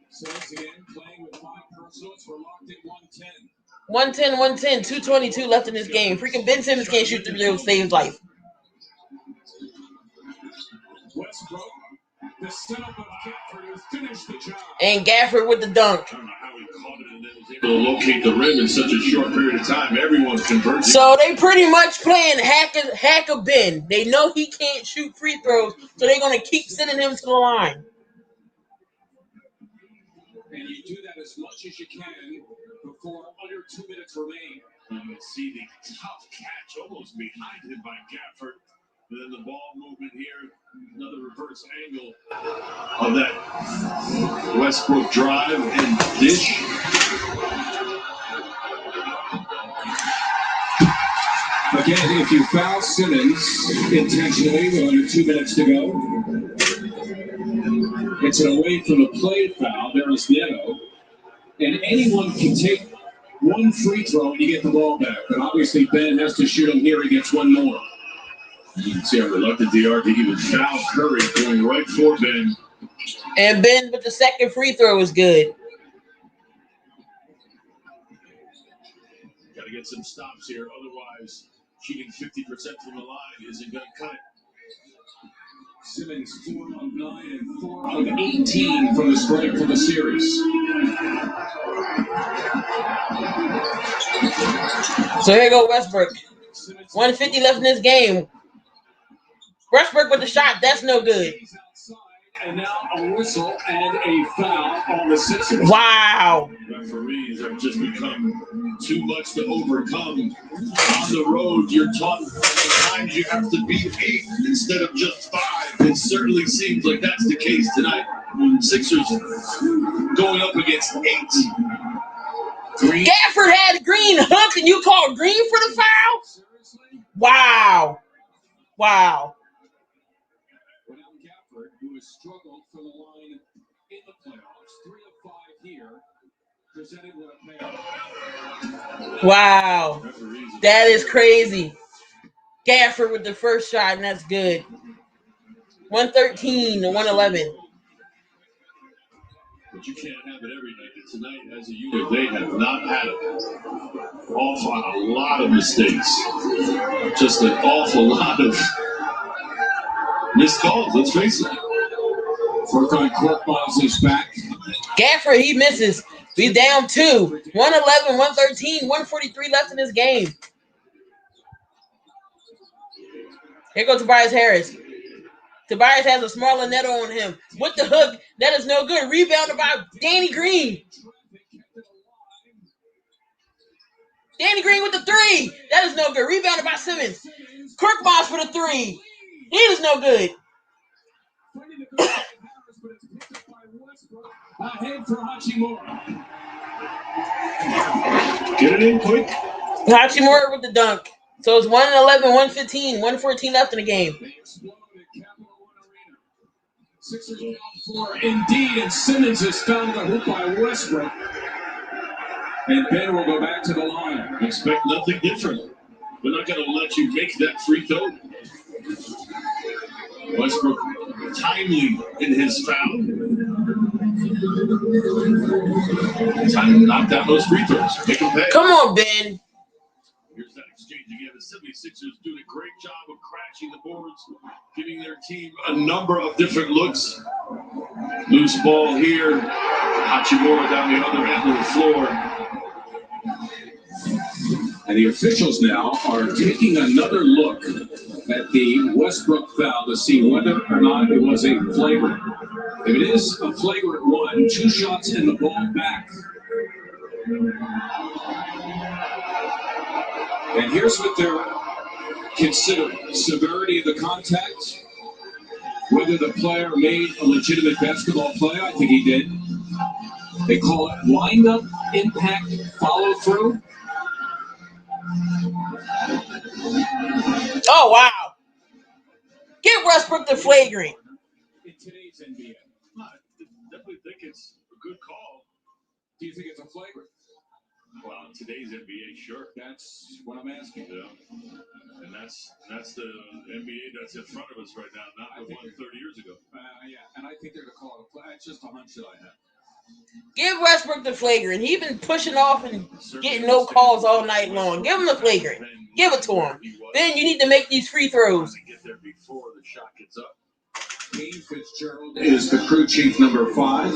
Simmons again playing with 5 personals. We're locked at 110. 110, 110, 2:22 left in this game. Freaking Ben Simmons can't shoot the to save his life. Westbrook, the setup of Gafford who finished the job. And Gafford with the dunk. I don't know how he caught it and then was able to locate the rim in such a short period of time. Everyone's converging. So they pretty much playing hack a Ben. They know he can't shoot free throws, so they're going to keep sending him to the line. And you do that as much as you can before under 2 minutes remain. You can see the tough catch almost behind him by Gafford. And then the ball movement here, another reverse angle of that Westbrook drive and dish. Again, if you foul Simmons intentionally with under 2 minutes to go, it's an away from the play foul. There is Neto. And anyone can take one free throw and you get the ball back. But obviously Ben has to shoot him here. He gets one more. You can see how reluctant they are to even foul Curry, going right for Ben. And Ben, but the second free throw is good. Got to get some stops here. Otherwise, shooting 50% from the line isn't going to cut it. Simmons 4 of 9 and 4 of 18 from the strike for the series. So here go Westbrook. 150 left in this game. Westbrook with the shot. That's no good. And now a whistle and a foul on the Sixers. Wow. Referees have just become too much to overcome. On the road, you're taught sometimes you have to beat 8 instead of just 5. It certainly seems like that's the case tonight. Sixers going up against 8. Green. Gafford had Green hooked and you called Green for the foul? Wow. Wow. Without Gafford, who has struggled for the line in the playoffs, 3 of 5 here, presented with a payoff. Wow. That is crazy. Gafford with the first shot, and that's good. 113 to 111. But you can't have it every night. Tonight, as a unit, they have not had a lot of mistakes. Just an awful lot of missed calls, let's face it. Fourth on court, Miles is back. Gafford, he misses. He's down 2. 111, 113, 143 left in this game. Here goes Tobias Harris. Tobias has a smaller Neto on him. With the hook, that is no good. Rebounded by Danny Green. Danny Green with the 3. That is no good. Rebounded by Simmons. Korkmaz for the 3. He is no good. Ahead for Hachimura. Get it in quick. Hachimura with the dunk. So it's 111, 115, 114 left in the game. Sixers down 4 indeed, and Simmons has found the hoop by Westbrook. And Ben will go back to the line. Expect nothing different. We're not going to let you make that free throw. Westbrook timely in his foul. Time to knock down those free throws. Make them pay. Come on, Ben. Here's that exchange again. The 76ers doing a great job of crashing the boards, giving their team a number of different looks. Loose ball here. Hachimura down the other end of the floor. And the officials now are taking another look at the Westbrook foul to see whether or not it was a flagrant. If it is a flagrant one, 2 shots and the ball back. And here's what they're considering. Severity of the contact, whether the player made a legitimate basketball play. I think he did. They call it wind-up, impact, follow-through. Oh, wow. Give Westbrook the flagrant. In today's NBA. I definitely think it's a good call. Do you think it's a flagrant? Well, in today's NBA, sure. That's what I'm asking. Yeah. And that's the NBA that's in front of us right now, not the one 30 years ago. Yeah, and I think they're going to call it a flagrant. It's just a hunch that I have. Give Westbrook the flagrant. He's been pushing off and getting no calls all night long. Give him the flagrant. Give it to him. Then you need to make these free throws. Get there before the shot gets up. Dean Fitzgerald is the crew chief number 5.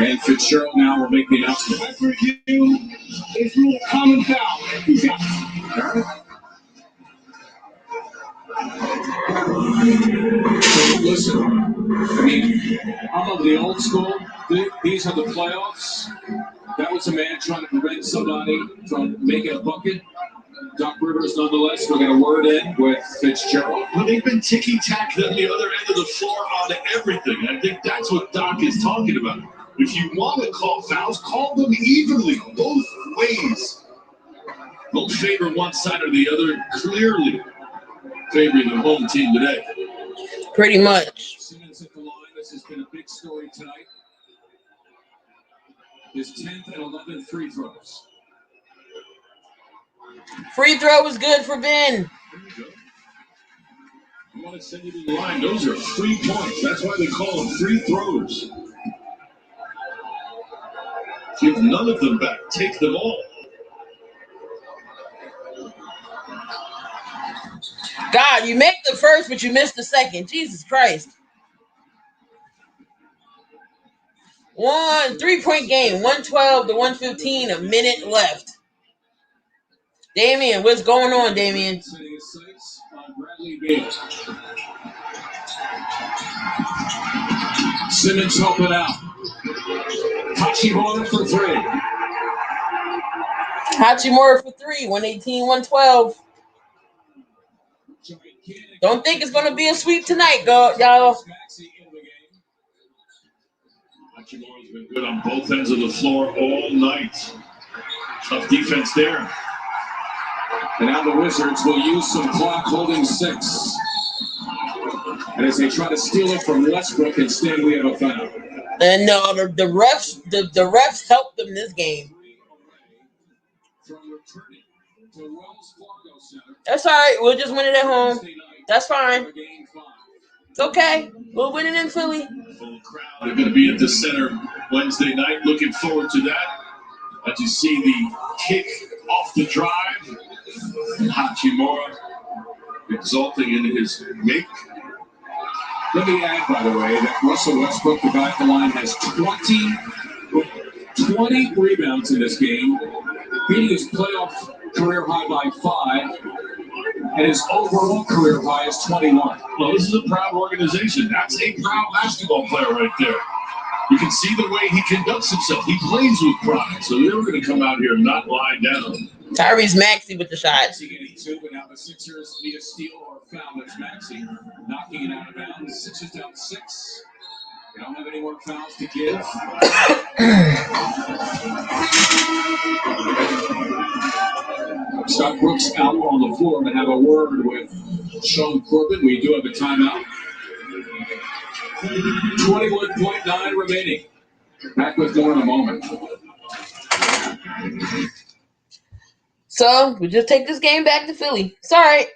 And Fitzgerald now will make the announcement. I review is rule a common foul. Who's got it? So listen, I mean, I'm of the old school. These are the playoffs. That was a man trying to prevent somebody from making a bucket. Doc Rivers, nonetheless, we're going to word in with Fitzgerald. Well, they've been ticky-tack on the other end of the floor on everything. I think that's what Doc is talking about. If you want to call fouls, call them evenly, both ways. Don't favor one side or the other, clearly favoring the home team today. Pretty much. Simmons at the line. This has been a big story tonight. His 10th and 11th free throws. Free throw was good for Ben. There you go. You want to send you to the line, those are free points. That's why they call them free throws. Give none of them back. Take them all. God, you make the first, but you missed the second. Jesus Christ. 3-point game, 112 to 115, a minute left. Damian, what's going on, Damian? Simmons helping out. Hachimura for three. Hachimura for three, 118, 112. Don't think it's going to be a sweep tonight, y'all. Hachimura's been good on both ends of the floor all night. Tough defense there. And now the Wizards will use some clock holding 6. And as they try to steal it from Westbrook, instead we have a foul. And no, the refs helped them this game. That's all right. We'll just win it at home. That's fine. It's okay. We'll win it in Philly. Full crowd. They're going to be at the center Wednesday night. Looking forward to that. As you see the kick off the drive. Hachimura exulting in his make. Let me add, by the way, that Russell Westbrook, the guy at the line, has 20 rebounds in this game, beating his playoff career high by 5, and his overall career high is 21. Well, this is a proud organization. That's a proud basketball player right there. You can see the way he conducts himself. He plays with pride. So they're going to come out here and not lie down. Tyrese Maxey with the shot. But now the Sixers need a steal or a foul. There's Maxey knocking it out of bounds. The Sixers down 6. They don't have any more fouls to give. Scott Brooks out on the floor to have a word with Sean Corbin. We do have a timeout. 21.9 remaining. Back with more in a moment. So, we just take this game back to Philly. It's all right.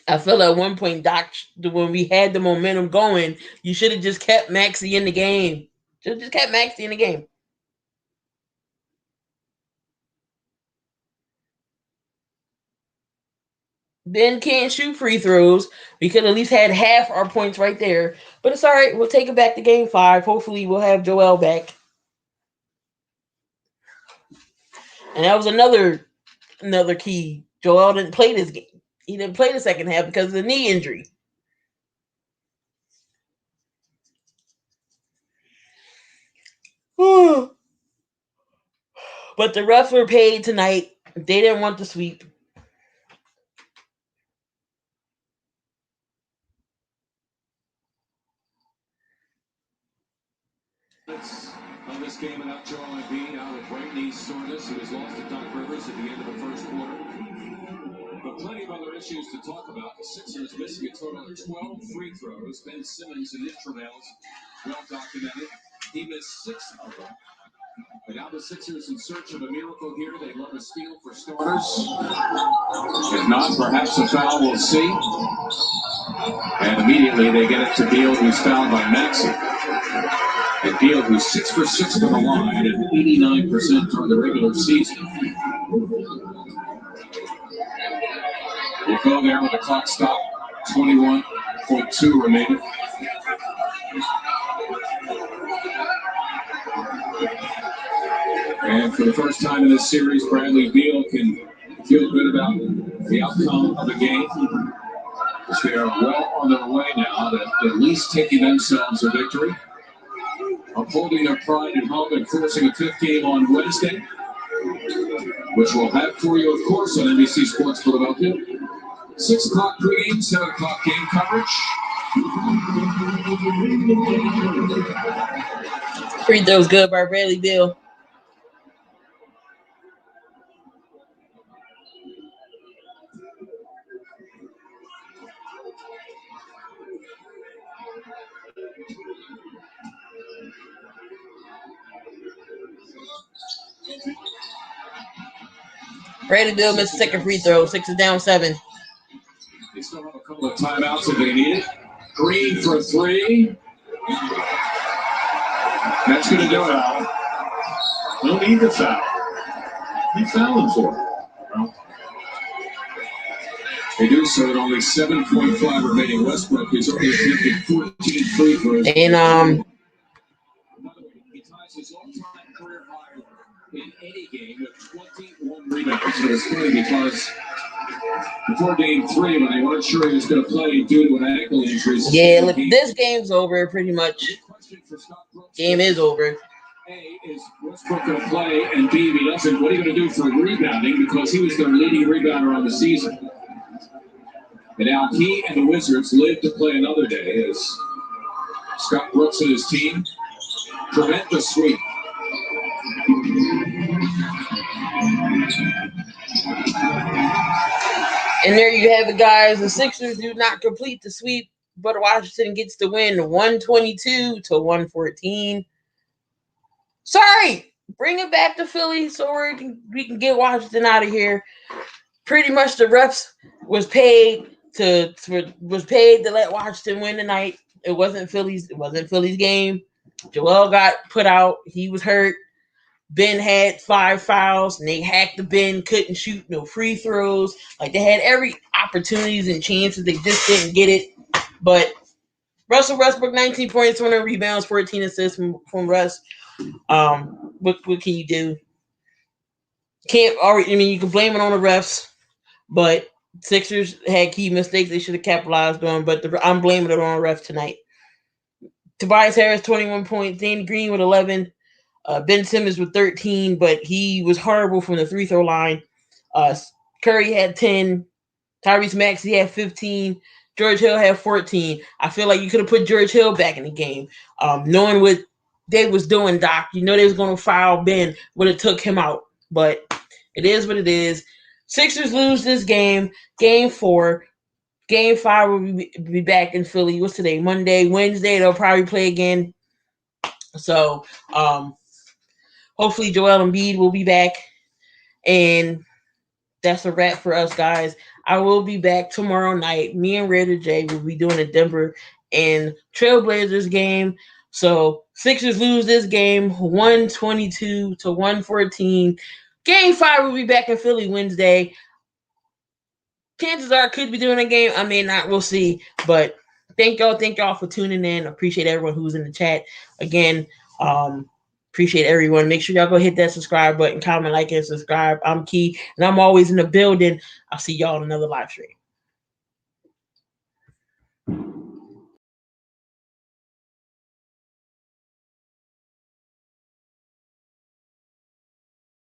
I feel at one point, Doc, when we had the momentum going, you should have just kept Maxey in the game. Should have just kept Maxey in the game. Ben can't shoot free throws. We could at least had half our points right there. But it's all right. We'll take it back to game 5. Hopefully we'll have Joel back. And that was another key. Joel didn't play this game. He didn't play the second half because of the knee injury. But the refs were paid tonight. They didn't want the sweep. On this game without Joel Embiid out with right knee soreness. He was lost to Doc Rivers at the end of the first quarter. But plenty of other issues to talk about. The Sixers missing a total of 12 free throws. Ben Simmons and his travails well documented. He missed 6 of them. But now the Sixers in search of a miracle here. They love a steal for starters. If not, perhaps a foul, we'll see. And immediately they get it to Beal, who's fouled by Maxey. And Beal, who's 6 for 6 from the line at 89% during the regular season. We'll go there with the clock stop. 21.2 remaining. And for the first time in this series, Bradley Beal can feel good about the outcome of the game. They are well on their way now to at least taking themselves a victory, upholding their pride at home and forcing a 5th game on Wednesday, which we'll have for you, of course, on NBC Sports Philadelphia. 6 o'clock pregame, 7 o'clock game coverage. Free throws good by Bradley Beal. Bradley Beal missed the second free throw. 6 is down 7. They still have a couple of timeouts if they need it. Green for 3. That's going to do it. No need to foul. He's fouling for it. Well, they do so at only 7.5 remaining. Westbrook is only attempted 14 free throws. And he ties his all-time career high in any game with 21 rebounds. So it's funny because before game 3, when they weren't sure he was going to play due to an ankle injury. yeah, look, this game's over pretty much. Game is over. A, is Westbrook going to play? And B, if he doesn't, what are you going to do for rebounding? Because he was their leading rebounder on the season. And now he and the Wizards live to play another day as Scott Brooks and his team prevent the sweep. And there you have it, guys. The Sixers do not complete the sweep, but Washington gets the win 122-114. Sorry, bring it back to Philly so we can get Washington out of here. Pretty much the refs was paid to let Washington win tonight. It wasn't Philly's game. Joel got put out. He was hurt. Ben had 5 fouls, and they hacked the Ben, couldn't shoot no free throws. Like, they had every opportunities and chances. They just didn't get it. But Russell Westbrook, 19 points, 20 rebounds, 14 assists from Russ. What can you do? You can blame it on the refs, but Sixers had key mistakes they should have capitalized on, but I'm blaming it on the refs tonight. Tobias Harris, 21 points. Danny Green with 11. Ben Simmons with 13, but he was horrible from the free throw line. Curry had 10. Tyrese Maxey had 15. George Hill had 14. I feel like you could have put George Hill back in the game. Knowing what they was doing, Doc, you know they was going to foul Ben when it took him out. But it is what it is. Sixers lose this game. Game 4. Game 5 will be back in Philly. What's today? Monday. Wednesday, they'll probably play again. So, hopefully Joel Embiid will be back. And that's a wrap for us, guys. I will be back tomorrow night. Me and Raider J will be doing a Denver and Trailblazers game. So, Sixers lose this game 122-114. Game 5 will be back in Philly Wednesday. Chances are I could be doing a game. I may not. We'll see. But thank y'all for tuning in. Appreciate everyone who's in the chat. Again, appreciate everyone. Make sure y'all go hit that subscribe button, comment, like, and subscribe. I'm Key, and I'm always in the building. I'll see y'all in another live stream.